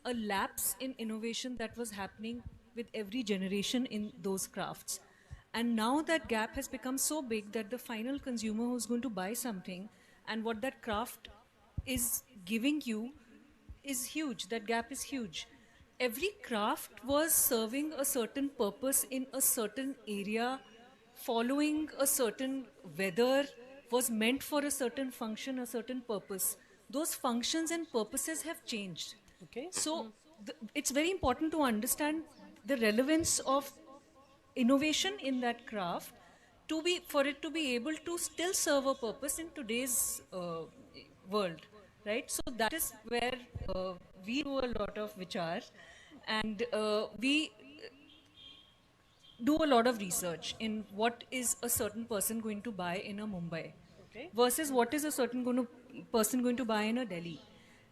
a lapse in innovation that was happening with every generation in those crafts. And now that gap has become so big that the final consumer who's going to buy something and what that craft is giving you is huge. That gap is huge. Every craft was serving a certain purpose in a certain area, following a certain weather, was meant for a certain function, a certain purpose. Those functions and purposes have changed. Okay. So it's very important to understand the relevance of innovation in that craft for it to be able to still serve a purpose in today's world, right? So that is where we do a lot of vichar, and we do a lot of research in what is a certain person going to buy in a Mumbai versus what is a certain person going to buy in a Delhi.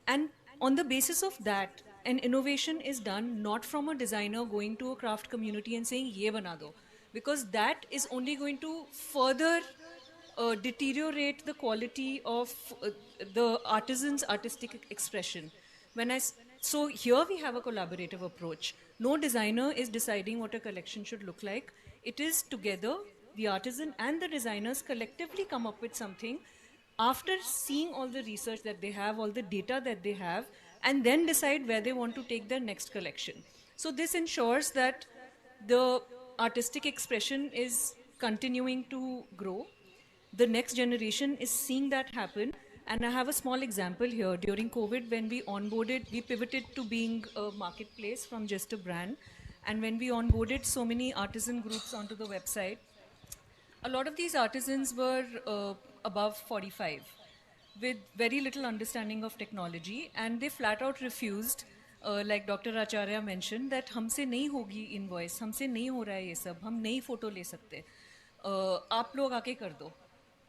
And on the basis of that, an innovation is done not from a designer going to a craft community and saying, ye bana do, because that is only going to further deteriorate the quality of the artisan's artistic expression. So here we have a collaborative approach. No designer is deciding what a collection should look like. It is together, the artisan and the designers collectively come up with something after seeing all the research that they have, all the data that they have, and then decide where they want to take their next collection. So this ensures that the artistic expression is continuing to grow. The next generation is seeing that happen. And I have a small example here. During COVID, when we onboarded, we pivoted to being a marketplace from just a brand. And when we onboarded so many artisan groups onto the website, a lot of these artisans were above 45 with very little understanding of technology, and they flat out refused, like Dr. Acharya mentioned, that हमसे नहीं होगी invoice, हमसे नहीं हो रहा है ये सब, हम नहीं photo ले सकते, आप लोग आके कर दो.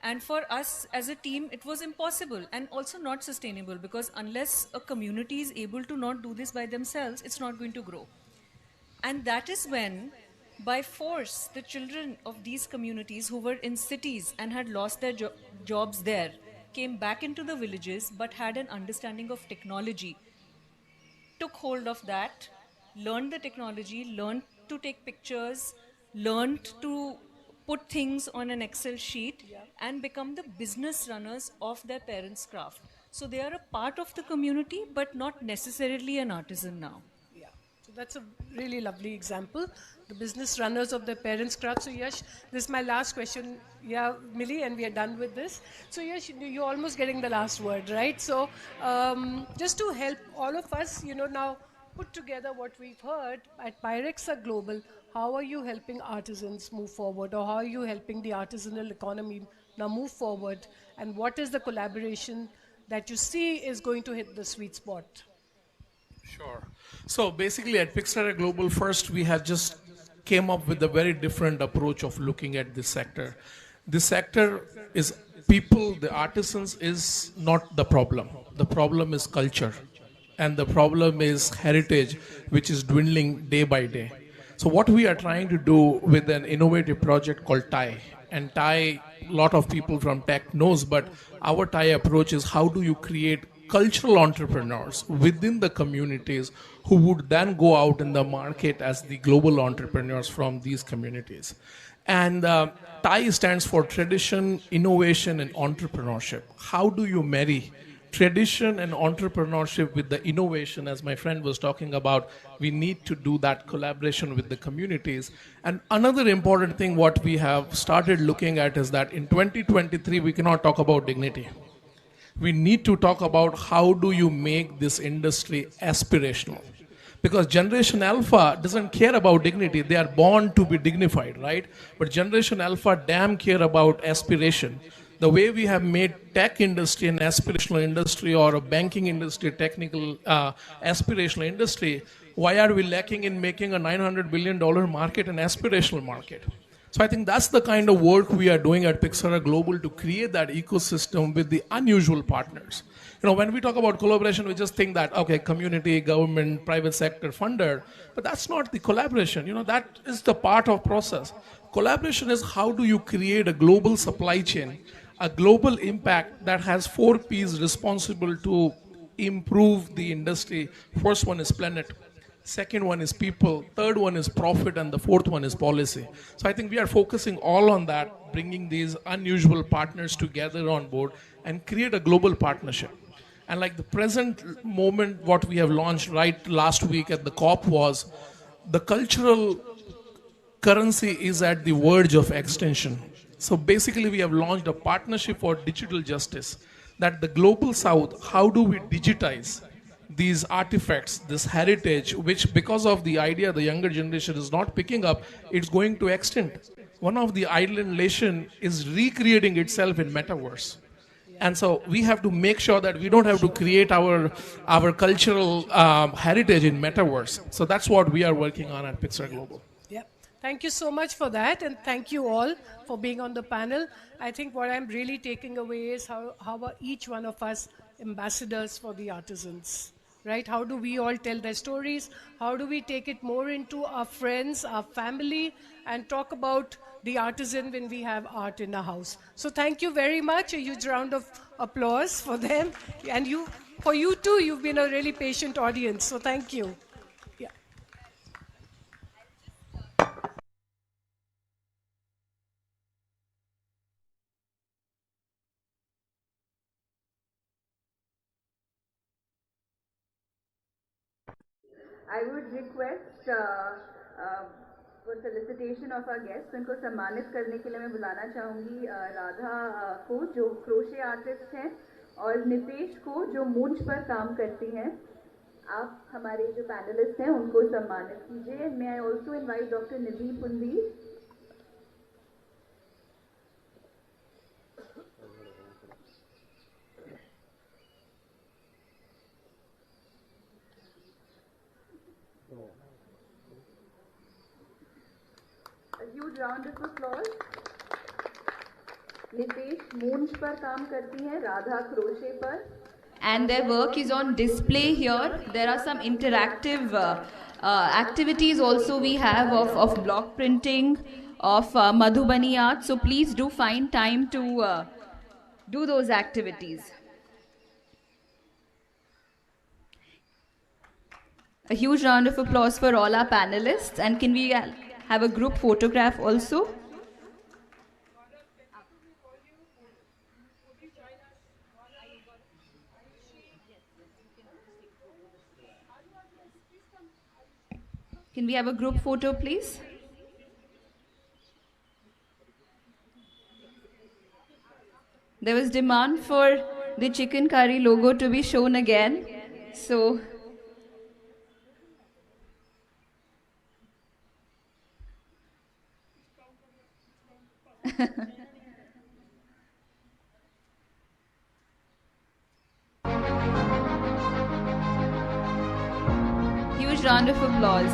And for us as a team, it was impossible and also not sustainable, because unless a community is able to not do this by themselves, it's not going to grow. And that is when, by force, the children of these communities who were in cities and had lost their jobs there came back into the villages but had an understanding of technology, took hold of that, learned the technology, learned to take pictures, learned to put things on an Excel sheet, and become the business runners of their parents' craft. So they are a part of the community, but not necessarily an artisan now. Yeah, so that's a really lovely example. The business runners of their parents' craft. So Yash, this is my last question. Yeah, Millie, and we are done with this. So Yash, you're almost getting the last word, right? So just to help all of us, now put together what we've heard at Pyrexa Global, how are you helping artisans move forward, or how are you helping the artisanal economy now move forward? And what is the collaboration that you see is going to hit the sweet spot? Sure. So basically at Pixar Global, first we have just came up with a very different approach of looking at this sector. This sector is people, the artisans is not the problem. The problem is culture. And the problem is heritage, which is dwindling day by day. So what we are trying to do with an innovative project called TIE, and TIE, a lot of people from tech knows, but our TIE approach is how do you create cultural entrepreneurs within the communities who would then go out in the market as the global entrepreneurs from these communities. And TIE stands for Tradition, Innovation, and Entrepreneurship. How do you marry tradition and entrepreneurship with the innovation? As my friend was talking about, we need to do that collaboration with the communities. And another important thing what we have started looking at is that in 2023, we cannot talk about dignity. We need to talk about how do you make this industry aspirational. Because Generation Alpha doesn't care about dignity. They are born to be dignified, right? But Generation Alpha damn care about aspiration. The way we have made tech industry an aspirational industry, or a banking industry, technical aspirational industry, why are we lacking in making a $900 billion market an aspirational market? So I think that's the kind of work we are doing at Pixar Global to create that ecosystem with the unusual partners. When we talk about collaboration, we just think that, okay, community, government, private sector, funder, but that's not the collaboration. That is the part of process. Collaboration is how do you create a global supply chain, a global impact that has 4 P's responsible to improve the industry. First one is planet. Second one is people, third one is profit, and the fourth one is policy. So I think we are focusing all on that, bringing these unusual partners together on board and create a global partnership. And like the present moment, what we have launched right last week at the COP was the cultural currency is at the verge of extinction. So basically we have launched a partnership for digital justice, that the global south, how do we digitize these artifacts, this heritage, which because of the idea the younger generation is not picking up, it's going to extinct. One of the island nation is recreating itself in metaverse. And so we have to make sure that we don't have to create our cultural heritage in metaverse. So that's what we are working on at Pixar Global. Yep. Thank you so much for that, and thank you all for being on the panel. I think what I'm really taking away is how are each one of us ambassadors for the artisans, right? How do we all tell their stories? How do we take it more into our friends, our family, and talk about the artisan when we have art in our house? So thank you very much. A huge round of applause for them. And for you too, you've been a really patient audience. So thank you. Yeah. I would request for felicitation of our guests, उनको सम्मानित करने के लिए मैं बुलाना चाहूँगी राधा को, जो क्रोशे आर्टिस्ट हैं, और नितेश को, जो मूंछ पर काम करती हैं. आप हमारे जो पैनलिस्ट हैं उनको सम्मानित कीजिए. May I also invite Dr. Nidhi Pundir. A huge round of applause. Nitesh मूंज पर काम करती हैं, राधा क्रोशे पर. And their work is on display here. There are some interactive activities also we have of block printing, of Madhubani art. So please do find time to do those activities. A huge round of applause for all our panelists. And can we have a group photograph also? Can we have a group photo, please? There was demand for the chicken curry logo to be shown again. So, huge round of applause.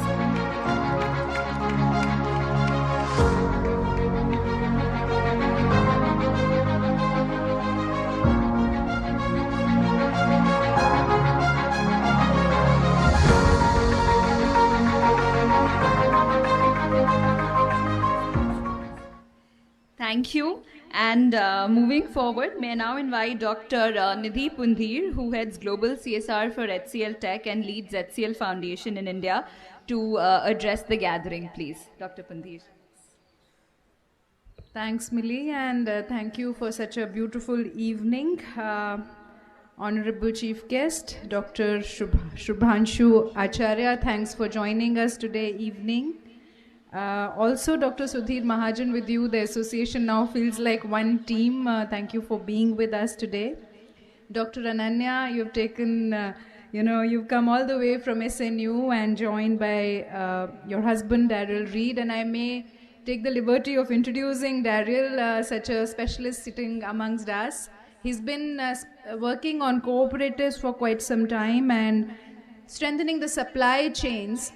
Thank you. And moving forward, may I now invite Dr. Nidhi Pundir, who heads Global CSR for HCL Tech and leads HCL Foundation in India, to address the gathering, please. Dr. Pundir. Thanks, Millie, and thank you for such a beautiful evening. Honorable Chief Guest, Dr. Shubhanshu Acharya, thanks for joining us today evening. Also, Dr. Sudhir Mahajan with you, the association now feels like one team. Thank you for being with us today. Dr. Ananya, you've taken, you've come all the way from SNU and joined by your husband, Daryl Reed. And I may take the liberty of introducing Daryl, such a specialist sitting amongst us. He's been working on cooperatives for quite some time and strengthening the supply chains.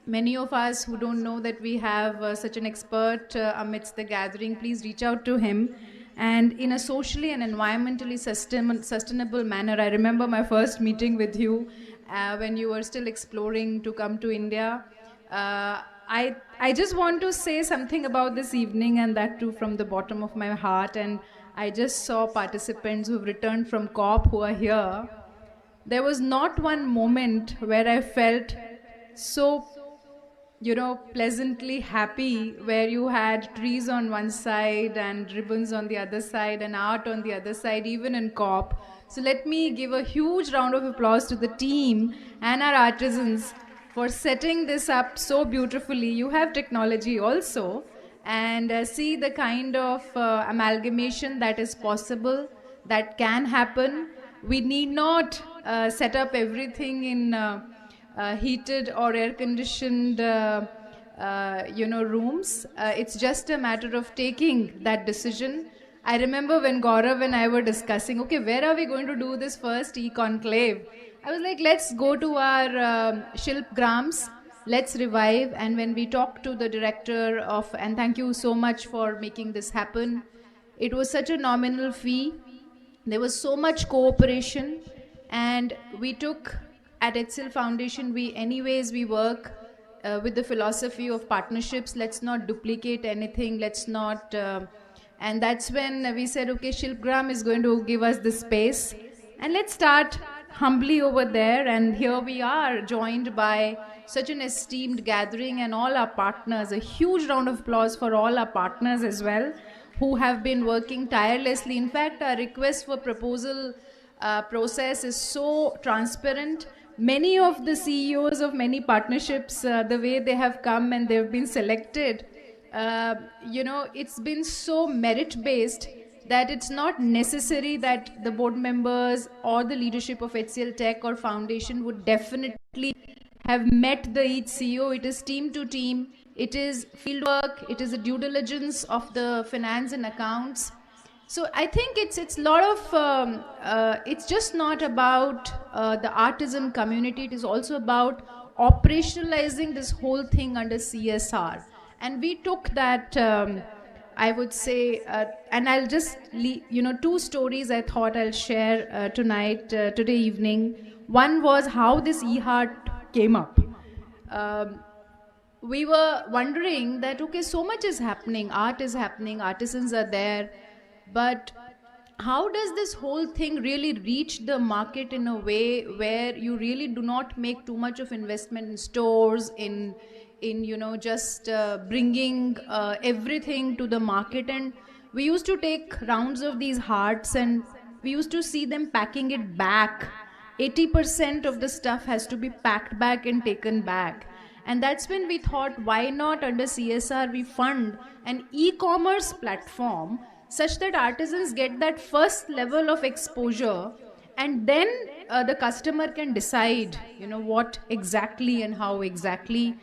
Many of us who don't know that we have such an expert amidst the gathering, please reach out to him. And in a socially and environmentally sustainable manner, I remember my first meeting with you when you were still exploring to come to India. I just want to say something about this evening, and that too from the bottom of my heart. And I just saw participants who've returned from COP who are here. There was not one moment where I felt so pleasantly happy, where you had trees on one side and ribbons on the other side and art on the other side, even in COP. So let me give a huge round of applause to the team and our artisans for setting this up so beautifully. You have technology also, and see the kind of amalgamation that is possible, that can happen. We need not set up everything in heated or air-conditioned rooms. It's just a matter of taking that decision. I remember when Gaurav and I were discussing, okay, where are we going to do this first Conclave? I was like, let's go to our Shilp Grams, let's revive. And when we talked to the director of, and thank you so much for making this happen, it was such a nominal fee. There was so much cooperation, and we took, at HCL Foundation, we work with the philosophy of partnerships. Let's not duplicate anything. Let's not, and that's when we said, okay, Shilpgram is going to give us the space, and let's start humbly over there. And here we are, joined by such an esteemed gathering and all our partners. A huge round of applause for all our partners as well, who have been working tirelessly. In fact, our request for proposal process is so transparent. Many of the CEOs of many partnerships, the way they have come and they've been selected, it's been so merit-based that it's not necessary that the board members or the leadership of HCL Tech or Foundation would definitely have met each CEO. It is team to team. It is fieldwork. It is a due diligence of the finance and accounts. So I think it's a lot of, it's just not about the artisan community. It is also about operationalizing this whole thing under CSR. And we took that I would say, and I'll just, two stories I thought I'll share today evening. One was how this E-Haat came up. We were wondering that, okay, so much is happening, art is happening, artisans are there, but how does this whole thing really reach the market in a way where you really do not make too much of investment in stores, in just bringing everything to the market? And we used to take rounds of these hearts, and we used to see them packing it back. 80% of the stuff has to be packed back and taken back. And that's when we thought, why not under CSR we fund an e-commerce platform such that artisans get that first level of exposure, and then the customer can decide, what exactly and how exactly.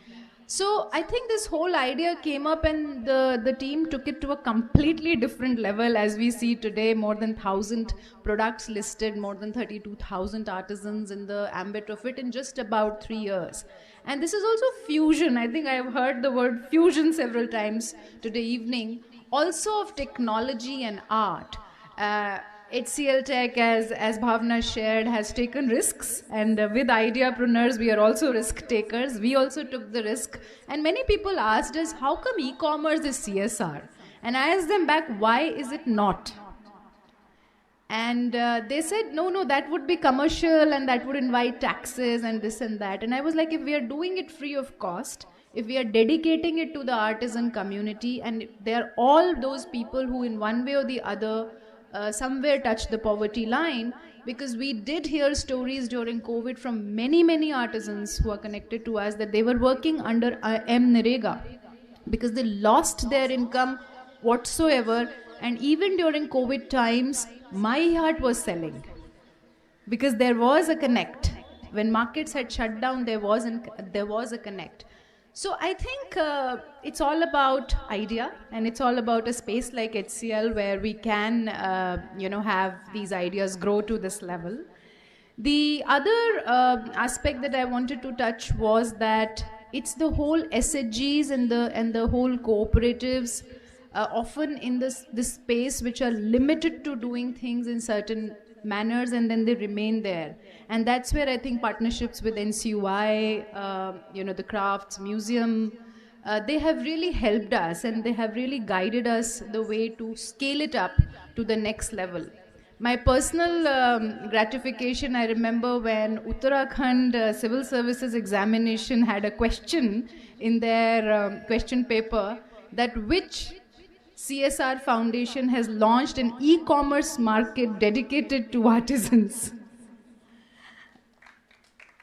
So I think this whole idea came up, and the team took it to a completely different level. As we see today, more than 1,000 products listed, more than 32,000 artisans in the ambit of it in just about 3 years. And this is also fusion. I think I've heard the word fusion several times today evening. Also of technology and art. HCL Tech, as Bhavna shared, has taken risks, and with ideapreneurs, we are also risk takers. We also took the risk, and many people asked us, how come e-commerce is CSR? And I asked them back, why is it not? And they said, no, that would be commercial, and that would invite taxes and this and that. And I was like, if we are doing it free of cost, if we are dedicating it to the artisan community, and they are all those people who in one way or the other somewhere touch the poverty line, because we did hear stories during COVID from many artisans who are connected to us that they were working under Narega because they lost their income whatsoever. And even during COVID times, my E-Haat was selling because there was a connect. When markets had shut down, there was a connect. So I think it's all about idea, and it's all about a space like HCL where we can, have these ideas grow to this level. The other aspect that I wanted to touch was that it's the whole SHGs and the whole cooperatives, often in this space, which are limited to doing things in certain manners, and then they remain there. And that's where I think partnerships with NCUI, the Crafts Museum, they have really helped us, and they have really guided us the way to scale it up to the next level. My personal gratification, I remember when Uttarakhand Civil Services Examination had a question in their question paper that which CSR Foundation has launched an e-commerce market dedicated to artisans.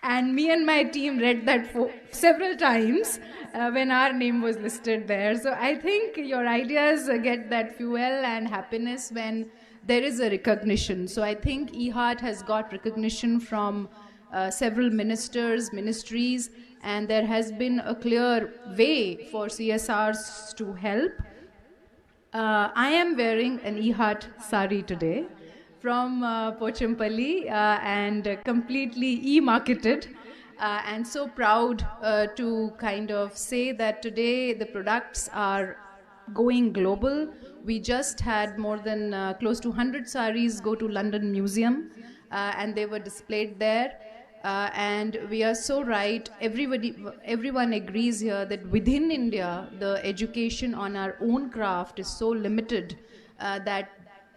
And me and my team read that several times when our name was listed there. So I think your ideas get that fuel and happiness when there is a recognition. So I think E-Haat has got recognition from several ministries, and there has been a clear way for CSRs to help. I am wearing an E-Haat sari today from Pochampalli and completely e-marketed, and so proud to kind of say that today the products are going global. We just had more than close to 100 saris go to London Museum, and they were displayed there. And we are so right, everyone agrees here that within India, the education on our own craft is so limited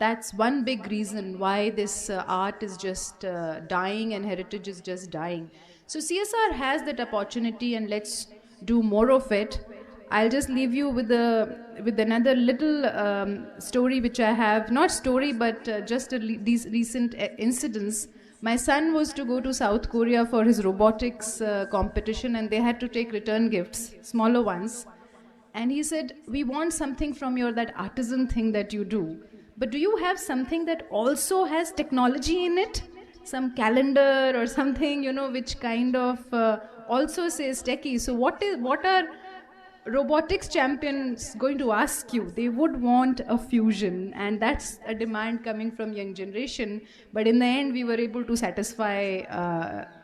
that's one big reason why this art is just dying and heritage is just dying. So CSR has that opportunity, and let's do more of it. I'll just leave you with another little story which I have, not story, but just these recent incidents. My son was to go to South Korea for his robotics competition, and they had to take return gifts, smaller ones. And he said, we want something from that artisan thing that you do. But do you have something that also has technology in it? Some calendar or something, which kind of also says techie. So what are robotics champions going to ask you? They would want a fusion, and that's a demand coming from young generation. But in the end, we were able to satisfy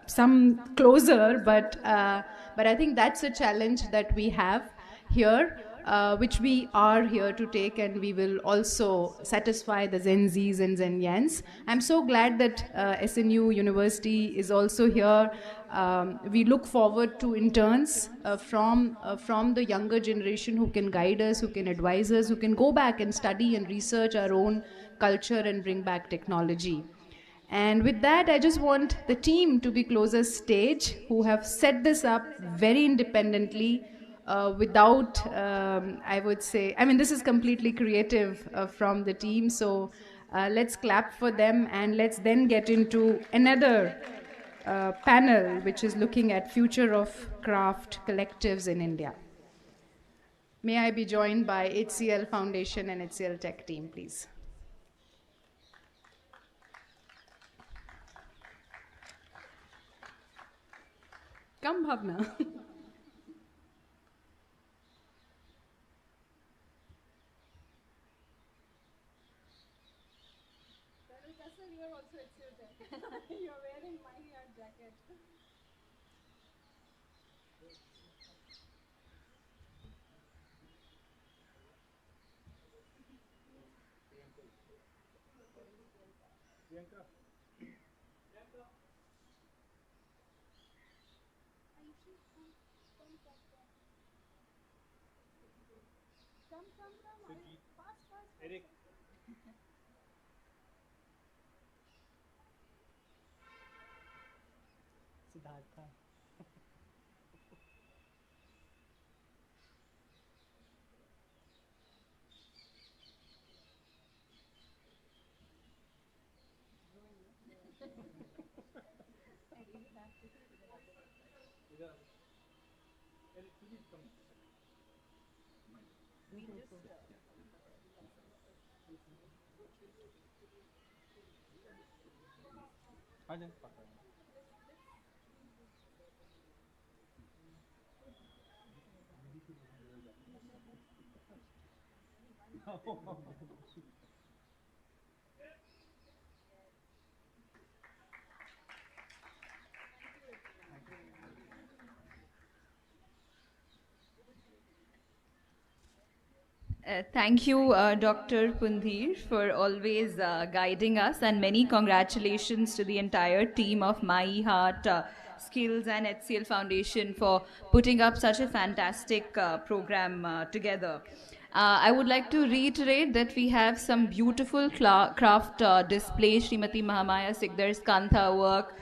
some closer, but I think that's a challenge that we have here. which we are here to take, and we will also satisfy the Gen Zs and Gen Yans. I'm so glad that SNU University is also here. We look forward to interns from the younger generation who can guide us, who can advise us, who can go back and study and research our own culture and bring back technology. And with that, I just want the team to be closest stage, who have set this up very independently, without, I would say, I mean, this is completely creative from the team. So let's clap for them, and let's then get into another panel, which is looking at future of craft collectives in India. May I be joined by HCL Foundation and HCL Tech team, please. Come, Bhavna. You're wearing my jacket. Eric. Siddhartha. Thank you, Dr. Pundir, for always guiding us, and many congratulations to the entire team of My E-Haat Skills and HCL Foundation for putting up such a fantastic program together. I would like to reiterate that we have some beautiful craft displays, Srimati Mahamaya Sikdar's Kantha work.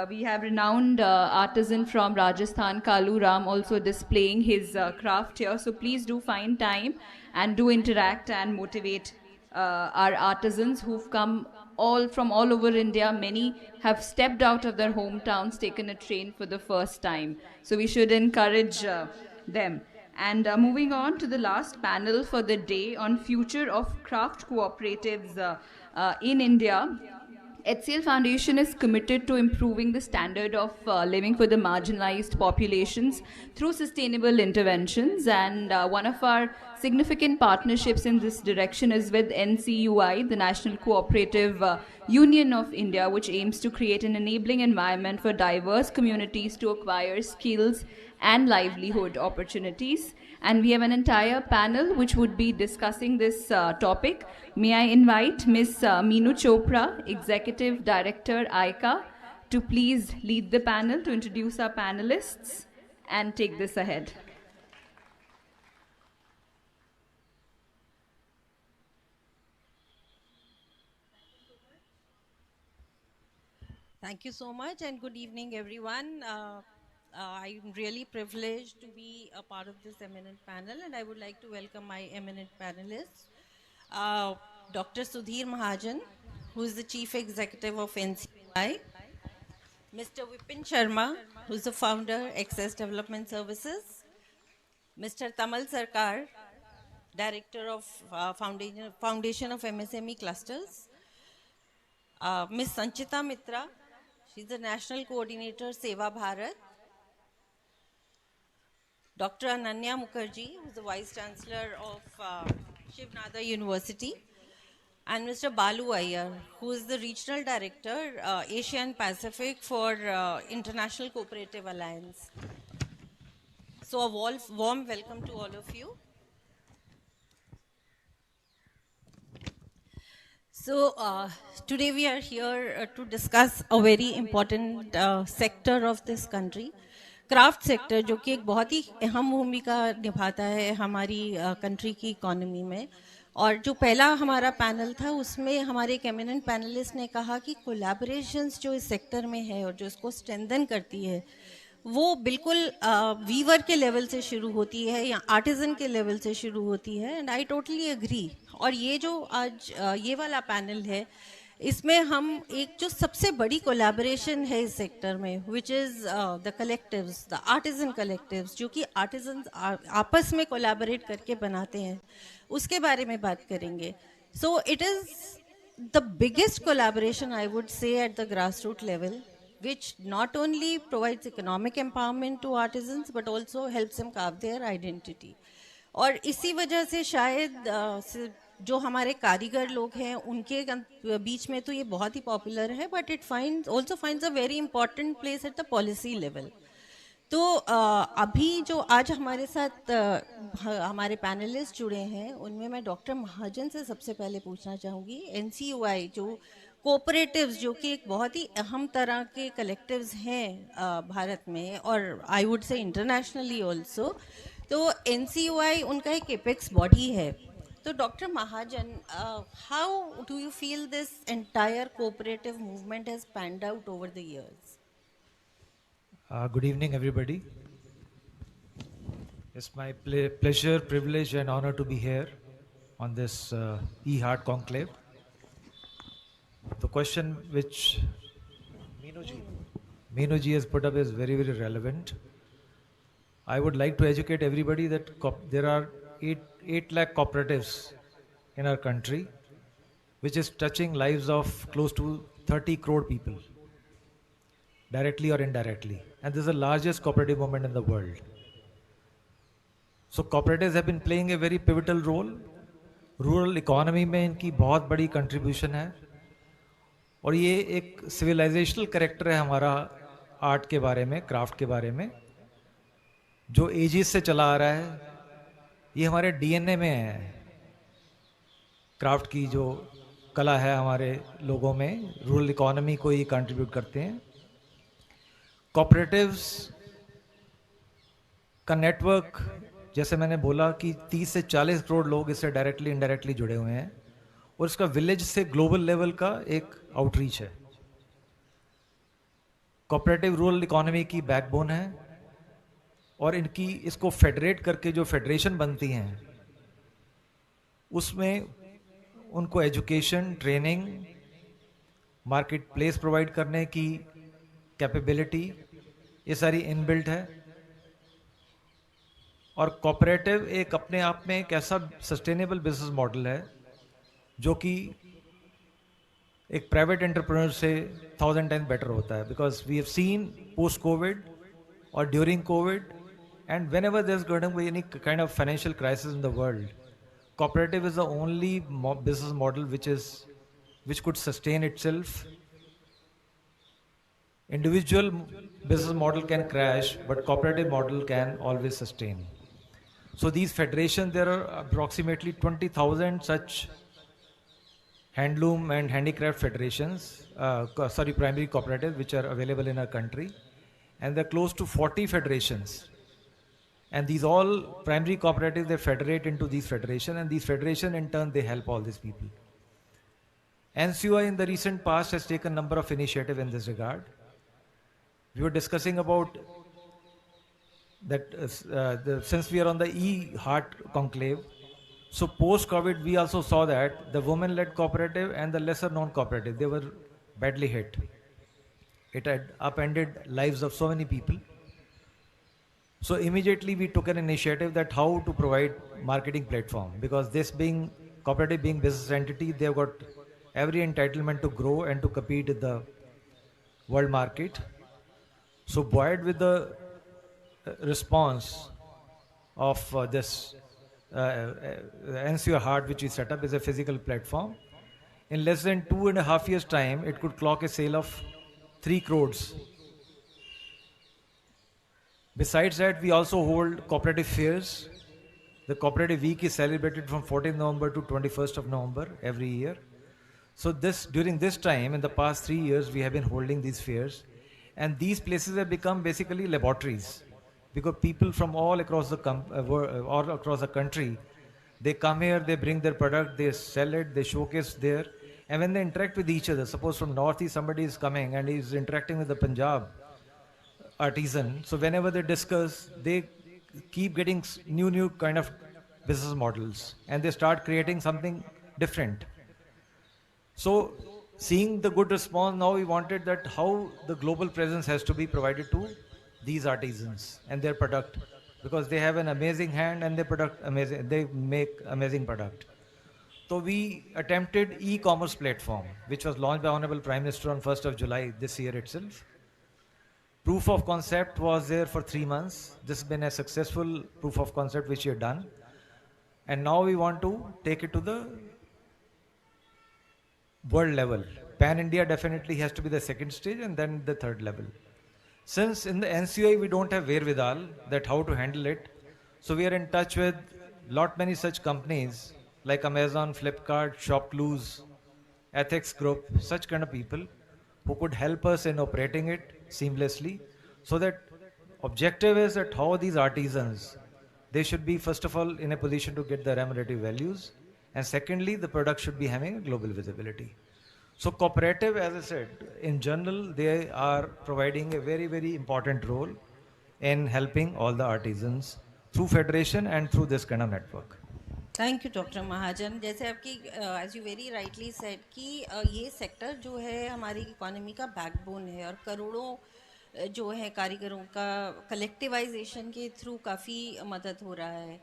We have renowned artisan from Rajasthan, Kalu Ram, also displaying his craft here. So please do find time and do interact and motivate our artisans who've come from all over India. Many have stepped out of their hometowns, taken a train for the first time. So we should encourage them. And moving on to the last panel for the day on future of craft cooperatives in India. HCL Foundation is committed to improving the standard of living for the marginalized populations through sustainable interventions, and one of our significant partnerships in this direction is with NCUI, the National Cooperative Union of India, which aims to create an enabling environment for diverse communities to acquire skills and livelihood opportunities. And we have an entire panel which would be discussing this topic. May I invite Ms. Meenu Chopra, Executive Director, ICA, to please lead the panel to introduce our panelists and take this ahead. Thank you so much, and good evening, everyone. I'm really privileged to be a part of this eminent panel, and I would like to welcome my eminent panelists. Dr. Sudhir Mahajan, who is the Chief Executive of NCUI. Mr. Vipin Sharma, who is the founder, Access Development Services. Mr. Tamal Sarkar, Director of Foundation of MSME Clusters. Ms. Sanchita Mitra, she's the National Coordinator, Seva Bharat. Dr. Ananya Mukherjee, who's the Vice Chancellor of Shiv Nada University. And Mr. Balu Iyer, who is the Regional Director, Asia and Pacific for International Cooperative Alliance. So a warm welcome to all of you. So today we are here to discuss a very important sector of this country, craft sector, जो कि एक बहुत ही अहम भूमिका निभाता है हमारी country की इकोनॉमी में. और जो पहला हमारा पैनल था उसमें हमारे एक एमिनेंट पैनलिस्ट ने कहा कि कोलैबोरेशंस जो इस सेक्टर में है और जो इसको स्ट्रेंथन करती है वो बिल्कुल वीवर के लेवल से शुरू होती है या आर्टिजन के लेवल से शुरू होती है. And I totally agree. और ये जो आज ये वाला पैनल है इसमें हम एक जो सबसे बड़ी कोलैबोरेशन है इस सेक्टर में, which is the collectives, the artisan collectives, जो कि आर्टिजन आपस में कोलैबोरेट करके बनाते हैं, उसके बारे में बात करेंगे. So it is the biggest collaboration I would say at the grass root level, which not only provides economic empowerment to artisans but also helps them carve their identity. और इसी वजह से शायद जो हमारे कारीगर लोग हैं उनके बीच में तो ये बहुत ही पॉपुलर है, but it finds also finds a very important place at the policy level. तो अभी जो आज हमारे साथ हमारे पैनलिस्ट जुड़े हैं उनमें मैं डॉक्टर महाजन से सबसे पहले पूछना चाहूँगी. NCUI जो कोऑपरेटिव्स, जो कि एक बहुत ही अहम तरह के कलेक्टिव्स हैं भारत में और I would say internationally also, तो NCUI उनका एक एपेक्स बॉडी है. तो doctor Mahajan, how do you feel this entire cooperative movement has panned out over the years? Good evening, everybody. It's my pleasure, privilege, and honor to be here on this E-Haat Conclave. The question which Meenuji has put up is very, very relevant. I would like to educate everybody that there are 8 lakh cooperatives in our country, which is touching lives of close to 30 crore people, directly or indirectly. And this is the largest cooperative movement in the world. So cooperatives have been playing a very pivotal role. Rural economy में इनकी बहुत बड़ी contribution है. और ये एक civilisational character है हमारा आर्ट के बारे में, क्राफ्ट के बारे में, जो एजेस से चला आ रहा है. ये हमारे DNA में है. क्राफ्ट की जो कला है हमारे लोगों में, रूरल इकोनॉमी को ये कंट्रीब्यूट करते हैं. कोऑपरेटिव्स का नेटवर्क, जैसे मैंने बोला कि 30 से 40 करोड़ लोग इससे डायरेक्टली इनडायरेक्टली जुड़े हुए हैं और इसका विलेज से ग्लोबल लेवल का एक आउटरीच है. कोऑपरेटिव रूरल इकोनॉमी की बैकबोन है और इनकी इसको फेडरेट करके जो फेडरेशन बनती हैं उसमें उनको education, training, market place provide करने की कैपेबिलिटी, ये सारी इनबिल्ट है. और कोऑपरेटिव एक अपने आप में एक ऐसा सस्टेनेबल बिजनेस मॉडल है जो कि एक प्राइवेट एंटरप्रेन्योर से 1000 टाइम्स बेटर होता है. Because we have seen post covid और during covid and whenever there is going to be any kind of financial crisis in the world, cooperative is the only business model which could sustain itself. Individual business model can crash, but cooperative model can always sustain. So these federations, there are approximately 20,000 such handloom and handicraft federations, primary cooperatives, which are available in our country, and there are close to 40 federations. And these all primary cooperatives, they federate into these federations, and these federations in turn, they help all these people. NCUI in the recent past has taken a number of initiatives in this regard. We were discussing about that since we are on the E-Haat Conclave, so post-COVID, we also saw that the women-led cooperative and the lesser-known cooperative, they were badly hit. It had upended lives of so many people. So immediately we took an initiative that how to provide marketing platform, because this being cooperative being business entity, they've got every entitlement to grow and to compete in the world market. So buoyed with the response of this NCUI Heart, which we set up, is a physical platform. In less than 2.5 years time, it could clock a sale of 3 crores. Besides that, we also hold cooperative fairs. The cooperative week is celebrated from 14th November to 21st of November every year. So during this time, in the past 3 years, we have been holding these fairs, and these places have become basically laboratories, because people from all across the country, they come here, they bring their product, they sell it, they showcase there, and when they interact with each other, suppose from Northeast somebody is coming and he's interacting with the Punjab artisan, so whenever they discuss, they keep getting new kind of business models, and they start creating something different. So seeing the good response, now we wanted that how the global presence has to be provided to these artisans and their product, because they have an amazing hand and they make amazing product. So we attempted e-commerce platform, which was launched by Honorable Prime Minister on 1st of July this year itself. Proof of concept was there for 3 months. This has been a successful proof of concept which we have done. And now we want to take it to the world level. Pan-India definitely has to be the second stage, and then the third level. Since in the NCI we don't have wherewithal that how to handle it, so we are in touch with many such companies like Amazon, Flipkart, Shopclues, Ethics Group, such kind of people who could help us in operating it seamlessly. So that objective is that how these artisans, they should be first of all in a position to get the remunerative values, and secondly the product should be having a global visibility. So cooperative, as I said, in general, they are providing a very important role in helping all the artisans through federation and through this kind of network. Thank you doctor Mahajan. जैसे आपकी as you very rightly said कि ये sector जो है हमारी economy का backbone है, और करोड़ों जो है कारीगरों का कलेक्टिवाइजेशन के थ्रू काफ़ी मदद हो रहा है.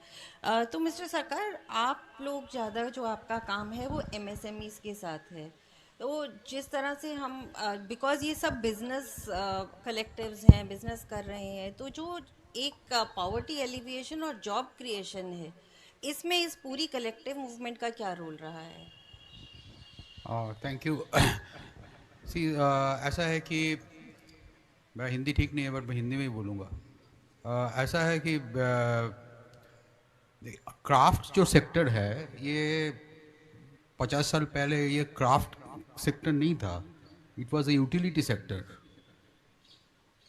तो मिस्टर सरकार, आप लोग ज़्यादा जो आपका काम है वो MSMEs के साथ है, तो जिस तरह से हम बिकॉज ये सब बिजनेस कलेक्टिव्स हैं, बिजनेस कर रहे हैं, तो जो एक पॉवर्टी एलिविएशन और जॉब क्रिएशन है, इसमें इस पूरी कलेक्टिव मूवमेंट का क्या रोल रहा है? Thank you. सी ऐसा है कि मैं हिंदी ठीक नहीं है बट मैं हिंदी में ही बोलूँगा. ऐसा है कि क्राफ्ट जो सेक्टर है, ये 50 साल पहले ये क्राफ्ट सेक्टर नहीं था. It was a utility sector.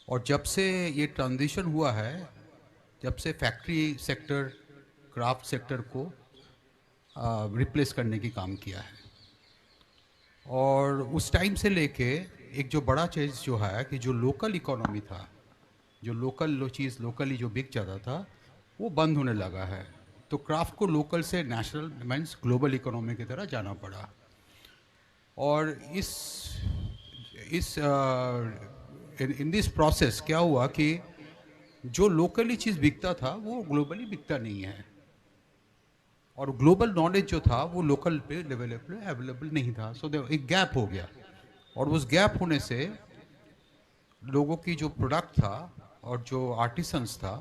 और जब से ये ट्रांजिशन हुआ है, जब से फैक्ट्री सेक्टर क्राफ्ट सेक्टर को रिप्लेस करने की काम किया है, और उस टाइम से लेके एक जो बड़ा चीज़ जो है कि जो लोकल इकोनॉमी था, जो चीज़ लोकली जो बिक जाता था, वो बंद होने लगा है. तो क्राफ्ट को लोकल से नेशनल मीन्स ग्लोबल इकोनॉमी की तरह जाना पड़ा. और इन दिस प्रोसेस क्या हुआ कि जो लोकली चीज़ बिकता था वो ग्लोबली बिकता नहीं है, और ग्लोबल नॉलेज जो था वो लोकल पे लेवल पे अवेलेबल नहीं था. सो एक गैप हो गया, और उस गैप होने से लोगों की जो प्रोडक्ट था और जो आर्टिसंस था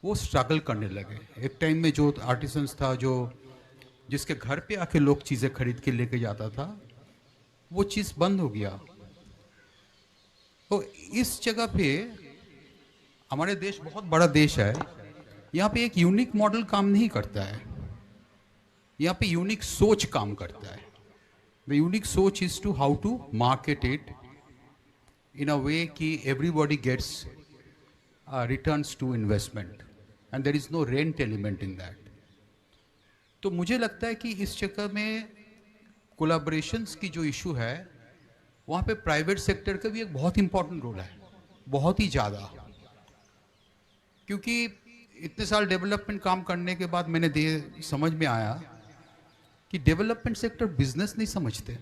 वो स्ट्रगल करने लगे. एक टाइम में जो आर्टिसंस था, जो जिसके घर पे आके लोग चीज़ें खरीद के लेके जाता था, वो चीज़ बंद हो गया. तो इस जगह पे हमारे देश बहुत बड़ा देश है, यहाँ पे एक यूनिक मॉडल काम नहीं करता है, यहाँ पे यूनिक सोच काम करता है. द यूनिक सोच is to how to market it in a way कि everybody gets returns to investment, and there is no rent element in that. तो मुझे लगता है कि इस चक्कर में कोलैबोरेशंस की जो इशू है, वहाँ पे प्राइवेट सेक्टर का भी एक बहुत इंपॉर्टेंट रोल है, बहुत ही ज़्यादा. क्योंकि इतने साल डेवलपमेंट काम करने के बाद मैंने समझ में आया कि डेवलपमेंट सेक्टर बिजनेस नहीं समझते.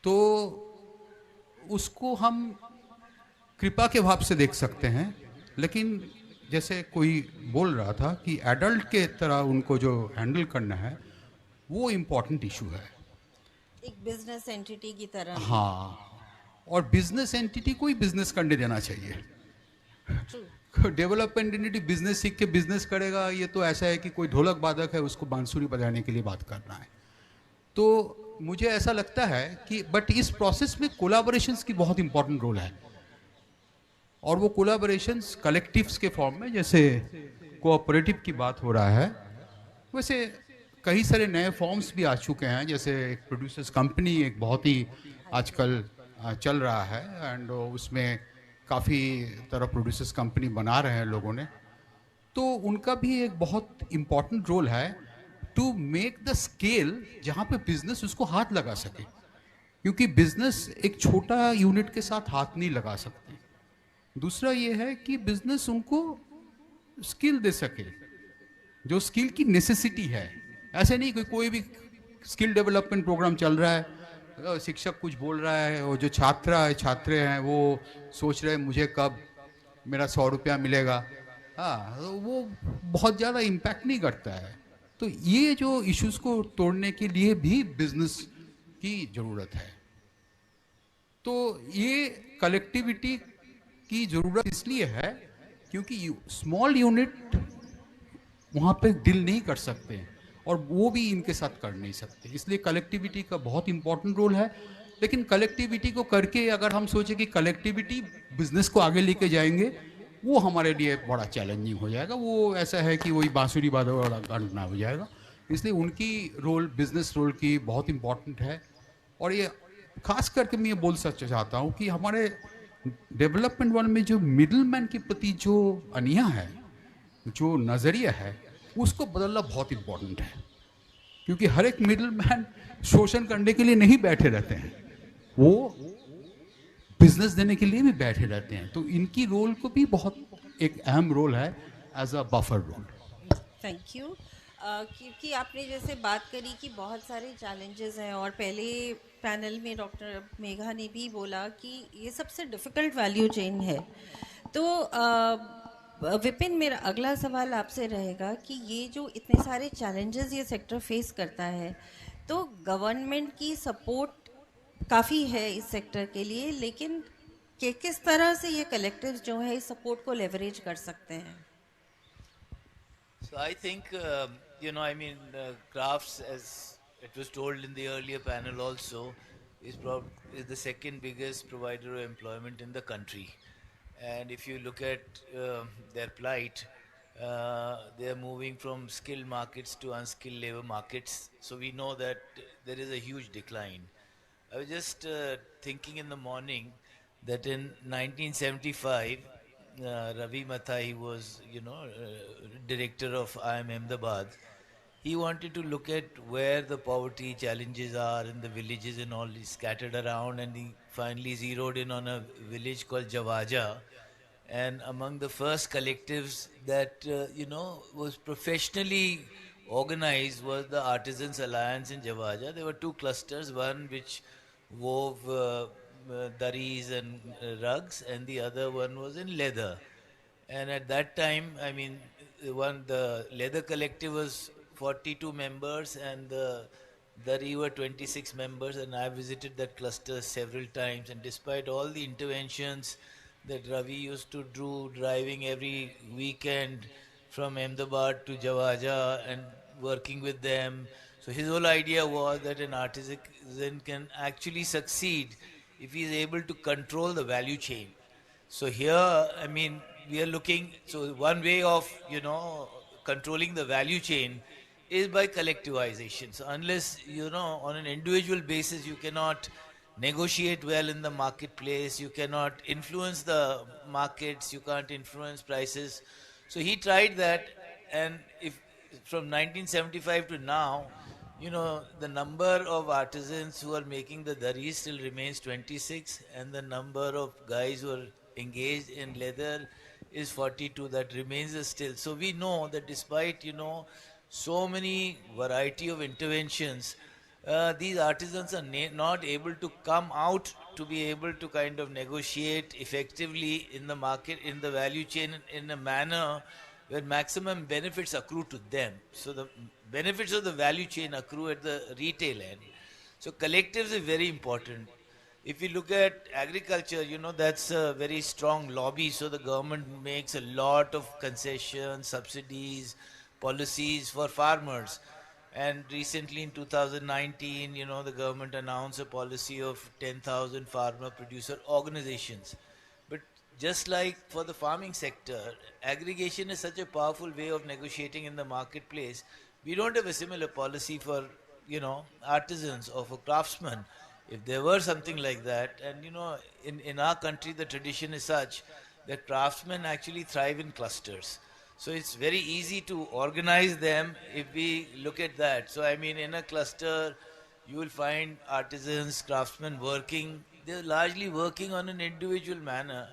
तो उसको हम कृपा के भाव से देख सकते हैं, लेकिन जैसे कोई बोल रहा था कि एडल्ट के तरह उनको जो हैंडल करना है वो इम्पोर्टेंट इशू है, एक बिजनेस एंटिटी की तरह. हाँ, और बिजनेस एंटिटी को ही बिजनेस करने देना चाहिए. डेवलपमेंट एंटिटी बिजनेस सीख के बिजनेस करेगा, ये तो ऐसा है कि कोई ढोलक वादक है उसको बांसुरी बजाने के लिए बात करना है. तो मुझे ऐसा लगता है कि बट इस प्रोसेस में कोलैबोरेशंस की बहुत इंपॉर्टेंट रोल है, और वो कोलैबोरेशंस कलेक्टिव्स के फॉर्म में, जैसे कोऑपरेटिव की बात हो रहा है, वैसे कई सारे नए फॉर्म्स भी आ चुके हैं, जैसे एक प्रोड्यूसर्स कंपनी एक बहुत ही आजकल चल रहा है, एंड उसमें काफ़ी तरह प्रोड्यूसर्स कंपनी बना रहे हैं लोगों ने, तो उनका भी एक बहुत इम्पॉर्टेंट रोल है टू मेक द स्केल जहाँ पे बिजनेस उसको हाथ लगा सके, क्योंकि बिजनेस एक छोटा यूनिट के साथ हाथ नहीं लगा सकते। दूसरा ये है कि बिजनेस उनको स्किल दे सके, जो स्किल की नेसेसिटी है। ऐसे नहीं कि कोई भी स्किल डेवलपमेंट प्रोग्राम चल रहा है, शिक्षक कुछ बोल रहा है, और जो छात्र हैं वो सोच रहे हैं मुझे कब मेरा 100 रुपया मिलेगा, हाँ, तो वो बहुत ज़्यादा इम्पैक्ट नहीं करता है। तो ये जो इश्यूज को तोड़ने के लिए भी बिजनेस की ज़रूरत है। तो ये कलेक्टिविटी की ज़रूरत इसलिए है क्योंकि स्मॉल यूनिट वहाँ पे डील नहीं कर सकते, और वो भी इनके साथ कर नहीं सकते, इसलिए कलेक्टिविटी का बहुत इंपॉर्टेंट रोल है। लेकिन कलेक्टिविटी को करके अगर हम सोचें कि कलेक्टिविटी बिजनेस को आगे लेके जाएंगे, वो हमारे लिए बड़ा चैलेंजिंग हो जाएगा। वो ऐसा है कि वही बांसुरी बादल वाला गाना हो जाएगा। इसलिए उनकी रोल, बिजनेस रोल की बहुत इंपॉर्टेंट है। और ये खास करके मैं ये बोल चाहता हूँ कि हमारे डेवलपमेंट वर्ल्ड में जो मिडिल मैन के प्रति जो अनिया है, जो नज़रिया है, उसको बदलना बहुत इम्पोर्टेंट है, क्योंकि हर एक मिडिल मैन शोषण करने के लिए नहीं बैठे रहते हैं, वो बिजनेस देने के लिए भी बैठे रहते हैं। तो इनकी रोल को भी बहुत एक अहम रोल है as a buffer role. Thank you. क्योंकि आपने जैसे बात करी कि बहुत सारे चैलेंजेस हैं, और पहले पैनल में डॉक्टर मेघा ने भी बोला कि ये सबसे डिफ़िकल्ट वैल्यू चेन है। तो विपिन, मेरा अगला सवाल आपसे रहेगा कि ये जो इतने सारे चैलेंजेस ये सेक्टर फेस करता है, तो गवर्नमेंट की सपोर्ट काफ़ी है इस सेक्टर के लिए, लेकिन किस तरह से ये कलेक्टिव्स जो है इस सपोर्ट को लेवरेज कर सकते हैं? So I think, I mean, crafts, as it was told in the earlier panel also, is the second biggest provider of employment in the country. And if you look at their plight, they are moving from skilled markets to unskilled labor markets. So we know that there is a huge decline. I was just thinking in the morning that in 1975, Ravi Mathai was, director of IIM Ahmedabad. He wanted to look at where the poverty challenges are in the villages and all is scattered around, and he finally zeroed in on a village called Javaja. And among the first collectives that, was professionally organized was the Artisans Alliance in Javaja. There were two clusters, one which wove daris and rugs, and the other one was in leather. And at that time, I mean, the leather collective was 42 members, and the dari were 26 members, and I visited that cluster several times. And despite all the interventions that Ravi used to do, driving every weekend from Ahmedabad to Javaja and working with them. So his whole idea was that an artisan can actually succeed if he is able to control the value chain. So here, I mean, we are looking, so one way of, controlling the value chain is by collectivization. So unless, on an individual basis, you cannot negotiate well in the marketplace, you cannot influence the markets, you can't influence prices. So he tried that, and if from 1975 to now, the number of artisans who are making the daris still remains 26, and the number of guys who are engaged in leather is 42. That remains still. So we know that despite, so many variety of interventions, these artisans are not able to come out to be able to kind of negotiate effectively in the market, in the value chain, in a manner where maximum benefits accrue to them. So the benefits of the value chain accrue at the retail end. So collectives are very important. If you look at agriculture, that's a very strong lobby. So the government makes a lot of concessions, subsidies, policies for farmers. And recently in 2019, the government announced a policy of 10,000 farmer producer organizations. But just like for the farming sector, aggregation is such a powerful way of negotiating in the marketplace, We don't have a similar policy for, artisans or for craftsmen. If there were something like that, and in our country the tradition is such that craftsmen actually thrive in clusters. So it's very easy to organize them if we look at that. So I mean, in a cluster, you will find artisans, craftsmen working. They're largely working on an individual manner.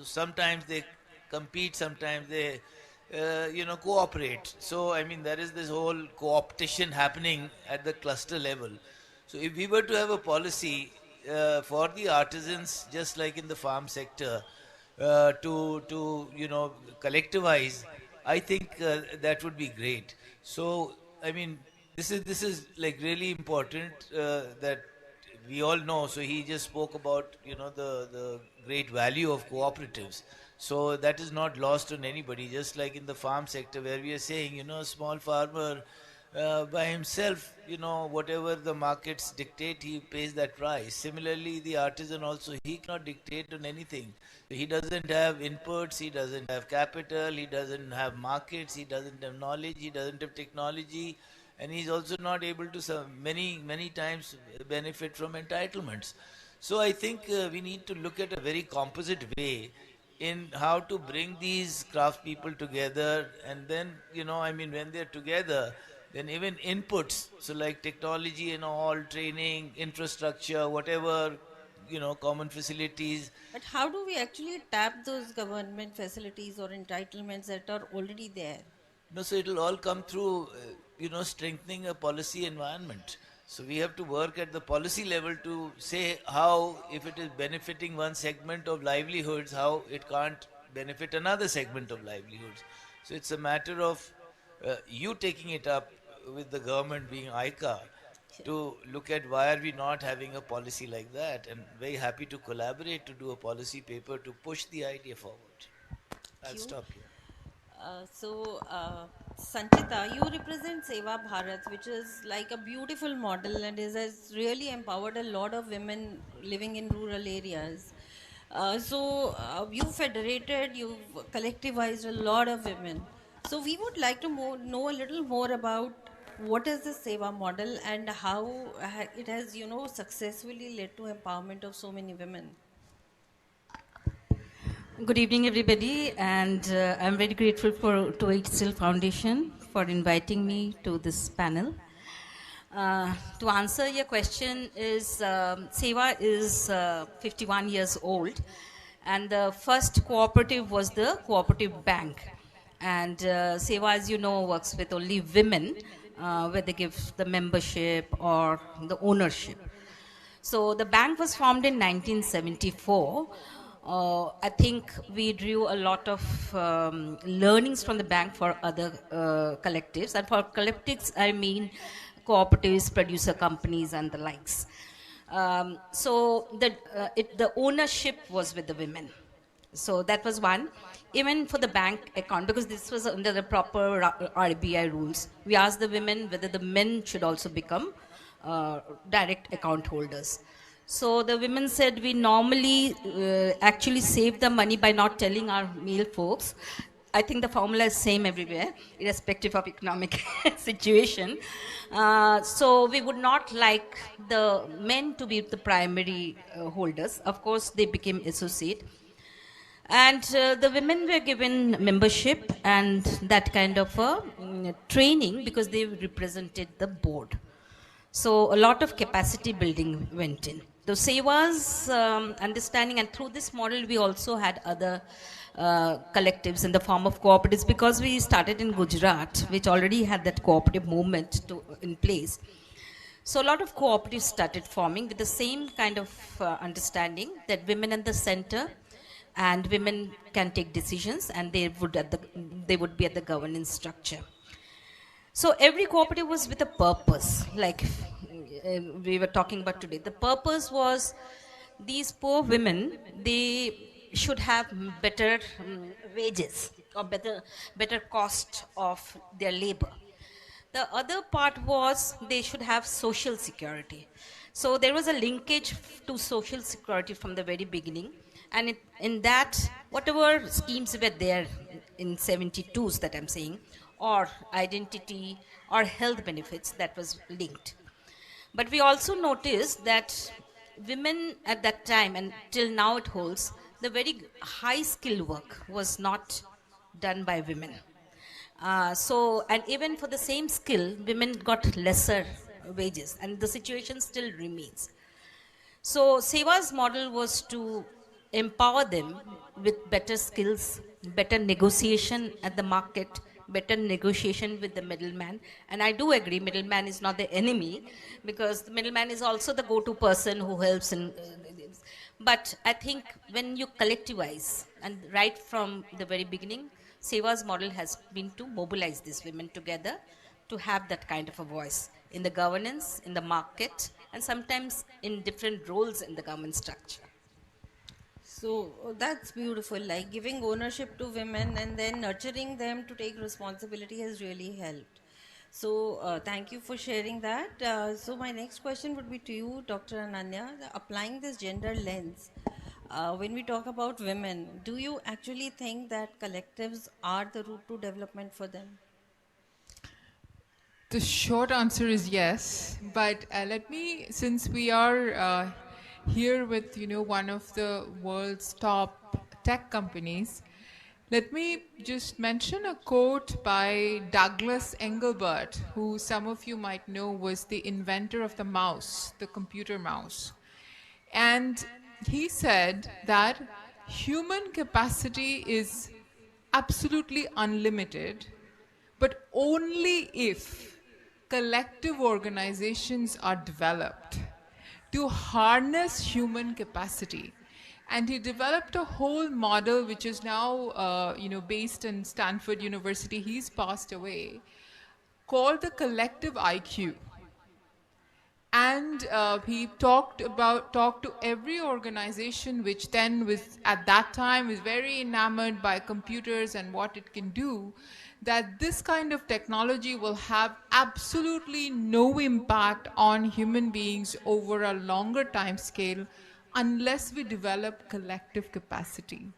Sometimes they compete, sometimes they, cooperate. So I mean, there is this whole co-optation happening at the cluster level. So if we were to have a policy for the artisans, just like in the farm sector, to collectivize, I think that would be great. So I mean, this is like really important that we all know. So he just spoke about the great value of cooperatives. So that is not lost on anybody. Just like in the farm sector, where we are saying, a small farmer by himself, whatever the markets dictate, he pays that price. Similarly, the artisan also, he cannot dictate on anything. He doesn't have inputs, he doesn't have capital, he doesn't have markets, he doesn't have knowledge, he doesn't have technology, and he's also not able to many times benefit from entitlements. So I think we need to look at a very composite way in how to bring these craft people together, and then I mean, when they're together, then even inputs, so like technology and all, training, infrastructure, whatever, common facilities. But how do we actually tap those government facilities or entitlements that are already there? No, so it'll all come through, strengthening a policy environment. So we have to work at the policy level to say how, if it is benefiting one segment of livelihoods, how it can't benefit another segment of livelihoods. So it's a matter of you taking it up with the government, being ICA, to look at why are we not having a policy like that, and very happy to collaborate to do a policy paper to push the idea forward. I'll stop here. Sanchita, you represent Seva Bharat, which is like a beautiful model and has really empowered a lot of women living in rural areas. You federated, you've collectivized a lot of women. So we would like to know a little more about what is the Seva model and how it has, successfully led to empowerment of so many women. Good evening, everybody, and I'm very grateful to HCL Foundation for inviting me to this panel. To answer your question, Seva is 51 years old, and the first cooperative was the cooperative bank. And Seva, as you know, works with only women, where they give the membership or the ownership. So the bank was formed in 1974. I think we drew a lot of learnings from the bank for other collectives. And for collectives, I mean cooperatives, producer companies, and the likes. The ownership was with the women. So that was one. Even for the bank account, because this was under the proper RBI rules, we asked the women whether the men should also become direct account holders. So the women said we normally actually save the money by not telling our male folks. I think the formula is same everywhere, irrespective of economic situation. So we would not like the men to be the primary holders. Of course, they became associate. And the women were given membership and that kind of training because they represented the board. So a lot of capacity building went in. The Seva's understanding, and through this model we also had other collectives in the form of cooperatives, because we started in Gujarat, which already had that cooperative movement in place. So a lot of cooperatives started forming with the same kind of understanding that women in the center and women can take decisions, and they would be at the governance structure. So every cooperative was with a purpose, like we were talking about today. The purpose was these poor women, they should have better wages or better cost of their labor. The other part was they should have social security. So there was a linkage to social security from the very beginning. And in that, whatever schemes were there in 72s that I'm saying, or identity or health benefits that was linked. But we also noticed that women at that time, and till now it holds, the very high skill work was not done by women. And even for the same skill, women got lesser wages, and the situation still remains. So Seva's model was to empower them with better skills, better negotiation at the market, better negotiation with the middleman. And I do agree, middleman is not the enemy, because the middleman is also the go-to person who helps in. But I think when you collectivize, and right from the very beginning, Seva's model has been to mobilize these women together to have that kind of a voice in the governance, in the market, and sometimes in different roles in the government structure. So that's beautiful. Like giving ownership to women and then nurturing them to take responsibility has really helped. So thank you for sharing that. So my next question would be to you, Dr. Ananya. Applying this gender lens, when we talk about women, do you actually think that collectives are the route to development for them? The short answer is yes, but let me, since we are here with one of the world's top tech companies, let me just mention a quote by Douglas Engelbart, who some of you might know was the inventor of the mouse, the computer mouse. And he said that human capacity is absolutely unlimited, but only if collective organizations are developed to harness human capacity. And he developed a whole model which is now based in Stanford University. He's passed away, called the collective IQ. And he talked to every organization which then was at that time was very enamored by computers and what it can do, that this kind of technology will have absolutely no impact on human beings over a longer time scale unless we develop collective capacity.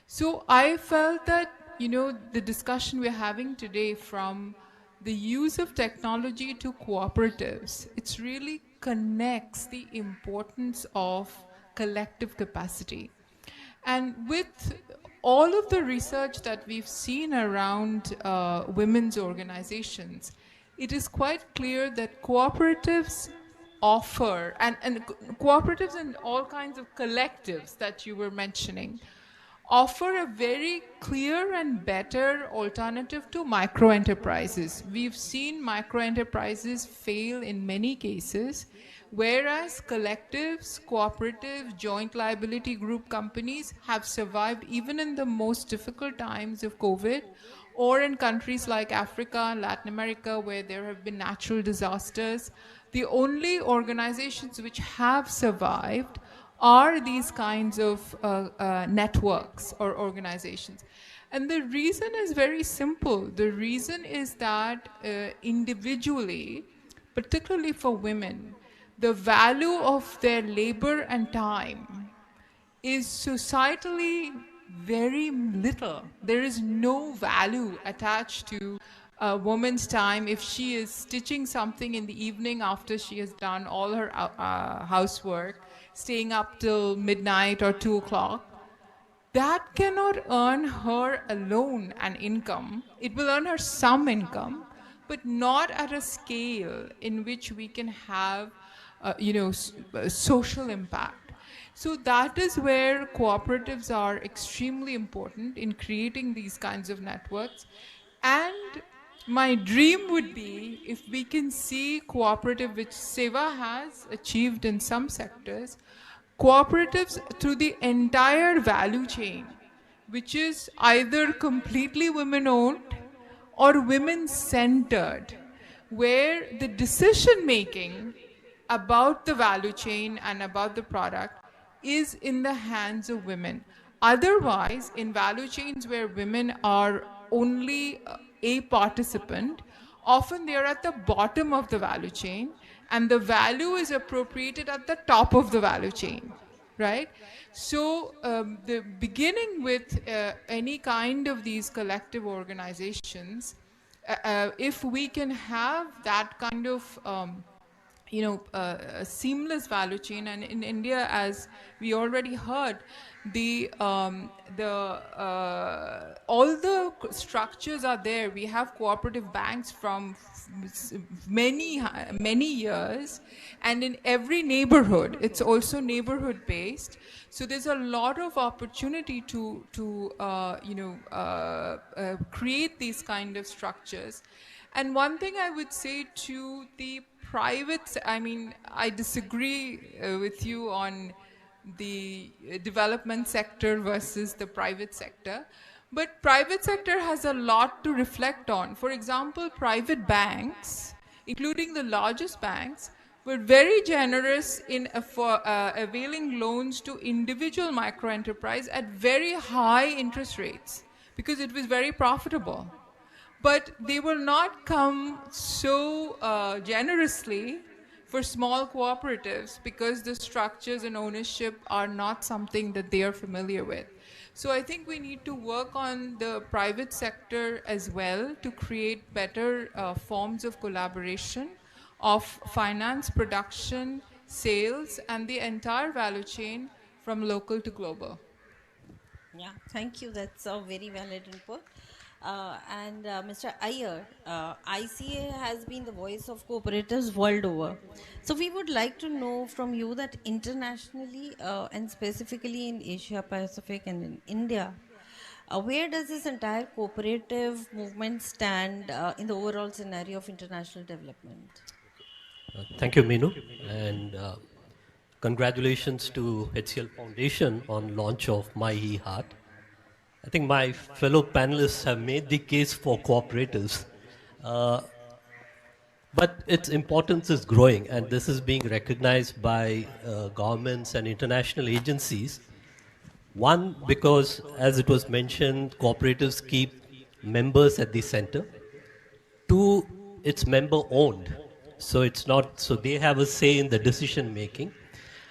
So I felt that, the discussion we're having today, from the use of technology to cooperatives, it really connects the importance of collective capacity. And with all of the research that we've seen around women's organizations, it is quite clear that cooperatives offer, and cooperatives and all kinds of collectives that you were mentioning, offer a very clear and better alternative to micro-enterprises. We've seen micro-enterprises fail in many cases, whereas collectives, cooperatives, joint liability group companies have survived even in the most difficult times of COVID, or in countries like Africa and Latin America where there have been natural disasters. The only organizations which have survived are these kinds of networks or organizations. And the reason is very simple. The reason is that individually, particularly for women, the value of their labor and time is societally very little. There is no value attached to a woman's time if she is stitching something in the evening after she has done all her housework, staying up till midnight or 2 o'clock. That cannot earn her alone an income. It will earn her some income, but not at a scale in which we can have social impact. So that is where cooperatives are extremely important in creating these kinds of networks. And my dream would be if we can see cooperative, which Seva has achieved in some sectors, cooperatives through the entire value chain, which is either completely women-owned or women-centered, where the decision-making about the value chain and about the product is in the hands of women. Otherwise, in value chains where women are only a participant, often they are at the bottom of the value chain, and the value is appropriated at the top of the value chain, right? So the beginning with any kind of these collective organizations if we can have that kind of a seamless value chain, and in India, as we already heard, all the structures are there. We have cooperative banks from many years, and in every neighborhood, it's also neighborhood based. So there's a lot of opportunity to create these kind of structures. And one thing I would say to the private, I mean, I disagree with you on the development sector versus the private sector, but private sector has a lot to reflect on. For example, private banks, including the largest banks, were very generous in availing loans to individual microenterprise at very high interest rates because it was very profitable. But they will not come so generously for small cooperatives because the structures and ownership are not something that they are familiar with. So I think we need to work on the private sector as well to create better forms of collaboration of finance, production, sales, and the entire value chain from local to global. Yeah, thank you. That's a very valid input. Mr. Iyer, ICA has been the voice of cooperatives world over. So we would like to know from you that internationally and specifically in Asia Pacific and in India, where does this entire cooperative movement stand in the overall scenario of international development? Thank you, Meenu, and congratulations to HCL Foundation on launch of My E-Haat. I think my fellow panelists have made the case for cooperatives, but its importance is growing, and this is being recognized by governments and international agencies. One, because as it was mentioned, cooperatives keep members at the center. Two, it's member owned. So it's not, so they have a say in the decision making.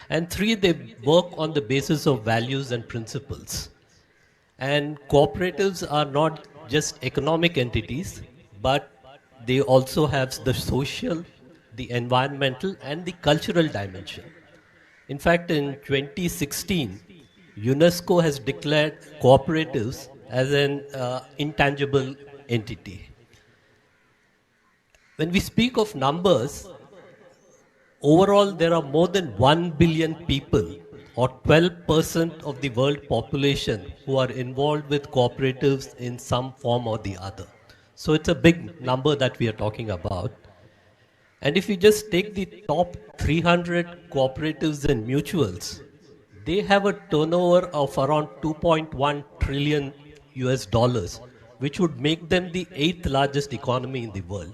And three, they work on the basis of values and principles. And cooperatives are not just economic entities, but they also have the social, the environmental, and the cultural dimension. In fact, in 2016, UNESCO has declared cooperatives as an intangible entity. When we speak of numbers, overall there are more than 1 billion people, or 12% of the world population, who are involved with cooperatives in some form or the other. So it's a big number that we are talking about. And if you just take the top 300 cooperatives and mutuals, they have a turnover of around 2.1 trillion US dollars, which would make them the 8th largest economy in the world.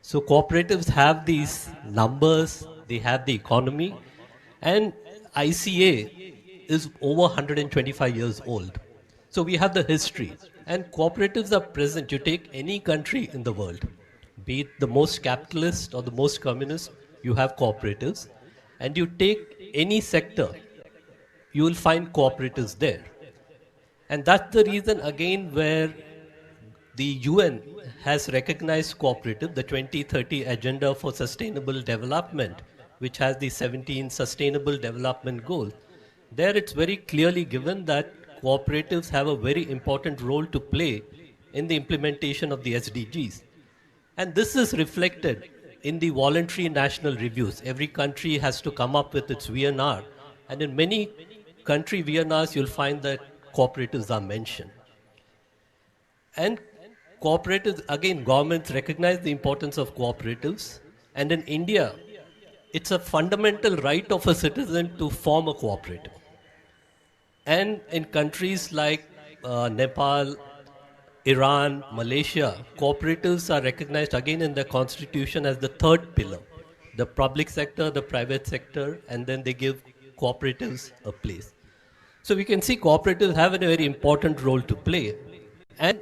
So cooperatives have these numbers, they have the economy, and ICA is over 125 years old. So we have the history, and cooperatives are present. You take any country in the world, be it the most capitalist or the most communist, you have cooperatives. And you take any sector, you will find cooperatives there. And that's the reason, again, where the UN has recognized cooperative, the 2030 Agenda for Sustainable Development, which has the 17 Sustainable Development Goals. There it's very clearly given that cooperatives have a very important role to play in the implementation of the SDGs. And this is reflected in the voluntary national reviews. Every country has to come up with its VNR. And in many country VNRs, you'll find that cooperatives are mentioned. And cooperatives, again, governments recognize the importance of cooperatives. And in India, it's a fundamental right of a citizen to form a cooperative. And in countries like Nepal, Iran, Malaysia, cooperatives are recognized again in the constitution as the third pillar. The public sector, the private sector, and then they give cooperatives a place. So we can see cooperatives have a very important role to play. And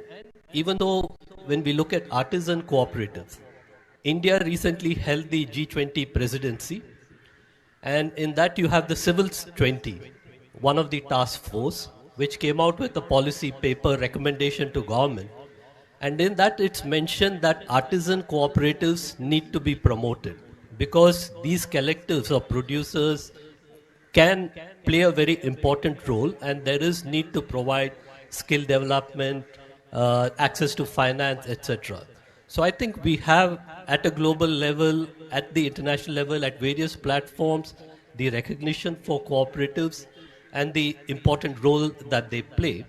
even though when we look at artisan cooperatives, India recently held the G20 presidency, and in that you have the Civils 20, one of the task force, which came out with a policy paper recommendation to government. And in that, it's mentioned that artisan cooperatives need to be promoted because these collectives or producers can play a very important role, and there is need to provide skill development, access to finance, etc. So I think we have at a global level, at the international level, at various platforms, the recognition for cooperatives and the important role that they play.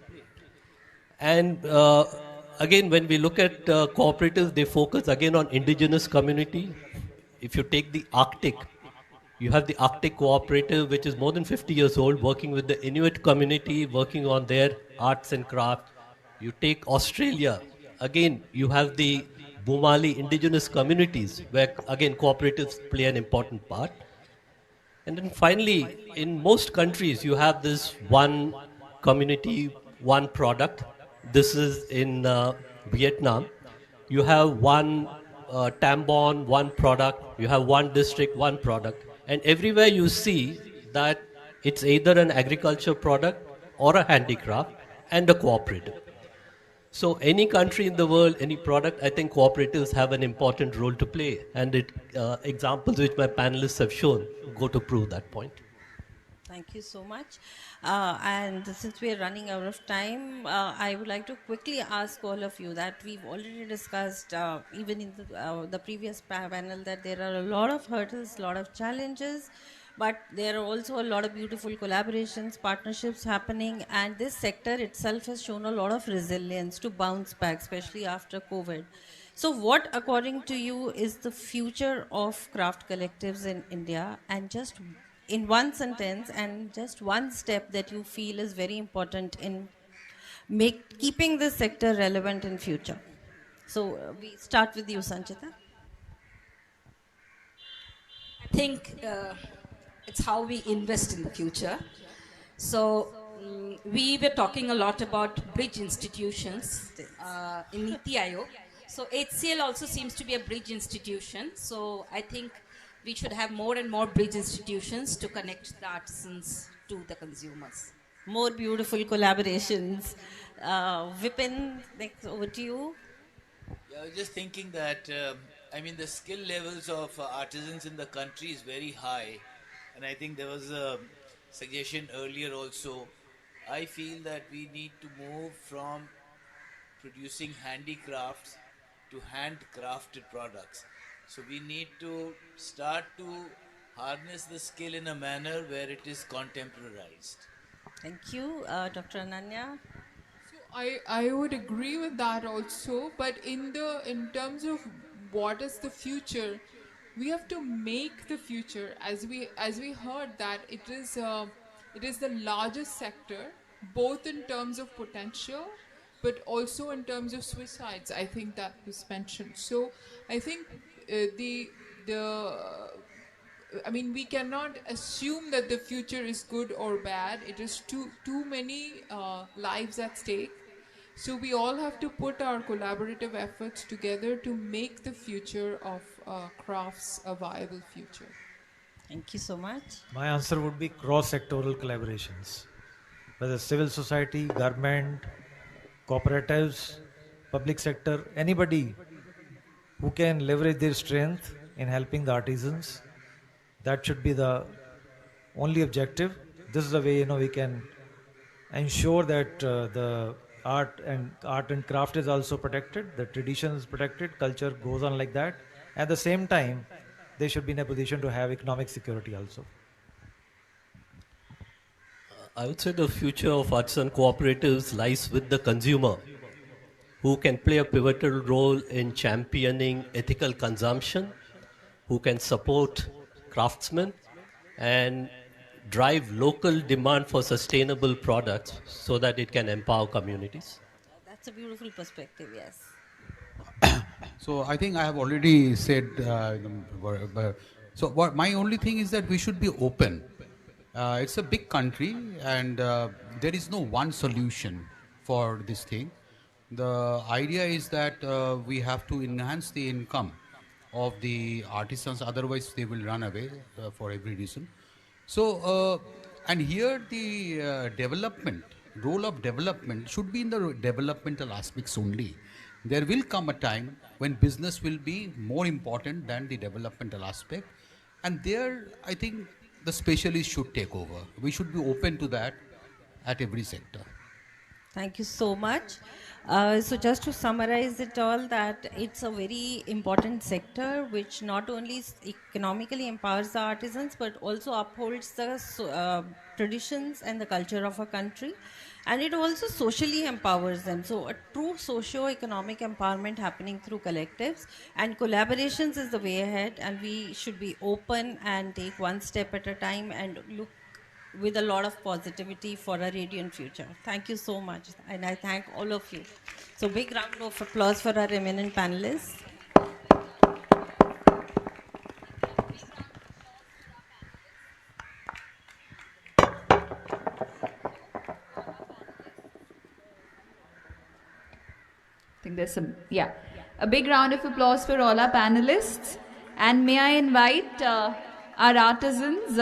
And again, when we look at cooperatives, they focus again on indigenous community. If you take the Arctic, you have the Arctic Cooperative, which is more than 50 years old, working with the Inuit community, working on their arts and craft. You take Australia, again, you have the Bumali indigenous communities, where again cooperatives play an important part. And then finally, in most countries, you have this one community, one product. This is in Vietnam. You have one Tambon, one product. You have one district, one product. And everywhere you see that it's either an agriculture product or a handicraft and a cooperative. So any country in the world, any product, I think cooperatives have an important role to play. And examples which my panelists have shown go to prove that point. Thank you so much. And since we are running out of time, I would like to quickly ask all of you that we've already discussed, even in the previous panel, that there are a lot of hurdles, a lot of challenges, but there are also a lot of beautiful collaborations, partnerships happening, and this sector itself has shown a lot of resilience to bounce back, especially after COVID. So what, according to you, is the future of craft collectives in India? And just in one sentence, and just one step that you feel is very important in keeping this sector relevant in future. So we start with you, Sanchita. I think it's how we invest in the future. So we were talking a lot about bridge institutions in Niti Aayog. So HCL also seems to be a bridge institution. So I think we should have more and more bridge institutions to connect the artisans to the consumers. More beautiful collaborations. Vipin, next over to you. Yeah, I was just thinking that, I mean, the skill levels of artisans in the country is very high. And I think there was a suggestion earlier also. I feel that we need to move from producing handicrafts to handcrafted products. So we need to start to harness the skill in a manner where it is contemporarized. Thank you. Dr. Ananya? I would agree with that also, but in terms of what is the future, we have to make the future. As we heard that it is the largest sector, both in terms of potential, but also in terms of suicides. I think that was mentioned. So I think I mean, we cannot assume that the future is good or bad. It is too many lives at stake. So we all have to put our collaborative efforts together to make the future of crafts a viable future. Thank you so much. My answer would be cross-sectoral collaborations. Whether civil society, government, cooperatives, public sector, anybody who can leverage their strength in helping the artisans, that should be the only objective. This is the way we can ensure that the art and craft is also protected, the tradition is protected, culture goes on like that. At the same time, they should be in a position to have economic security also. I would say the future of artisan cooperatives lies with the consumer, who can play a pivotal role in championing ethical consumption, who can support craftsmen and drive local demand for sustainable products so that it can empower communities. That's a beautiful perspective, yes. So I think I have already said, so what my only thing is that we should be open. It's a big country and there is no one solution for this thing. The idea is that we have to enhance the income of the artisans, otherwise they will run away for every reason. So, and here the role of development should be in the developmental aspects only. There will come a time when business will be more important than the developmental aspect. And there, I think the specialists should take over. We should be open to that at every sector. Thank you so much. So just to summarize it all, that it's a very important sector which not only economically empowers the artisans but also upholds the traditions and the culture of a country, and it also socially empowers them. So a true socio-economic empowerment happening through collectives and collaborations is the way ahead, and we should be open and take one step at a time and look with a lot of positivity for a radiant future. Thank you so much, and I thank all of you. So big round of applause for our eminent panelists. I think there's some, yeah. A big round of applause for all our panelists. And may I invite our artisans,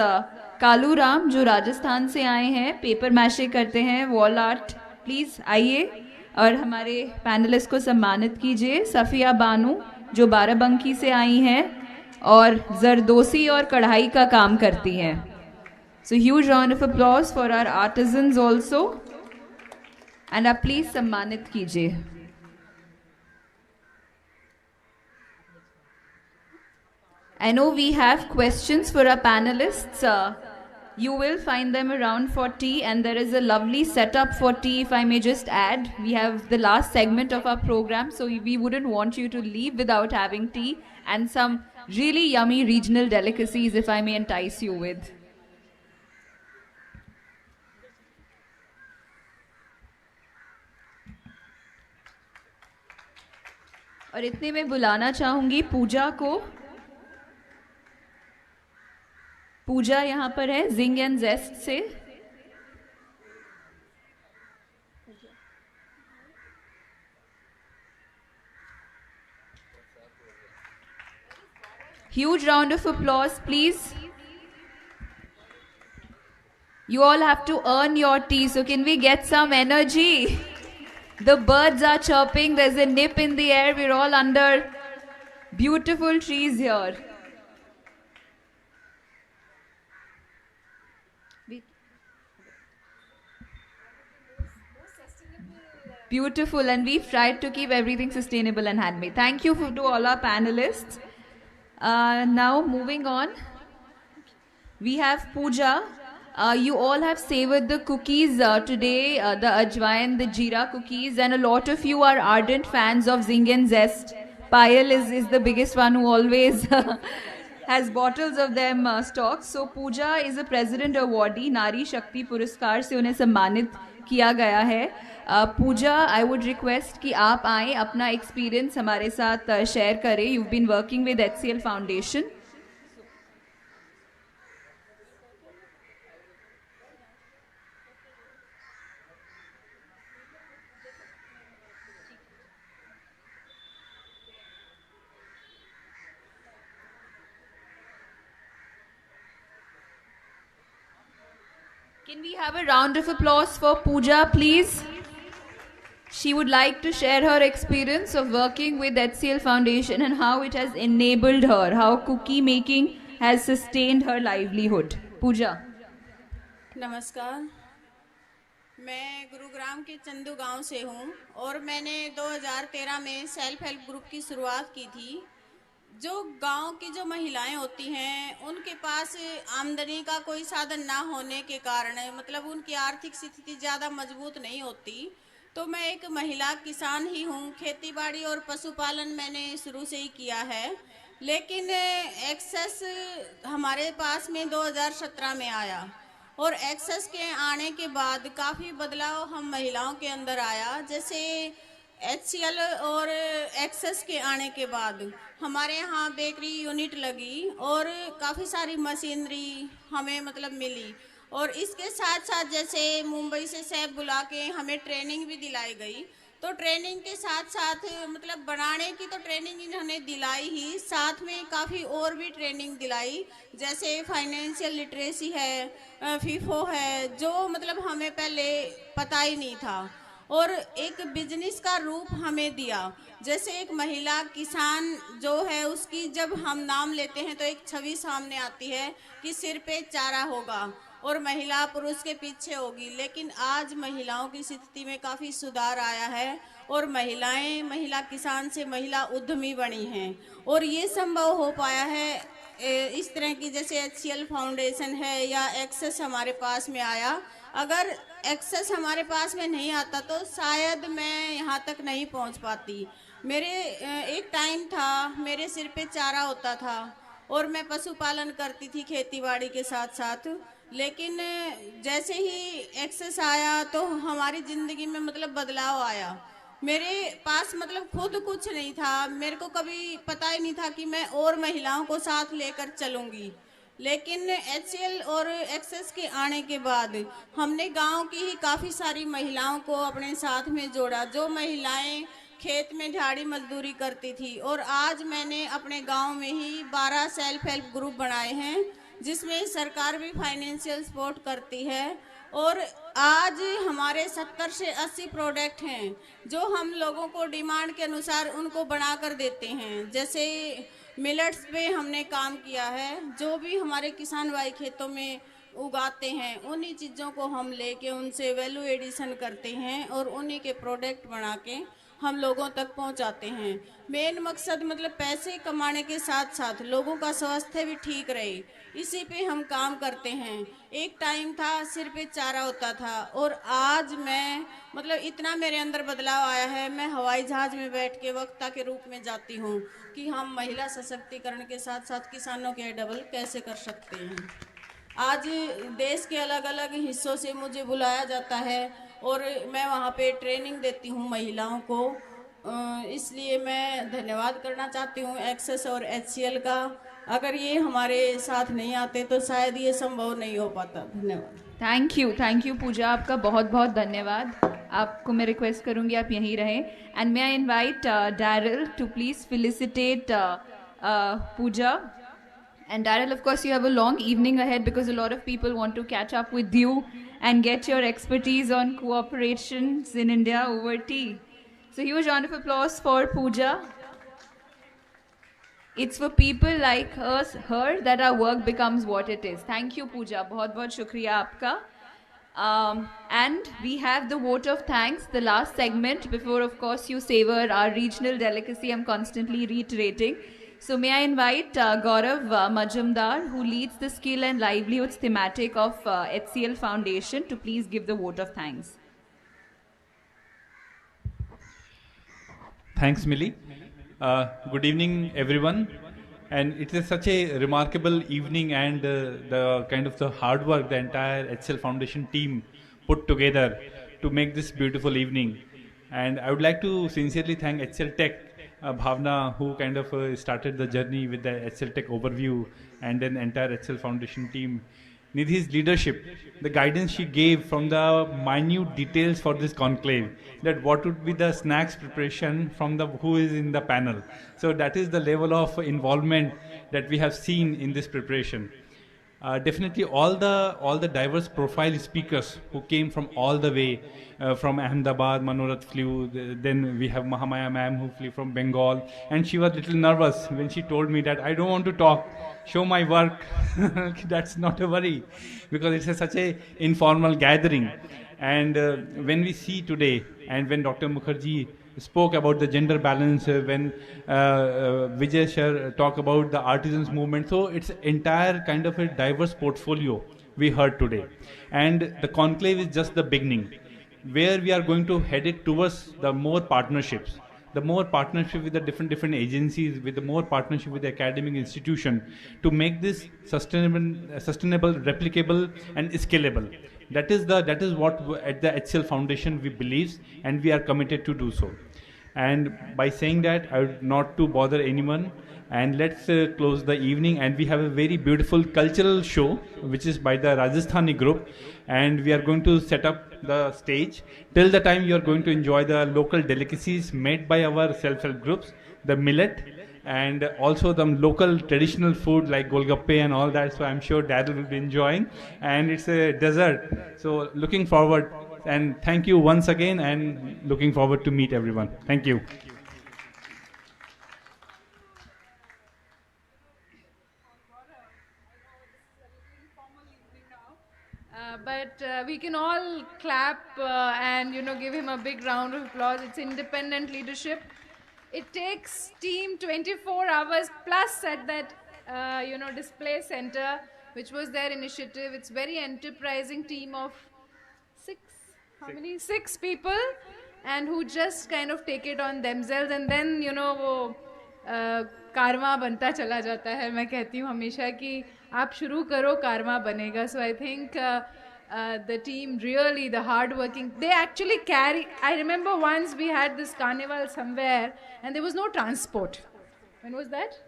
Kalu Ram जो राजस्थान से आए हैं, paper mache करते हैं, wall art, please आइए और हमारे panelist को सम्मानित कीजिए. सफिया बानू जो बाराबंकी से आई हैं और जरदोसी और कढ़ाई का काम करती हैं. So huge round of applause for our artisans also. And आप प्लीज सम्मानित कीजिए. I know we have questions for our panelists. You will find them around for tea, and there is a lovely setup for tea, if I may just add. We have the last segment of our program, so we wouldn't want you to leave without having tea and some really yummy regional delicacies, if I may entice you with. और इतने में बुलाना चाहूंगी पूजा को. पूजा यहाँ पर है जिंग and जेस्ट से. Huge round of applause, please. You all have to earn your tea, so can we get some energy? The birds are chirping, there's a nip in the air, we're all under beautiful trees here. Beautiful, and we've tried to keep everything sustainable and handmade. Thank you to all our panelists. Now moving on, we have Pooja. You all have savored the cookies today, the ajwain, the jeera cookies, and a lot of you are ardent fans of Zing and Zest. Payal is the biggest one who always has bottles of them stocked. So Pooja is a President Awardee. Nari Shakti Puraskar से उन्हें सम्मानित किया गया है. पूजा, I would request कि आप आएँ, अपना एक्सपीरियंस हमारे साथ शेयर करें. You been working with HCL foundation. Can we have a round of applause for Pooja, please? She would like to share her experience of working with HCL Foundation and how it has enabled her, how cookie making has sustained her livelihood. Pooja. नमस्कार, मैं गुरुग्राम के चंदू गांव से हूं और मैंने 2013 में self help group की शुरुआत की थी. जो गांव की जो महिलाएं होती हैं उनके पास आमदनी का कोई साधन ना होने के कारण, मतलब उनकी आर्थिक स्थिति ज़्यादा मजबूत नहीं होती. तो मैं एक महिला किसान ही हूँ. खेतीबाड़ी और पशुपालन मैंने शुरू से ही किया है, लेकिन एक्सेस हमारे पास में 2017 में आया और एक्सेस के आने के बाद काफ़ी बदलाव हम महिलाओं के अंदर आया. जैसे HCL और एक्सेस के आने के बाद हमारे यहाँ बेकरी यूनिट लगी और काफ़ी सारी मशीनरी हमें मतलब मिली. और इसके साथ साथ जैसे मुंबई से शेफ बुला के हमें ट्रेनिंग भी दिलाई गई. तो ट्रेनिंग के साथ साथ मतलब बनाने की तो ट्रेनिंग इन्होंने दिलाई ही, साथ में काफ़ी और भी ट्रेनिंग दिलाई. जैसे फाइनेंशियल लिटरेसी है, फीफो है, जो मतलब हमें पहले पता ही नहीं था. और एक बिजनेस का रूप हमें दिया। जैसे एक महिला किसान जो है, उसकी जब हम नाम लेते हैं तो एक छवि सामने आती है कि सिर पे चारा होगा और महिला पुरुष के पीछे होगी, लेकिन आज महिलाओं की स्थिति में काफ़ी सुधार आया है और महिला किसान से महिला उद्यमी बनी हैं और ये संभव हो पाया है इस तरह की, जैसे HCL फाउंडेशन है या एक्सेस हमारे पास में आया। अगर एक्सेस हमारे पास में नहीं आता तो शायद मैं यहाँ तक नहीं पहुँच पाती। मेरे एक टाइम था, मेरे सिर पे चारा होता था और मैं पशुपालन करती थी खेतीबाड़ी के साथ साथ, लेकिन जैसे ही एक्सेस आया तो हमारी ज़िंदगी में मतलब बदलाव आया। मेरे पास मतलब खुद कुछ नहीं था, मेरे को कभी पता ही नहीं था कि मैं और महिलाओं को साथ लेकर चलूँगी, लेकिन HCL और एक्सेस के आने के बाद हमने गांव की ही काफ़ी सारी महिलाओं को अपने साथ में जोड़ा, जो महिलाएं खेत में झाड़ी मजदूरी करती थी। और आज मैंने अपने गांव में ही 12 सेल्फ हेल्प ग्रुप बनाए हैं, जिसमें सरकार भी फाइनेंशियल सपोर्ट करती है। और आज हमारे 70 से 80 प्रोडक्ट हैं जो हम लोगों को डिमांड के अनुसार उनको बना कर देते हैं। जैसे मिलेट्स पे हमने काम किया है, जो भी हमारे किसान भाई खेतों में उगाते हैं उन्हीं चीज़ों को हम लेके उनसे वैल्यू एडिशन करते हैं और उन्हीं के प्रोडक्ट बना के हम लोगों तक पहुंचाते हैं। मेन मकसद मतलब पैसे कमाने के साथ साथ लोगों का स्वास्थ्य भी ठीक रहे, इसी पे हम काम करते हैं। एक टाइम था सिर पे चारा होता था और आज मैं मतलब इतना मेरे अंदर बदलाव आया है, मैं हवाई जहाज़ में बैठ के वक्ता के रूप में जाती हूँ कि हम महिला सशक्तिकरण के साथ साथ किसानों के डबल कैसे कर सकते हैं। आज देश के अलग अलग हिस्सों से मुझे बुलाया जाता है और मैं वहाँ पे ट्रेनिंग देती हूँ महिलाओं को, इसलिए मैं धन्यवाद करना चाहती हूँ एक्सेस और HCL का। अगर ये हमारे साथ नहीं आते तो शायद ये संभव नहीं हो पाता। धन्यवाद। थैंक यू पूजा, आपका बहुत बहुत धन्यवाद। आपको मैं रिक्वेस्ट करूँगी आप यहीं रहें, and may I invite Daryl to please felicitate Pooja. And Daryl, of course, you have a long evening ahead because a lot of people want to catch up with you and get your expertise on cooperations in India over tea. So huge round of applause for Pooja. It's for people like her that our work becomes what it is. Thank you, Pooja. बहुत बहुत शुक्रिया आपका. And we have the vote of thanks, the last segment, before, of course, you savor our regional delicacy. I'm constantly reiterating. So may I invite Gaurav Majumdar, who leads the Skill and Livelihoods thematic of HCL Foundation, to please give the vote of thanks. Thanks, Millie. Good evening, everyone. And it is such a remarkable evening, and the kind of the hard work the entire HCL Foundation team put together to make this beautiful evening. And I would like to sincerely thank HCL Tech, Bhavna, who kind of started the journey with the HCL Tech overview, and then entire HCL Foundation team. Nidhi's leadership, the guidance she gave from the minute details for this conclave, that what would be the snacks preparation from the who is in the panel. So that is the level of involvement that we have seen in this preparation. Definitely all the diverse profile speakers who came from all the way from Ahmedabad, Manorat flew, then we have Mahamaya ma'am who flew from Bengal, and she was a little nervous when she told me that I don't want to talk, show my work. That's not a worry, because it's such a informal gathering. And when we see today, and when Dr. Mukherjee spoke about the gender balance, when Vijay Sir talked about the artisans movement, so it's entire kind of a diverse portfolio we heard today. And the conclave is just the beginning, where we are going to head it towards the more partnerships, with the different agencies, with the more partnership with the academic institution, to make this sustainable, replicable, and scalable. That is what at the HCL Foundation we believe, and we are committed to do so. And by saying that, I would not to bother anyone, and let's close the evening. And we have a very beautiful cultural show, which is by the Rajasthani group, and we are going to set up the stage. Till the time you are going to enjoy the local delicacies made by our self-help groups, the millet, and also some local traditional food like golgappe and all that. So I'm sure Daryl will be enjoying, and it's a dessert. So looking forward And thank you once again, and looking forward to meet everyone. Thank you. But we can all clap and give him a big round of applause. It's independent leadership. It takes team 24 hours plus at that display center, which was their initiative. It's very enterprising team of six people, and who just kind of take it on themselves, and then वो karma बनता चला जाता है. मैं कहती हूँ हमेशा कि आप शुरू करो, karma बनेगा. So I think the team, really the hard working, they actually carry. I remember once we had this carnival somewhere and there was no transport. When was that?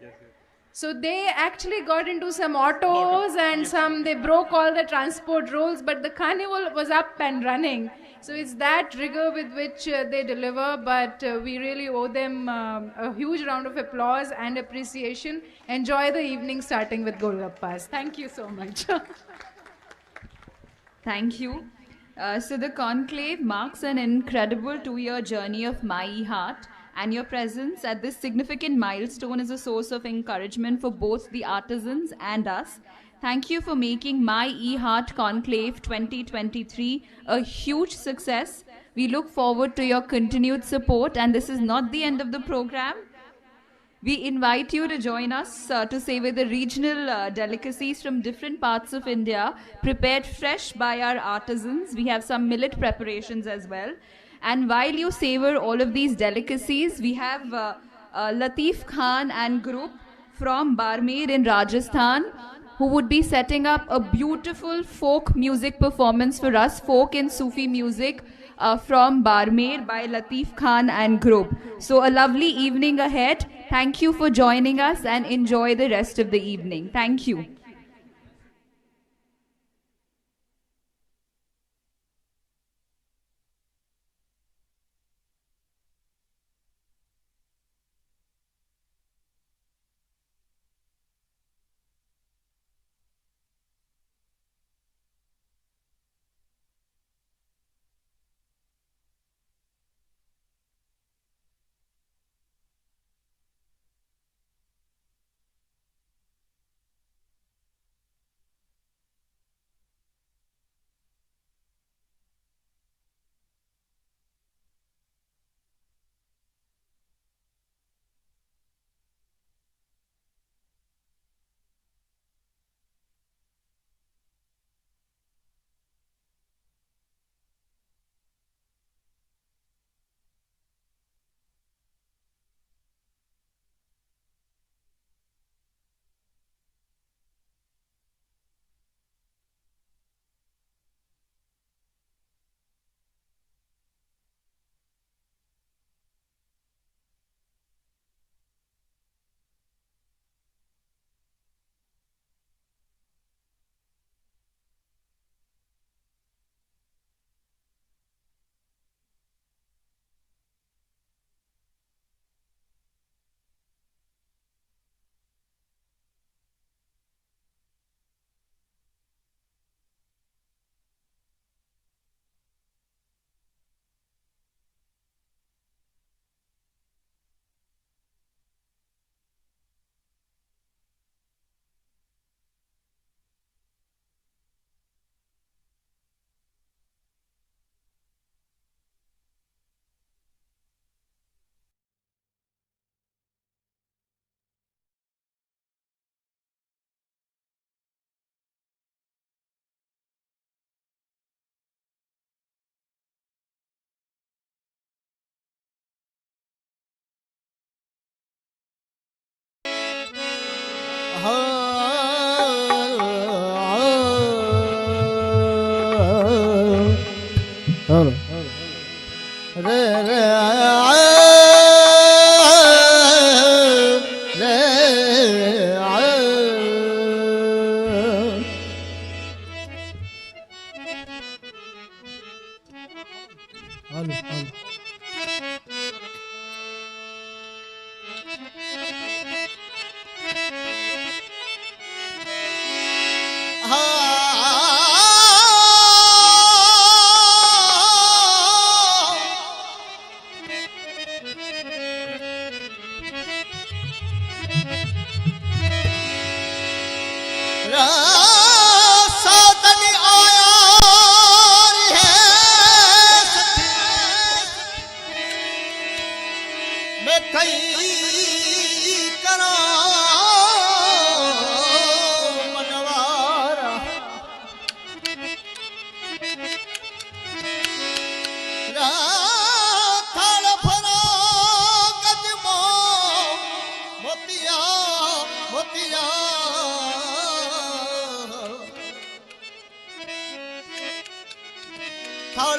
So they actually got into some autos and they broke all the transport rules, but the carnival was up and running. So it's that rigor with which they deliver, but we really owe them a huge round of applause and appreciation. Enjoy the evening starting with Golgappas. Thank you so much. Thank you. So the Conclave marks an incredible 2-year journey of my E-Haat, and your presence at this significant milestone is a source of encouragement for both the artisans and us. Thank you for making my E-Haat Conclave 2023 a huge success. We look forward to your continued support, and this is not the end of the program. We invite you to join us to savor the regional delicacies from different parts of India, prepared fresh by our artisans. We have some millet preparations as well. And while you savor all of these delicacies, we have Latif Khan and group from Barmer in Rajasthan, who would be setting up a beautiful folk music performance for us, folk and Sufi music from Barmer by Latif Khan and group. So a lovely evening ahead. Thank you for joining us, and enjoy the rest of the evening. Thank you.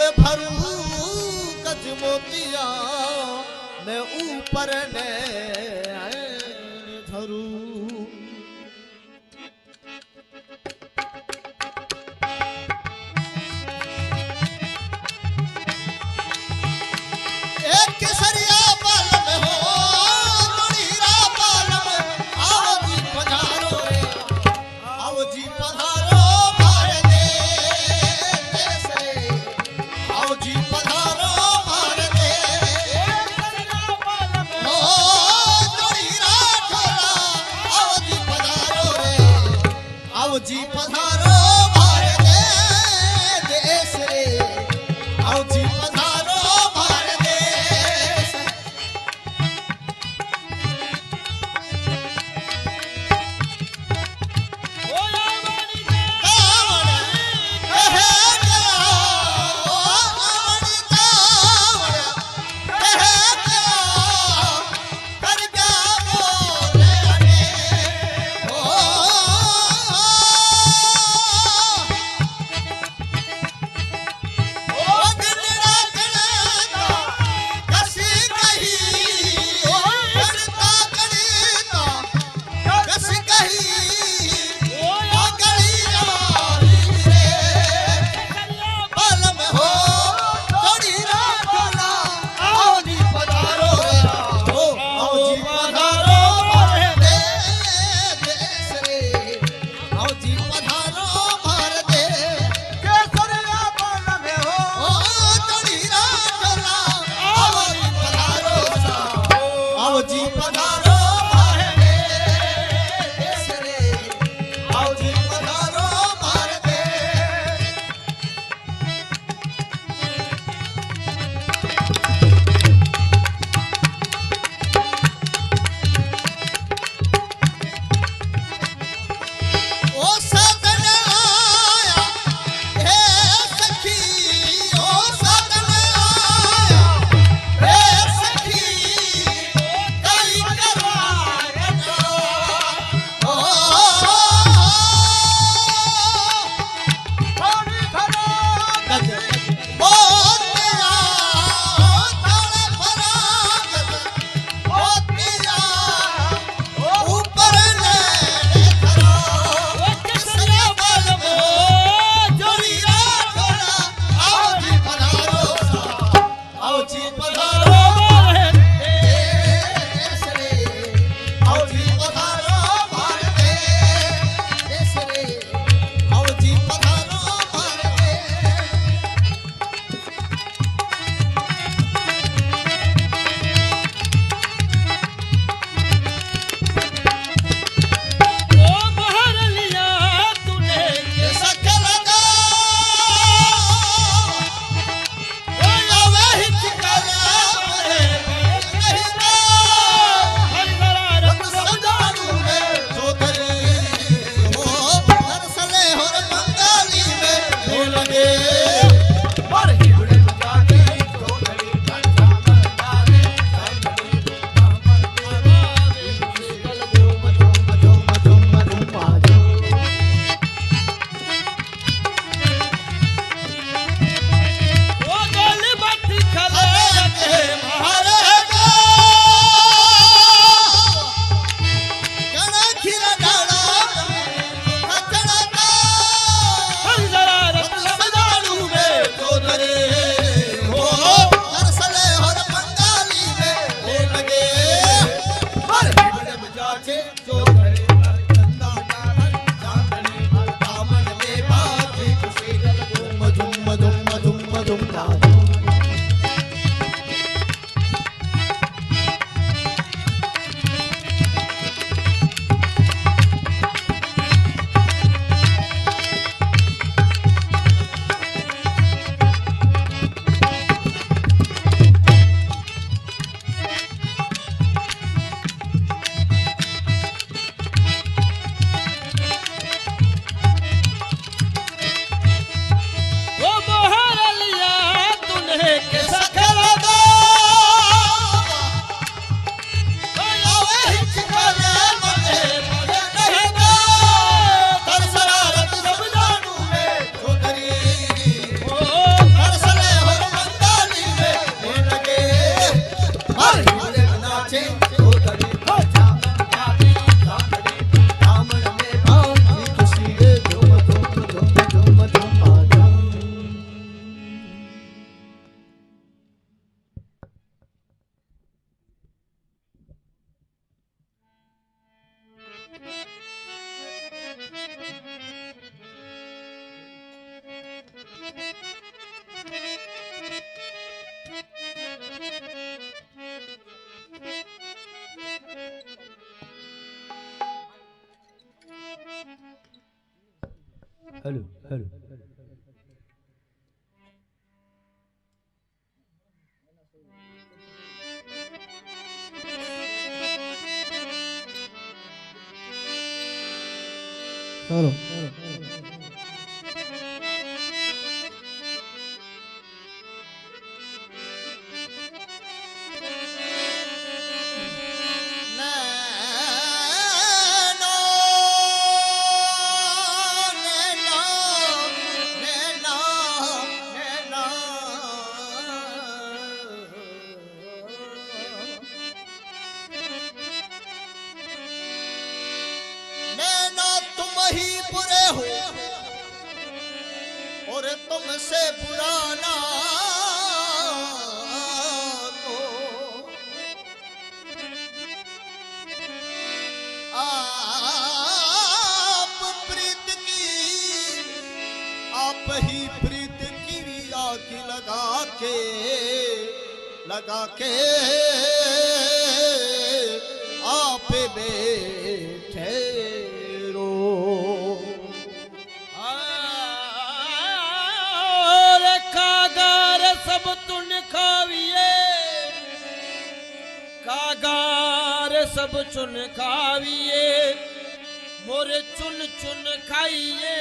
में भरू कज मोतिया मैं ऊपर ने धरू। एक केसरिया बाल में हो हीरा बाल में आओ जी पधारो रे आओ जी पधारो मारे देश रे आओ जी पधारो मारे देश हो हीरा ढोला आओ जी पधारो रे आओ जी पधारो मारे देश रे आओ जी पधारो मारे देश hello. Hello. नैना तुम ही बुरे हो और तुमसे बुरा ना को आप प्रीत की आप ही प्रीत की आग लगा के आप बैठे कागार सब तुन खाविए कागार सब चुन खाविए मोरे चुन चुन खाइए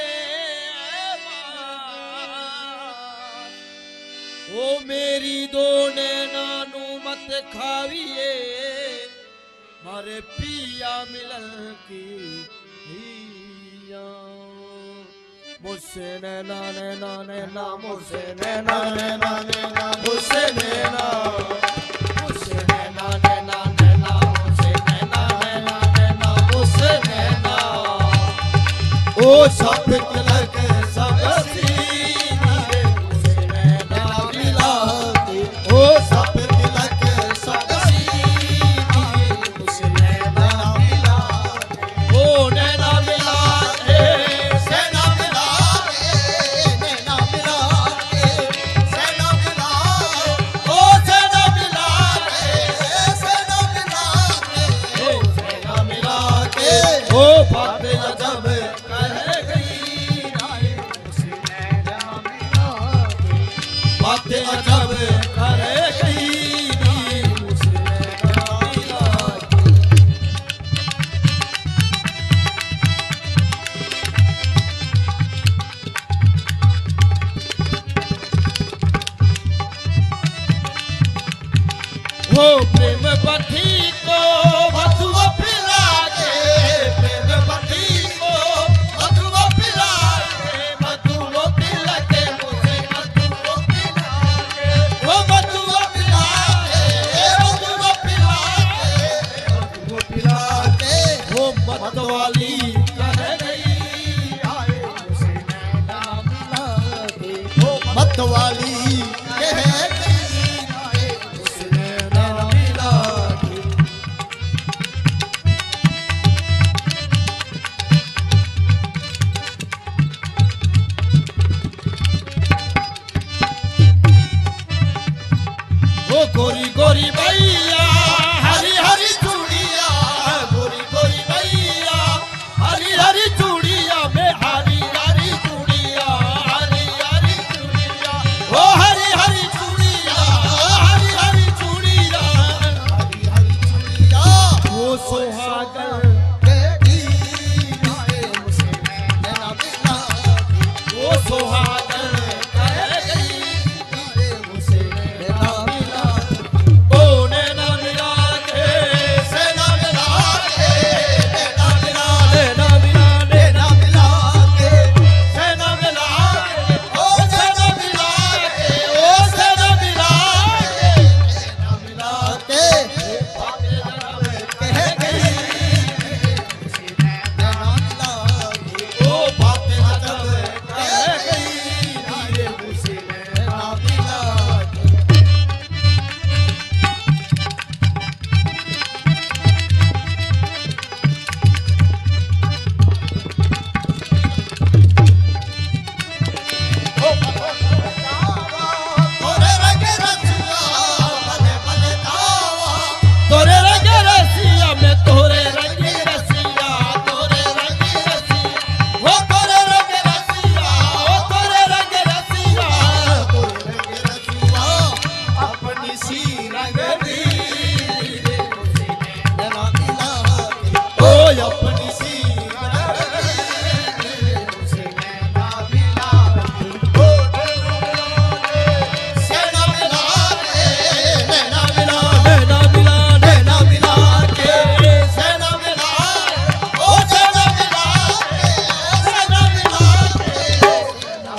ओ मेरी दो नैनानू मत खाविए मारे पिया मिलन की मुझसे नैना नैना नैना मुझसे नैना नैना नैना मुझसे नैना मुझसे नैना नैना नैना मुझसे नैना नैना नैना मुझसे नैना ओ सब तिलक सब सीने मुझसे नैना मिला ओ सब तिलक सब सीने मुझसे नैना मिला ओ नैना मिला ओ बात अजब कह गई बात अजब कर गई वो प्रेम पथी को मधुआ पिला के प्रेम पथी को मधुआ पिला के मधुआ पिला के मुझे मधुआ पिला के वो मधुआ पिला के मधुआ पिला के वो मतवाली कह गई आए मुझे नैना मिला के वो मतवाली कह गोरी गोरी भैया हरी हरी चूड़िया गोरी गोरी भैया हरी हरी चूड़िया में हरी हरी चूड़िया हरी हरी चूड़िया ओ हरी हरी चूड़िया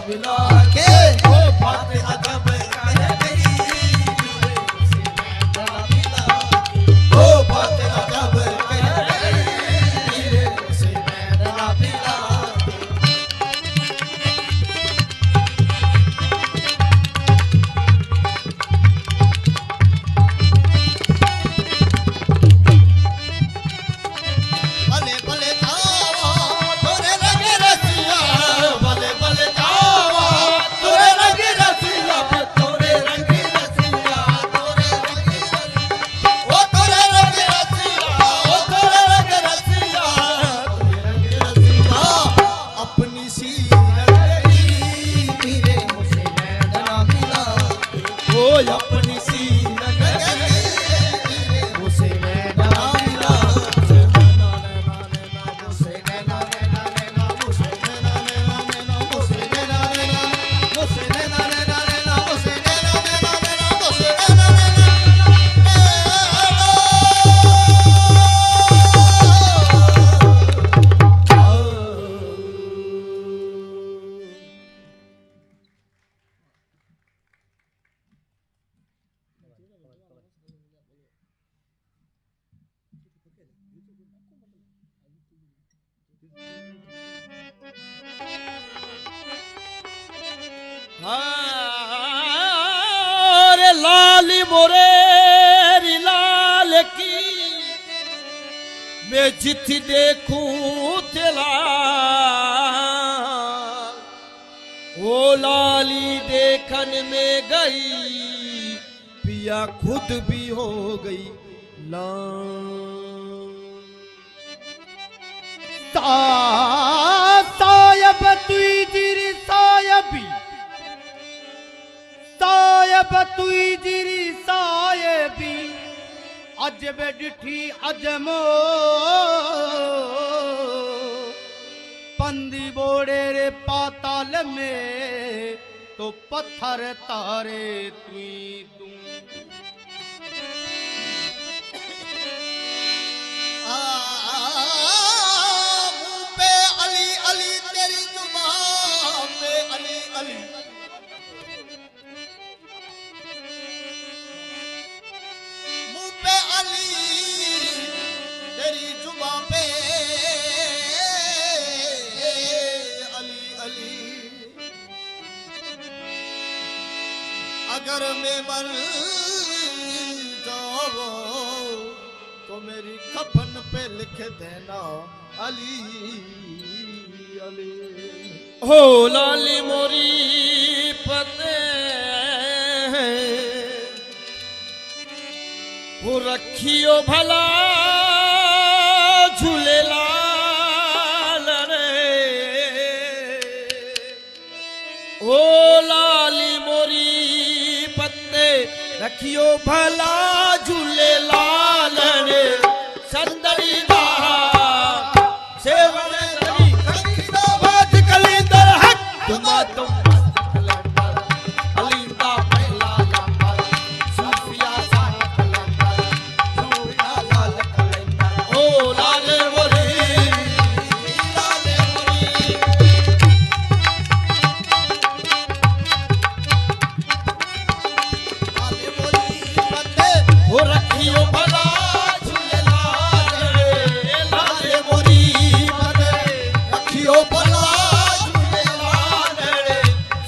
मिला के वो बात अजब कह गई वो बात अजब कह गई उसे मैं मिला भले भले जावा तोरे रंग रसिया भले भले जावा तोरे रंग रसिया तोरे रंग रसिया तोरे रंग रसिया ओ तोरे रंग रसिया ओ तोरे रंग रसिया तोरे रंग रसिया अपनी सी रंगली मेरे मुझसे नैना मिला ओ अपनी सी रंगली मेरे मुझसे नैना मिला अरे लाली मोरे लाल की मैं जित देखूं तेला वो लाली देखन में गई पिया खुद भी हो गई सायब तुई जिरी सायबी सायब तुई जिरी सायबी अजब डिठी अजमो पंदी बोड़े रे पाताल में तो पत्थर तारे तुई तू मुंह पे अली अली तेरी जुबान पे अली अली मुंह पे अली तेरी जुबान पे अली अली अगर मैं मर जाऊं तो मेरी कफन पे लिख देना अली अली हो लाली मोरी पते वो रखियो भला झूले लाल रे ओ लाली मोरी पत्ते रखियो भला झूले लाल रे संदड़ी दा सेवन करी कलीदा बाज कलीदर हक तुमा तुम अलीदा पहला लंबर सूफिया सा कलंदर सूफिया लाल कलंदर ओ लाल मोरी लाल मोरी वो रखियो भला झूले लाल रे लाल मोरी रखियो भला झूले लाल रे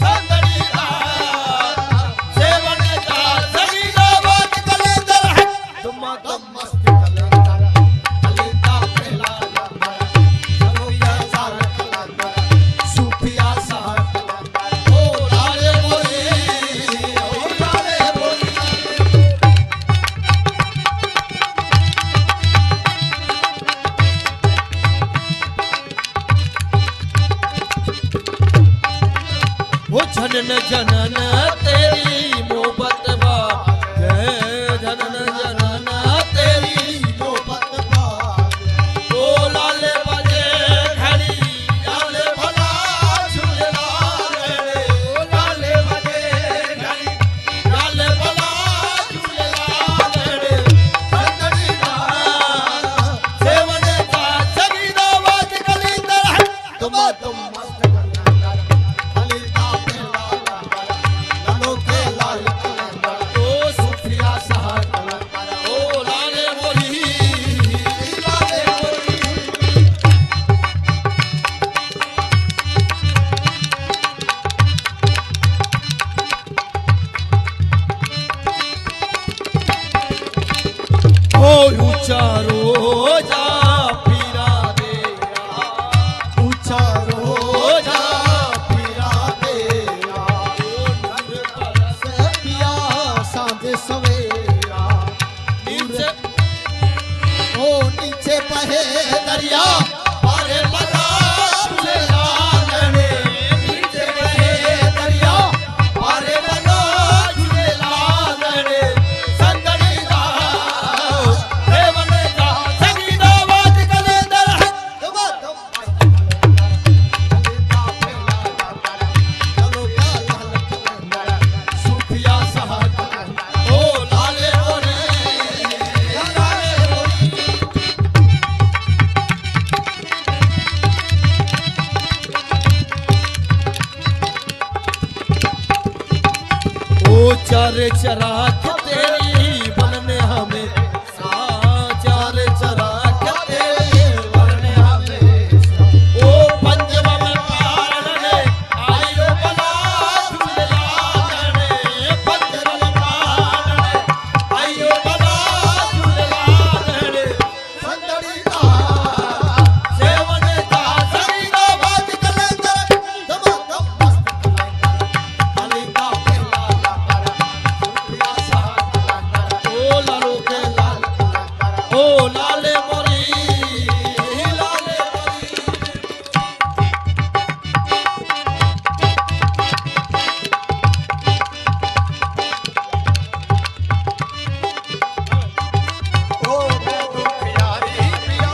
संदड़ी दा सेवन दा सगीदा बात कलेंदर है तुम मस्त कलेंदर कलेंदा पहला लंबर सरोया सारा कलेंदर सूफिया सारा कलेंदर ओ लाल मोरी ओ लाल मोरी वो जनन जनन तेरी मोहब्बत बागे जनन जनन तेरी मोहब्बत बागे ओ लाल बजे घड़ी लाल भला झूले लाल रे ओ लाल बजे घड़ी लाल भला झूले लाल रे संदड़ी दा सेवन दा सगीदा बाज कलींदर तुम मस्त कलंदर कलीदा दरिया पारे बना झूलेलाल रे नीचे बहे दरिया पारे बना झूलेलाल रे संदड़ी दा रेवन दा संगीदा वाद कलेंदर सूफिया सहात ओ लाले ओरे लाले ओ चारे चरा के तेरी बनने हमें चारे चरा के तेरी बनने हमें ओ पंजवा में पारने आयो बला झूलेलाल रे पंजवा में पारने आयो बला झूलेलाल रे संदड़ी दा सेवन दा संगीदा बात कलेंदर दमा दम मस्त कलेंदर ओ लालो के लाल ओ लाले मोरी लाले ओ मैं दुखियारी पिया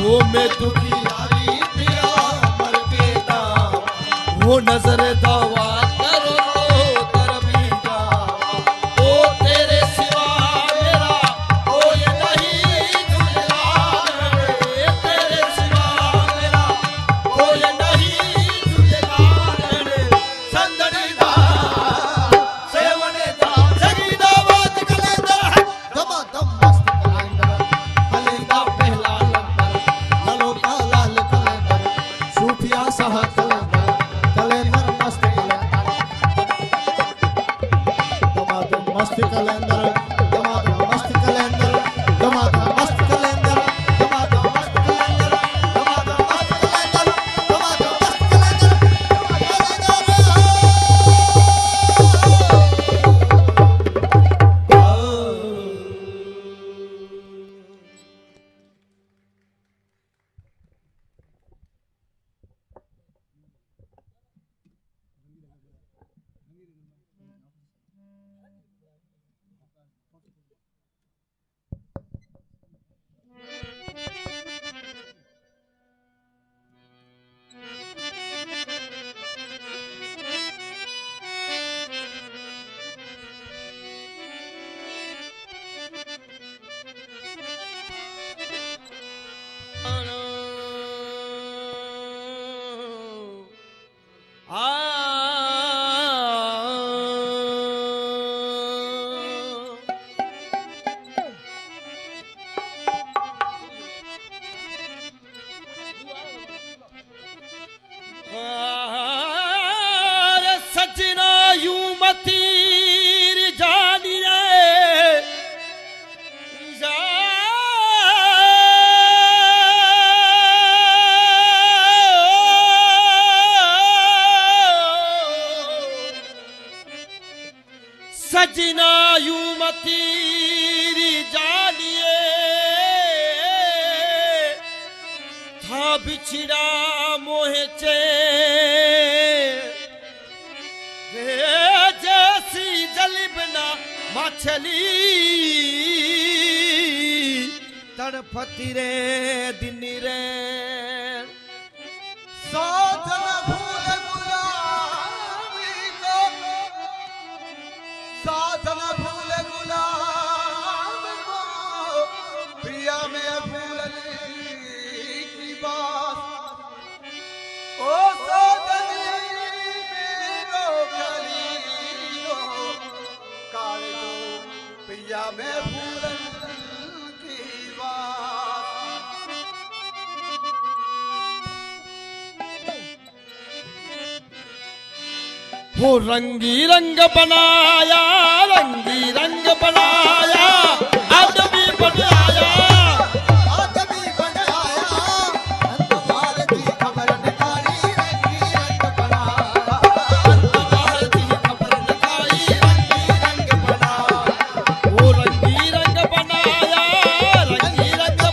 वो मैं दुखियारी पिया मर के दावा वो नजर दवा करो तरबी जावा ओ तेरे सिवा मेरा कोई नहीं झूलेलाल रे तेरे सिवा मेरा कोई नहीं झूलेलाल रे संदड़ी दा सेवन दा संगीदा बात कलेंदर दमा दम मस्त कलेंदर कलेंदा पहला लंबर ललो का लाल कलेंदर सूफिया सहा कलेंदर कलेंदर मस्त कलेंदर दमादम मस्त कलेंदर दमादम मस्त कलेंदर दमादम मस्त कलेंदर दमादम मस्त कलेंदर दमादम मस्त कलेंदर दमादम मस्त सजना यूं मतीर जानिए सजना यूं मतीर जानिए था बिछड़ा मोहे चे जैसी जलिबना मछली तड़पती रे दिन रे साजन भूल गुलाबी को साजन भूल गुलाब को प्रिया में भूलने की बात ओ साजन मेरो कलीलो काले दो प्रिया में भूलन की बात वो रंगी रंग बनाया रंगी रंग बनाया आदमी बनाया आदमी बनाया अंतवार की खबर निकाली रंगी रंग बनाया अंतवार की खबर निकाली रंगी रंग बनाया वो रंगी रंग बनाया रंगी रंग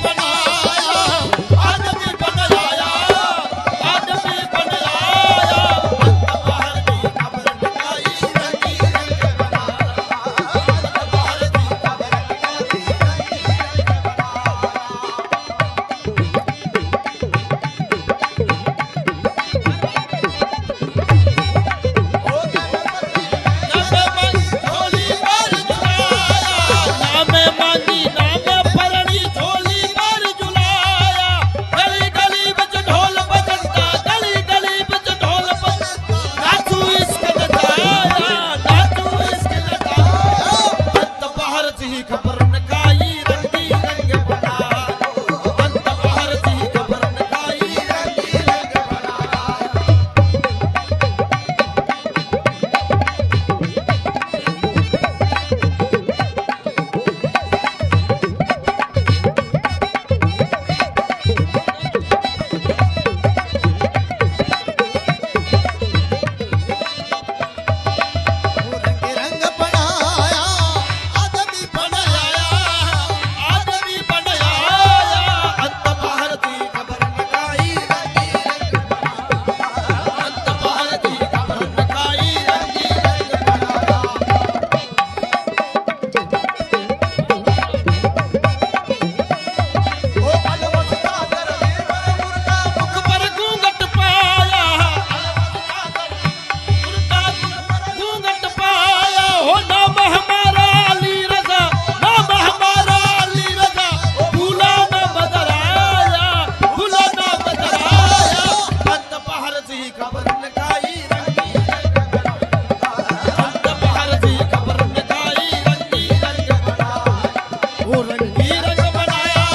जी खबर लगाई रंगी रंग बनाया संत बाहर जी खबर लगाई रंगी रंग बनाया वो रंगी रंग बनाया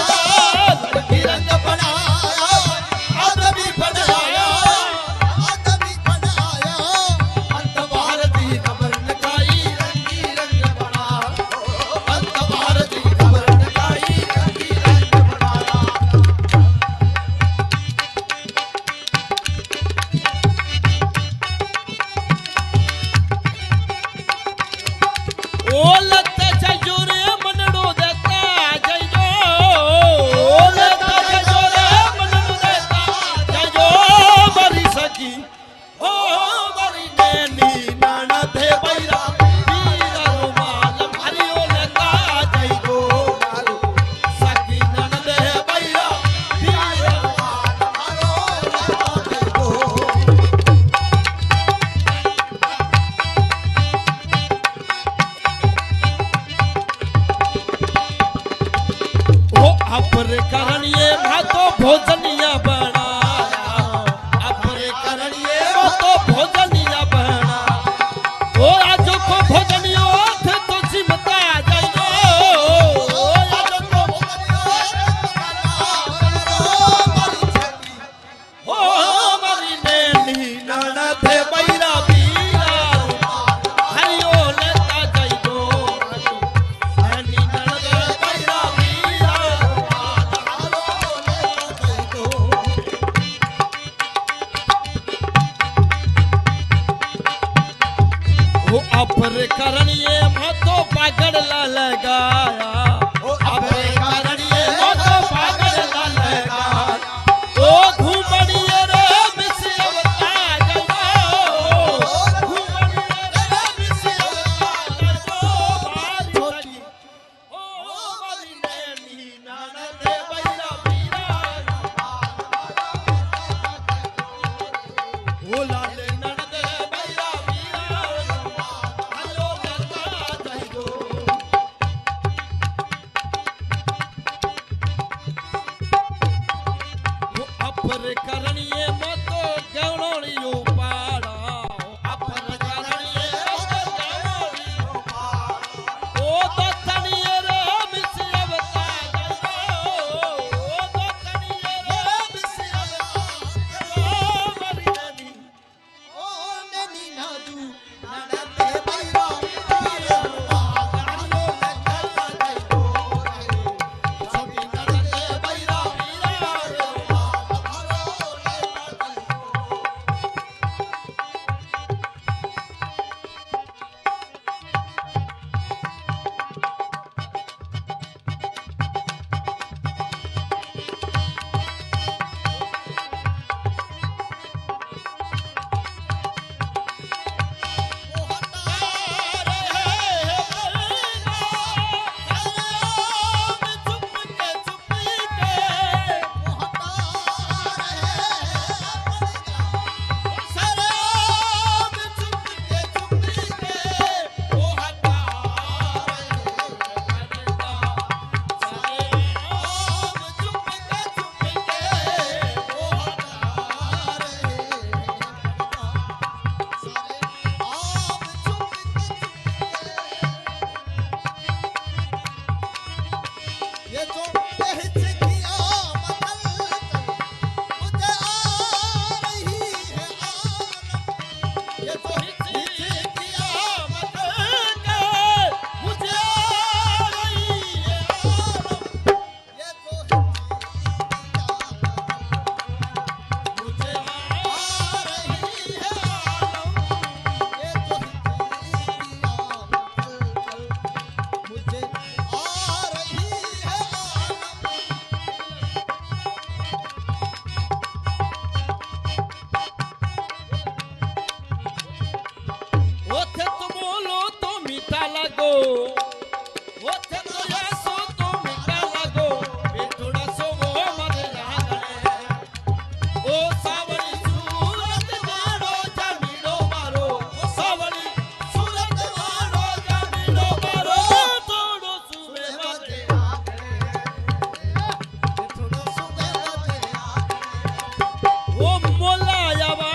रंगी रंग बनाया आदमी बनाया संत बाहर जी खबर लगाई रंगी रंग बनाया संत बाहर जी खबर लगाई रंगी रंग बनाया ओ लत जयो रे मनड़ो देता जयो ओ लत जयो रे मनड़ो देता जयो मरी सकी ओ मरी नैनी नाना थे बैरा वीरा रुमाल मारी ओ लता जयो मारो सकी नाना थे बैरा वीरा रुमाल मारो लता जयो ओ अपर करणिए भातो भोजनिया बनाया अपर करणिए भातो भोजनिया बना ओ आज को भोजनियो थे तो जिमता जाइयो ओ आज को भोजनियो ओ मरी नैनी नाना थे बैरा वीरा हरियो लेता जाइयो नैनी नाना थे बैरा वीरा वो अपर करणिए मातो पागड़ ला लगाया ओ अपर करणिए मातो पागड़ ला लगाया ओ घुमड़िए रे मिसियवता जयो ओ घुमड़िए रे मिसियवता जयो मारी सकी ओ मारी नैनी नाना थे बैरा वीरा ओ लाले नाना थे बैरा वीरा हलो लता जयो वो अपर करणिए मतो गवणियो पाड़ा अपर करणिए मतो गवणियो पाड़ा ओ दतनिए रे मिसियवता जयो ओ दतनिए रे मिसियवता जयो मरी नैनी ओ नैनी नादू नाना ते बैरा वीरा हलो लता जयो सभी नाना ते बैरा वीरा ये जो हिच किया बदल मुझे आ रही है आलम ये जो हिच किया बदल मुझे आ रही है आलम ये जो मुझे आ रही है आलम ये जो मुझे आ रही है ओथे तो बोलो तो मीठा लगो ओथे तो यासो तो मीठा लगो बेटोड़ा सो वो मरे रागणे ओ सावरी सूरत मारो जमीनो मारो ओ सावरी सूरत मारो जमीनो मारो थोड़ो सुबह मरे रागणे थोड़ो सुबह मरे रागणे ओ मोला यावा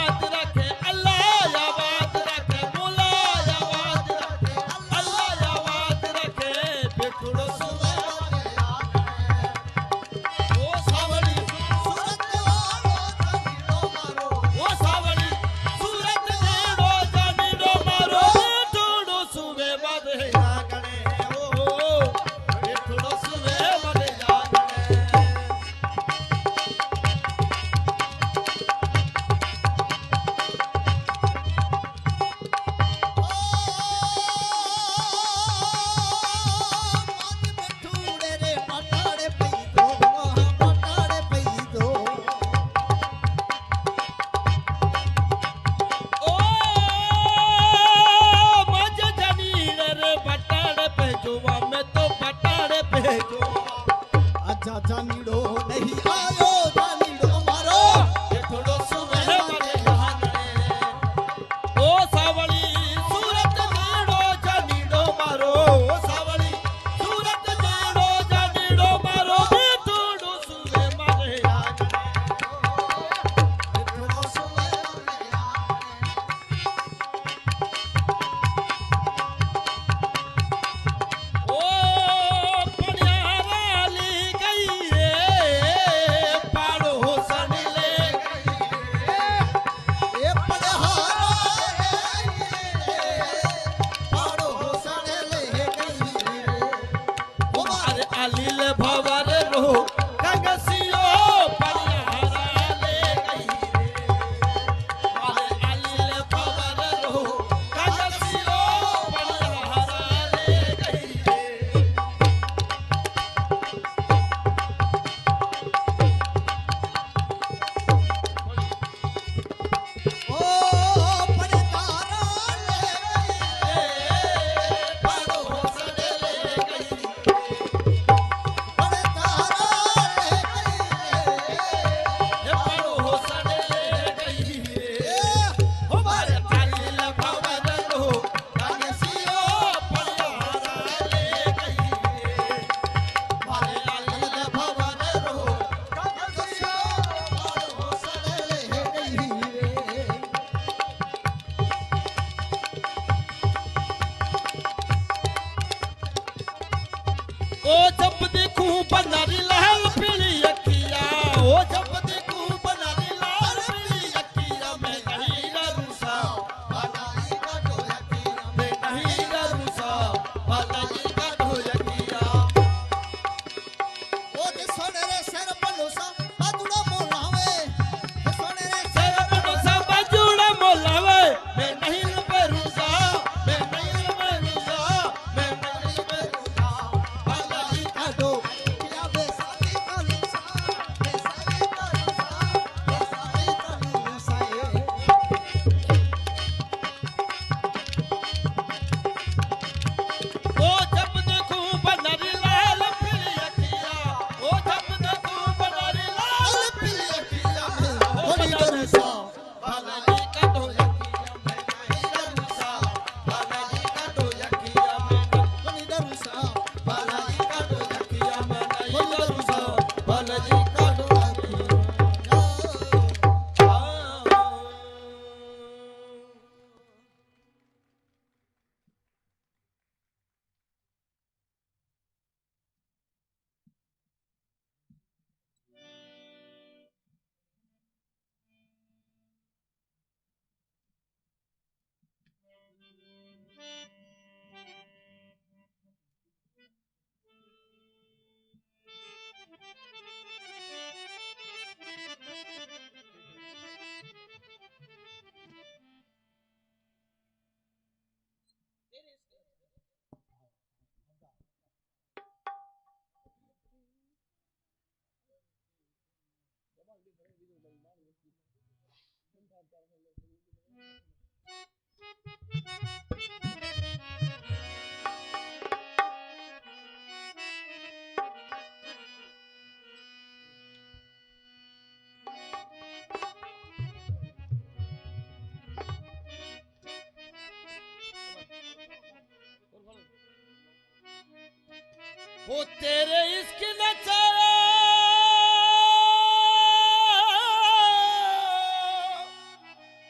वो तेरे इश्क नचाया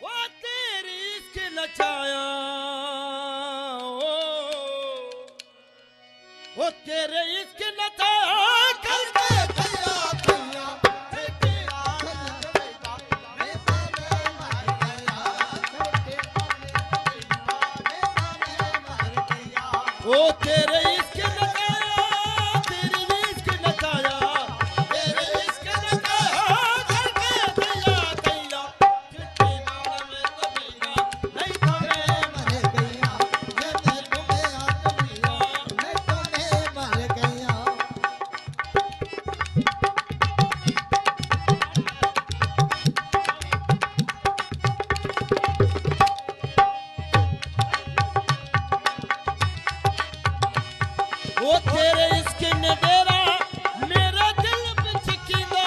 वो तेरी इश्क नचाया वो तेरे इश्क नचाया करके कैया कैया वो तेरे इश्क नचाया तेरी इश्क नचाया तेरे इश्क नचाया करके कैया कैया चिट्ठी माला में कमीना नहीं तो मैं मर गया ये दिल में आदमिया नहीं तो मैं मर गया वो तेरे इश्क ने डेरा मेरा दिल बिछ कीदा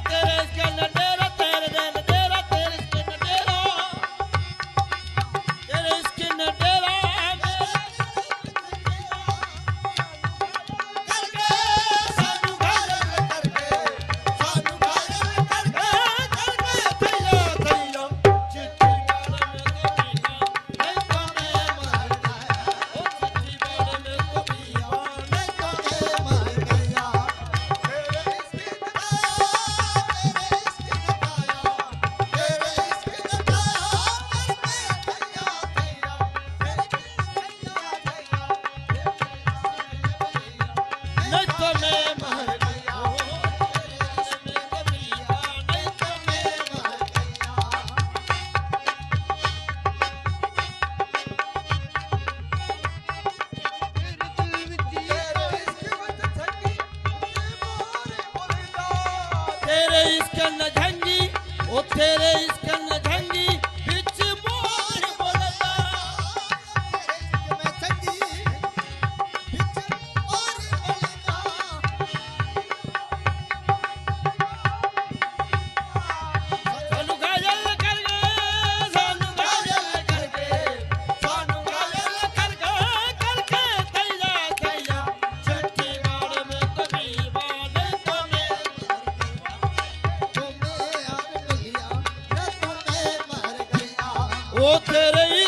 तेरे इश्क ने डेरा तेरे दिल डेरा तेरे इश्क ने डेरा तेरे इश्क ने डेरा करके सानू घायल करके सानू घायल करके कैया कैया चिट्ठी माला में कमीना नहीं तो मैं मर गया ओ चिट्ठी माला में कमीना नहीं तो मैं मर गया तेरे इश्क तेरे इश्क नचाया करके कैया कैया नहीं तो मैं मर गया नहीं तो मैं मर तेरे इश्क न झंगी ओ तेरे इश्क न झंगी बिच मोर बोलदा मैं झंगी बिच मोर बोलदा सानू घायल करके सानू घायल करके सानू घायल करके करके कैया कैया छठी बाड़ में कभी वाले तो मैं वो तेरे